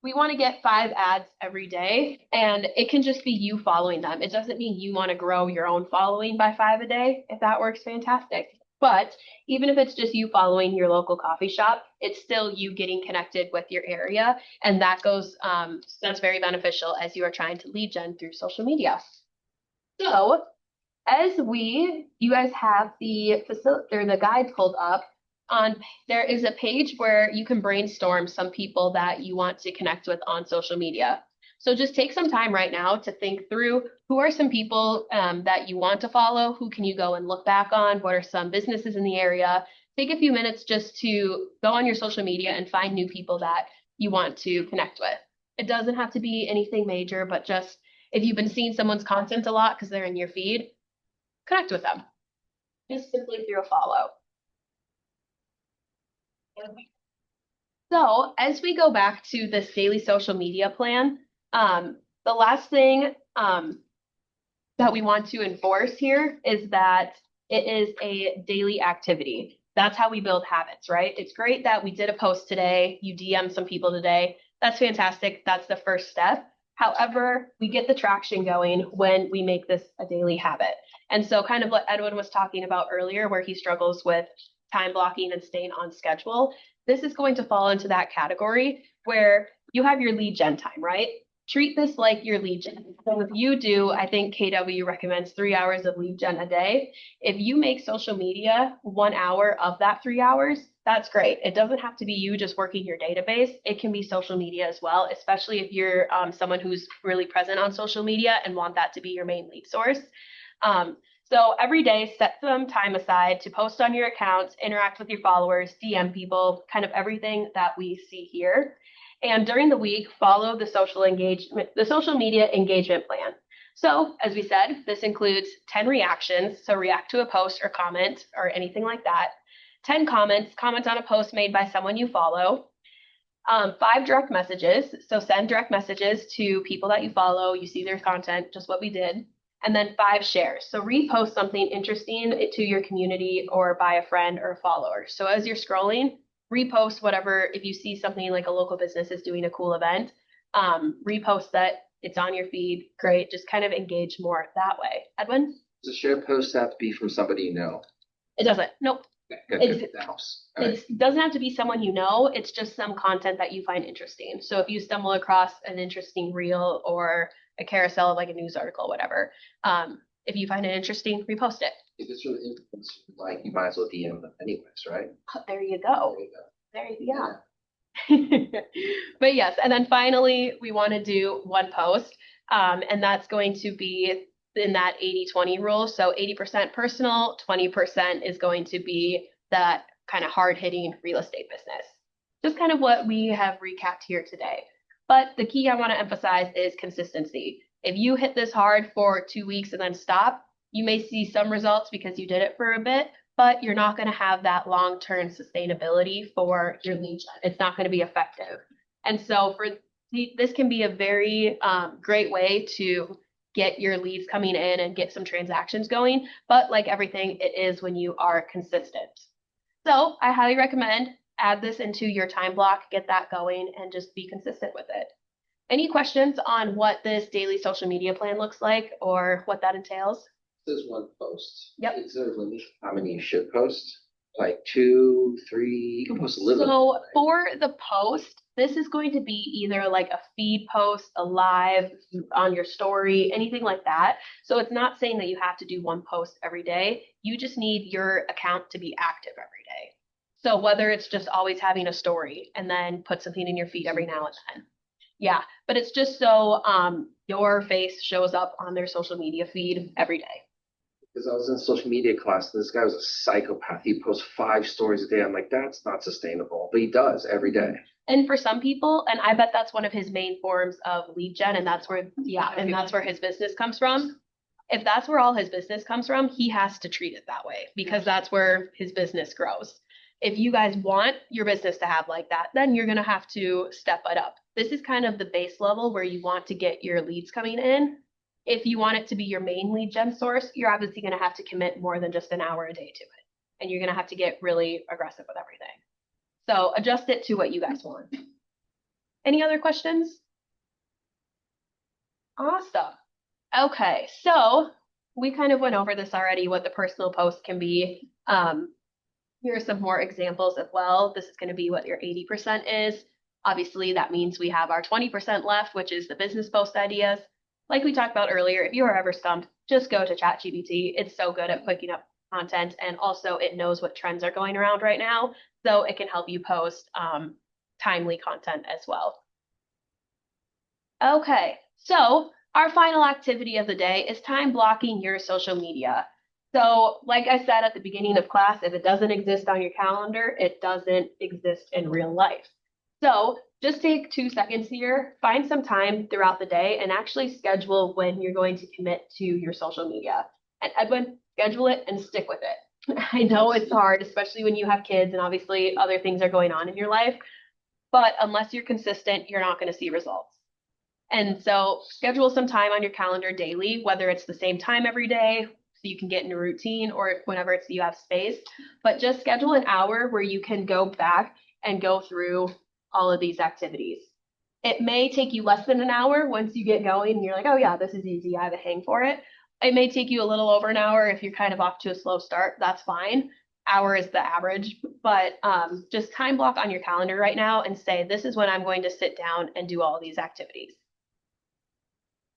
we want to get 5 ads every day, and it can just be you following them. It doesn't mean you want to grow your own following by 5 a day. If that works, fantastic. But even if it's just you following your local coffee shop, it's still you getting connected with your area, and that goes that's very beneficial as you are trying to lead gen through social media. So as you guys have the facility or the guide pulled up, there is a page where you can brainstorm some people that you want to connect with on social media. So just take some time right now to think through who are some people that you want to follow, who can you go and look back on, what are some businesses in the area. Take a few minutes just to go on your social media and find new people that you want to connect with. It doesn't have to be anything major, but just if you've been seeing someone's content a lot because they're in your feed, connect with them. Just simply through a follow. So as we go back to this daily social media plan, the last thing that we want to enforce here is that it is a daily activity. That's how we build habits, right? It's great that we did a post today, you DM some people today. That's fantastic. That's the first step. However, we get the traction going when we make this a daily habit. And so kind of what Edwin was talking about earlier, where he struggles with time blocking and staying on schedule, this is going to fall into that category where you have your lead gen time, right? Treat this like your lead gen. So if you do, I think KW recommends 3 hours of lead gen a day. If you make social media 1 hour of that 3 hours, that's great. It doesn't have to be you just working your database. It can be social media as well, especially if you're someone who's really present on social media and want that to be your main lead source. So every day, set some time aside to post on your accounts, interact with your followers, DM people, kind of everything that we see here. And during the week, follow the social media engagement plan. So as we said, this includes 10 reactions. So react to a post or comment or anything like that. 10 comments, comment on a post made by someone you follow. 5 direct messages. So send direct messages to people that you follow. You see their content, just what we did. And then 5 shares. So repost something interesting to your community or by a friend or a follower. So as you're scrolling, repost whatever. If you see something like a local business is doing a cool event, repost that. It's on your feed. Great. Just kind of engage more that way. Edwin? Does a share post have to be from somebody you know? It doesn't. Nope. Okay, good. That helps. All right. It doesn't have to be someone you know. It's just some content that you find interesting. So if you stumble across an interesting reel or a carousel of like a news article, whatever, if you find it interesting, repost it. If it's really influence, like you might as well DM them anyways, right? Oh, there you go. There you go. There you go. But yes, and then finally, we want to do 1 post, and that's going to be in that 80-20 rule. So 80% personal, 20% is going to be that kind of hard-hitting real estate business. Just kind of what we have recapped here today. But the key I want to emphasize is consistency. If you hit this hard for 2 weeks and then stop, you may see some results because you did it for a bit, but you're not going to have that long-term sustainability for your lead gen. It's not going to be effective. And so this can be a very great way to get your leads coming in and get some transactions going. But like everything, it is when you are consistent. So I highly recommend add this into your time block, get that going, and just be consistent with it. Any questions on what this daily social media plan looks like or what that entails? This is 1 post. Yep. Is there a limit how many you should post? Like 2, 3, you can post a little. So for the post, this is going to be either like a feed post, a live on your story, anything like that. So it's not saying that you have to do 1 post every day. You just need your account to be active every day. So whether it's just always having a story and then put something in your feed every now and then. Yeah, but it's just so your face shows up on their social media feed every day. Because I was in social media class, and this guy was a psychopath. He posts 5 stories a day. I'm like, that's not sustainable, but he does every day. And for some people, and I bet that's one of his main forms of lead gen, and that's where, and that's where his business comes from. If that's where all his business comes from, he has to treat it that way because that's where his business grows. If you guys want your business to have like that, then you're going to have to step it up. This is kind of the base level where you want to get your leads coming in. If you want it to be your main lead gen source, you're obviously going to have to commit more than just an hour a day to it. And you're going to have to get really aggressive with everything. So adjust it to what you guys want. Any other questions? Awesome. Okay, so we kind of went over this already, what the personal post can be. Here are some more examples as well. This is going to be what your 80% is. Obviously, that means we have our 20% left, which is the business post ideas. Like we talked about earlier, if you are ever stumped, just go to ChatGPT. It's so good at picking up content, and also it knows what trends are going around right now, so it can help you post timely content as well. Okay, so our final activity of the day is time blocking your social media. So like I said at the beginning of class, if it doesn't exist on your calendar, it doesn't exist in real life. So just take 2 seconds here, find some time throughout the day and actually schedule when you're going to commit to your social media. And Edwin, schedule it and stick with it. I know it's hard, especially when you have kids and obviously other things are going on in your life, but unless you're consistent, you're not going to see results. And so schedule some time on your calendar daily, whether it's the same time every day, so you can get in a routine, or whenever it's you have space, but just schedule an hour where you can go back and go through all of these activities. It may take you less than an hour once you get going and you're like, oh yeah, this is easy, I have a hang for it. It may take you a little over an hour if you're kind of off to a slow start, that's fine. Hour is the average, but just time block on your calendar right now and say, this is when I'm going to sit down and do all these activities.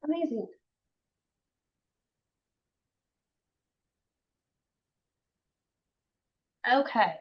Amazing. Okay,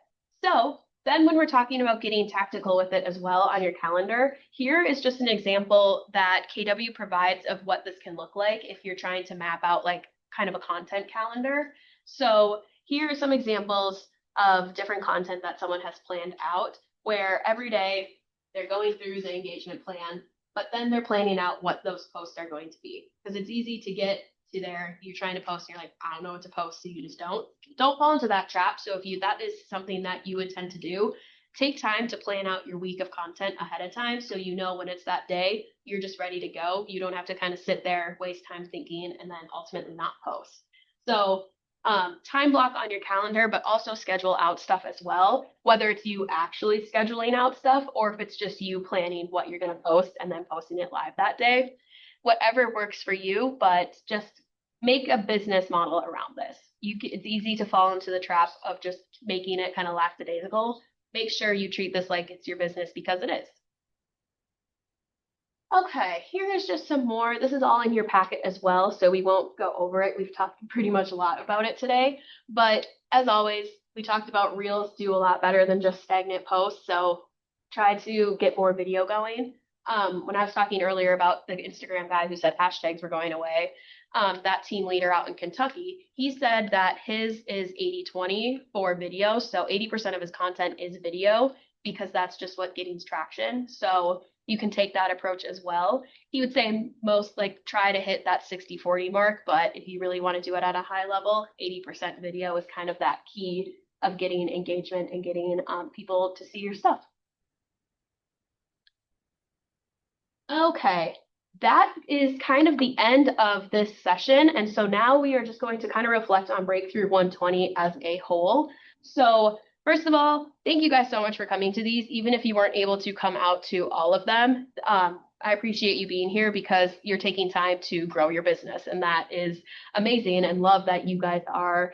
so then when we're talking about getting tactical with it as well on your calendar, here is just an example that KW provides of what this can look like if you're trying to map out like kind of a content calendar. So here are some examples of different content that someone has planned out where every day they're going through the engagement plan, but then they're planning out what those posts are going to be. Because it's easy to get to there, you're trying to post and you're like, I don't know what to post, so you just don't fall into that trap. So if that is something that you intend to do, take time to plan out your week of content ahead of time so you know when it's that day, you're just ready to go. You don't have to kind of sit there, waste time thinking, and then ultimately not post. So time block on your calendar, but also schedule out stuff as well, whether it's you actually scheduling out stuff or if it's just you planning what you're going to post and then posting it live that day. Whatever works for you, but just make a business model around this. It's easy to fall into the trap of just making it kind of lackadaisical. Make sure you treat this like it's your business because it is. Okay, here is just some more. This is all in your packet as well, so we won't go over it. We've talked pretty much a lot about it today, but as always, we talked about Reels do a lot better than just stagnant posts, so try to get more video going. When I was talking earlier about the Instagram guy who said hashtags were going away, that team leader out in Kentucky, he said that his is 80-20 for video, so 80% of his content is video because that's just what getting traction. So you can take that approach as well. He would say most try to hit that 60-40 mark, but if you really want to do it at a high level, 80% video is kind of that key of getting engagement and getting people to see your stuff. Okay, that is kind of the end of this session. And so now we are just going to kind of reflect on Breakthrough 120 as a whole. So first of all, thank you guys so much for coming to these, even if you weren't able to come out to all of them. I appreciate you being here because you're taking time to grow your business, and that is amazing, and love that you guys are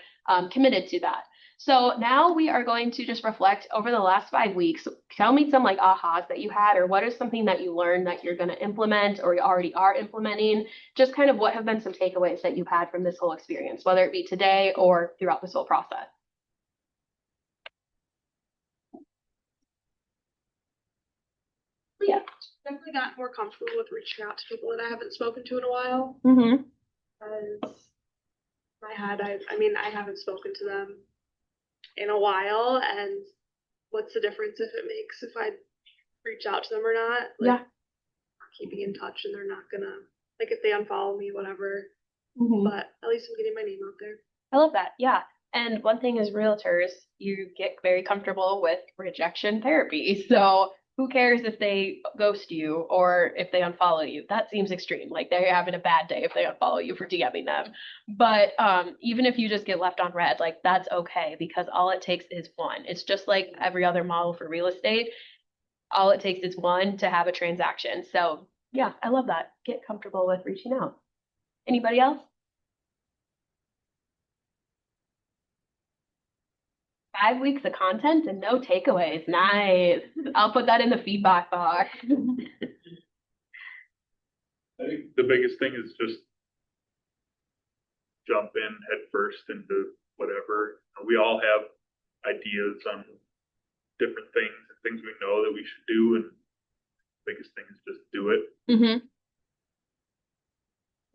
committed to that. So now we are going to just reflect over the last 5 weeks. Tell me some ahas that you had, or what is something that you learned that you're going to implement or you already are implementing. Just kind of what have been some takeaways that you've had from this whole experience, whether it be today or throughout this whole process. Yeah. Definitely got more comfortable with reaching out to people that I haven't spoken to in a while. Mm-hmm. Because my head, I mean, I haven't spoken to them in a while, and what's the difference if I reach out to them or not? Like, Yeah. keeping in touch, and they're not gonna, like, if they unfollow me, whatever, Mhm. but at least I'm getting my name out there. I love that. Yeah. And one thing is realtors, you get very comfortable with rejection therapy. So who cares if they ghost you or if they unfollow you? That seems extreme. Like they're having a bad day if they unfollow you for DMing them. But even if you just get left on red, like that's okay because all it takes is one. It's just like every other model for real estate. All it takes is one to have a transaction. So yeah, I love that. Get comfortable with reaching out. Anybody else? 5 weeks of content and no takeaways. Nice. I'll put that in the feedback box. I think the biggest thing is just jump in head first into whatever. We all have ideas on different things and things we know that we should do, and the biggest thing is just do it. Mm-hmm.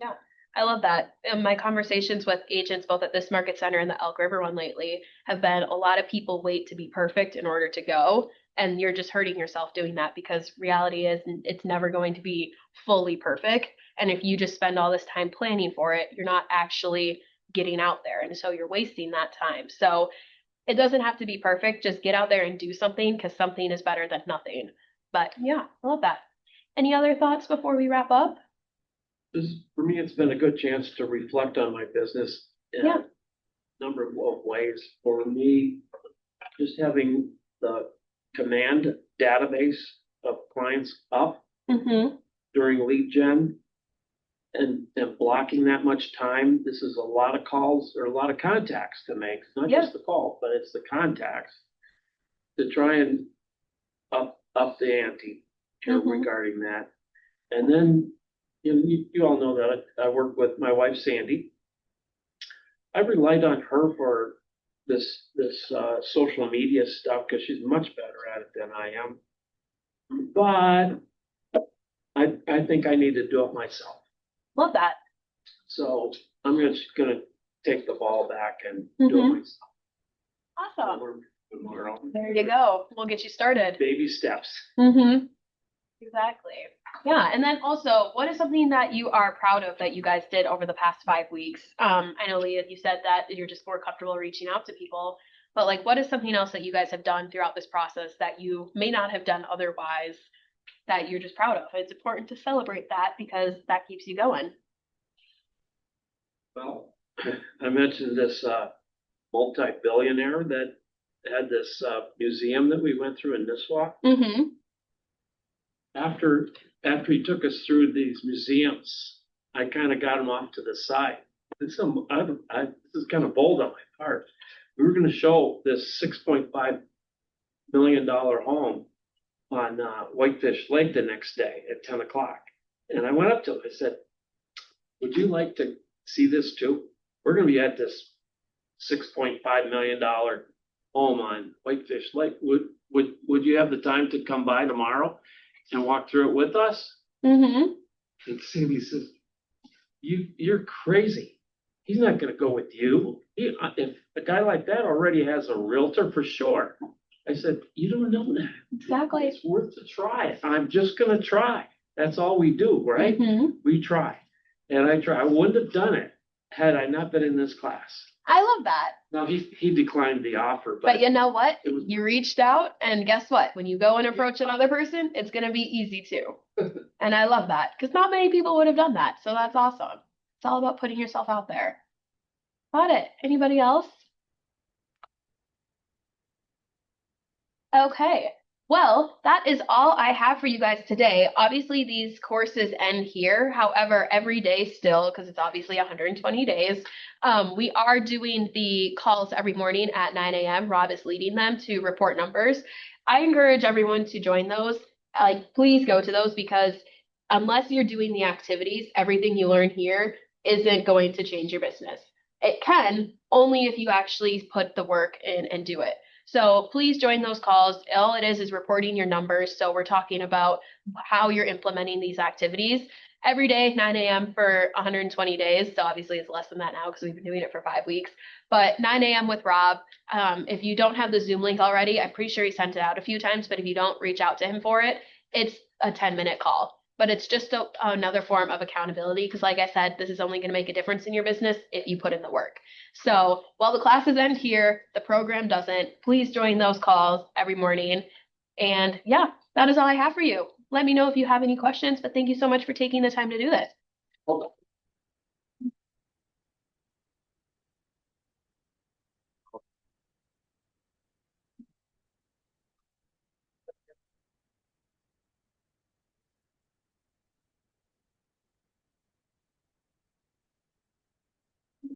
Yeah, I love that. And my conversations with agents, both at this market center and the Elk River one lately, have been a lot of people wait to be perfect in order to go. And you're just hurting yourself doing that because reality is it's never going to be fully perfect. And if you just spend all this time planning for it, you're not actually getting out there. And so you're wasting that time. So it doesn't have to be perfect. Just get out there and do something because something is better than nothing. But yeah, I love that. Any other thoughts before we wrap up? For me, it's been a good chance to reflect on my business in Yeah. a number of ways. For me, just having the command database of clients up Mm-hmm. during lead gen and blocking that much time. This is a lot of calls or a lot of contacts to make. It's not Yeah. just the call, but it's the contacts to try and up the ante here Mhm. regarding that. And then you all know that I work with my wife Sandy. I relied on her for this social media stuff because she's much better at it than I am. But I think I need to do it myself. Love that. So I'm just gonna take the ball back and do it Mhm. myself. Awesome. Tomorrow. There you go. We'll get you started. Baby steps. Mm-hmm. Exactly. Yeah. And then also, what is something that you are proud of that you guys did over the past 5 weeks? I know, Leah, you said that you're just more comfortable reaching out to people, but like, what is something else that you guys have done throughout this process that you may not have done otherwise that you're just proud of? It's important to celebrate that because that keeps you going. Well, I mentioned this multi-billionaire that had this museum that we went through in Nisswa. Mm-hmm. After he took us through these museums, I kind of got him off to the side. This is kind of bold on my part. We were going to show this $6.5 million home on Whitefish Lake the next day at 10 o'clock. And I went up to him. I said, would you like to see this too? We're going to be at this $6.5 million home on Whitefish Lake. Would you have the time to come by tomorrow and walk through it with us? Mm-hmm. And Sandy says, you're crazy. He's not going to go with you. If a guy like that already has a realtor for sure. I said, you don't know that. Exactly. It's worth a try. I'm just going to try. That's all we do, right? Mm-hmm. We try. And I try. I wouldn't have done it had I not been in this class. I love that. Now, he declined the offer, But you know what? it was- You reached out, and guess what? When you go and approach another person, it's going to be easy too. And I love that because not many people would have done that. So that's awesome. It's all about putting yourself out there. Got it. Anybody else? Okay. Well, that is all I have for you guys today. Obviously, these courses end here. However, every day still, because it's obviously 120 days, we are doing the calls every morning at 9 a.m. Rob is leading them to report numbers. I encourage everyone to join those. Please go to those because unless you're doing the activities, everything you learn here isn't going to change your business. It can, only if you actually put the work in and do it. So please join those calls. All it is reporting your numbers. So we're talking about how you're implementing these activities. every day, 9 a.m. for 120 days. So obviously it's less than that now because we've been doing it for 5 weeks. But 9 a.m. with Rob. If you don't have the Zoom link already, I'm pretty sure he sent it out a few times, but if you don't reach out to him for it, it's a 10-minute call. But it's just another form of accountability because, like I said, this is only going to make a difference in your business if you put in the work. So while the classes end here, the program doesn't. Please join those calls every morning. And yeah, that is all I have for you. Let me know if you have any questions, but thank you so much for taking the time to do this. Hold on.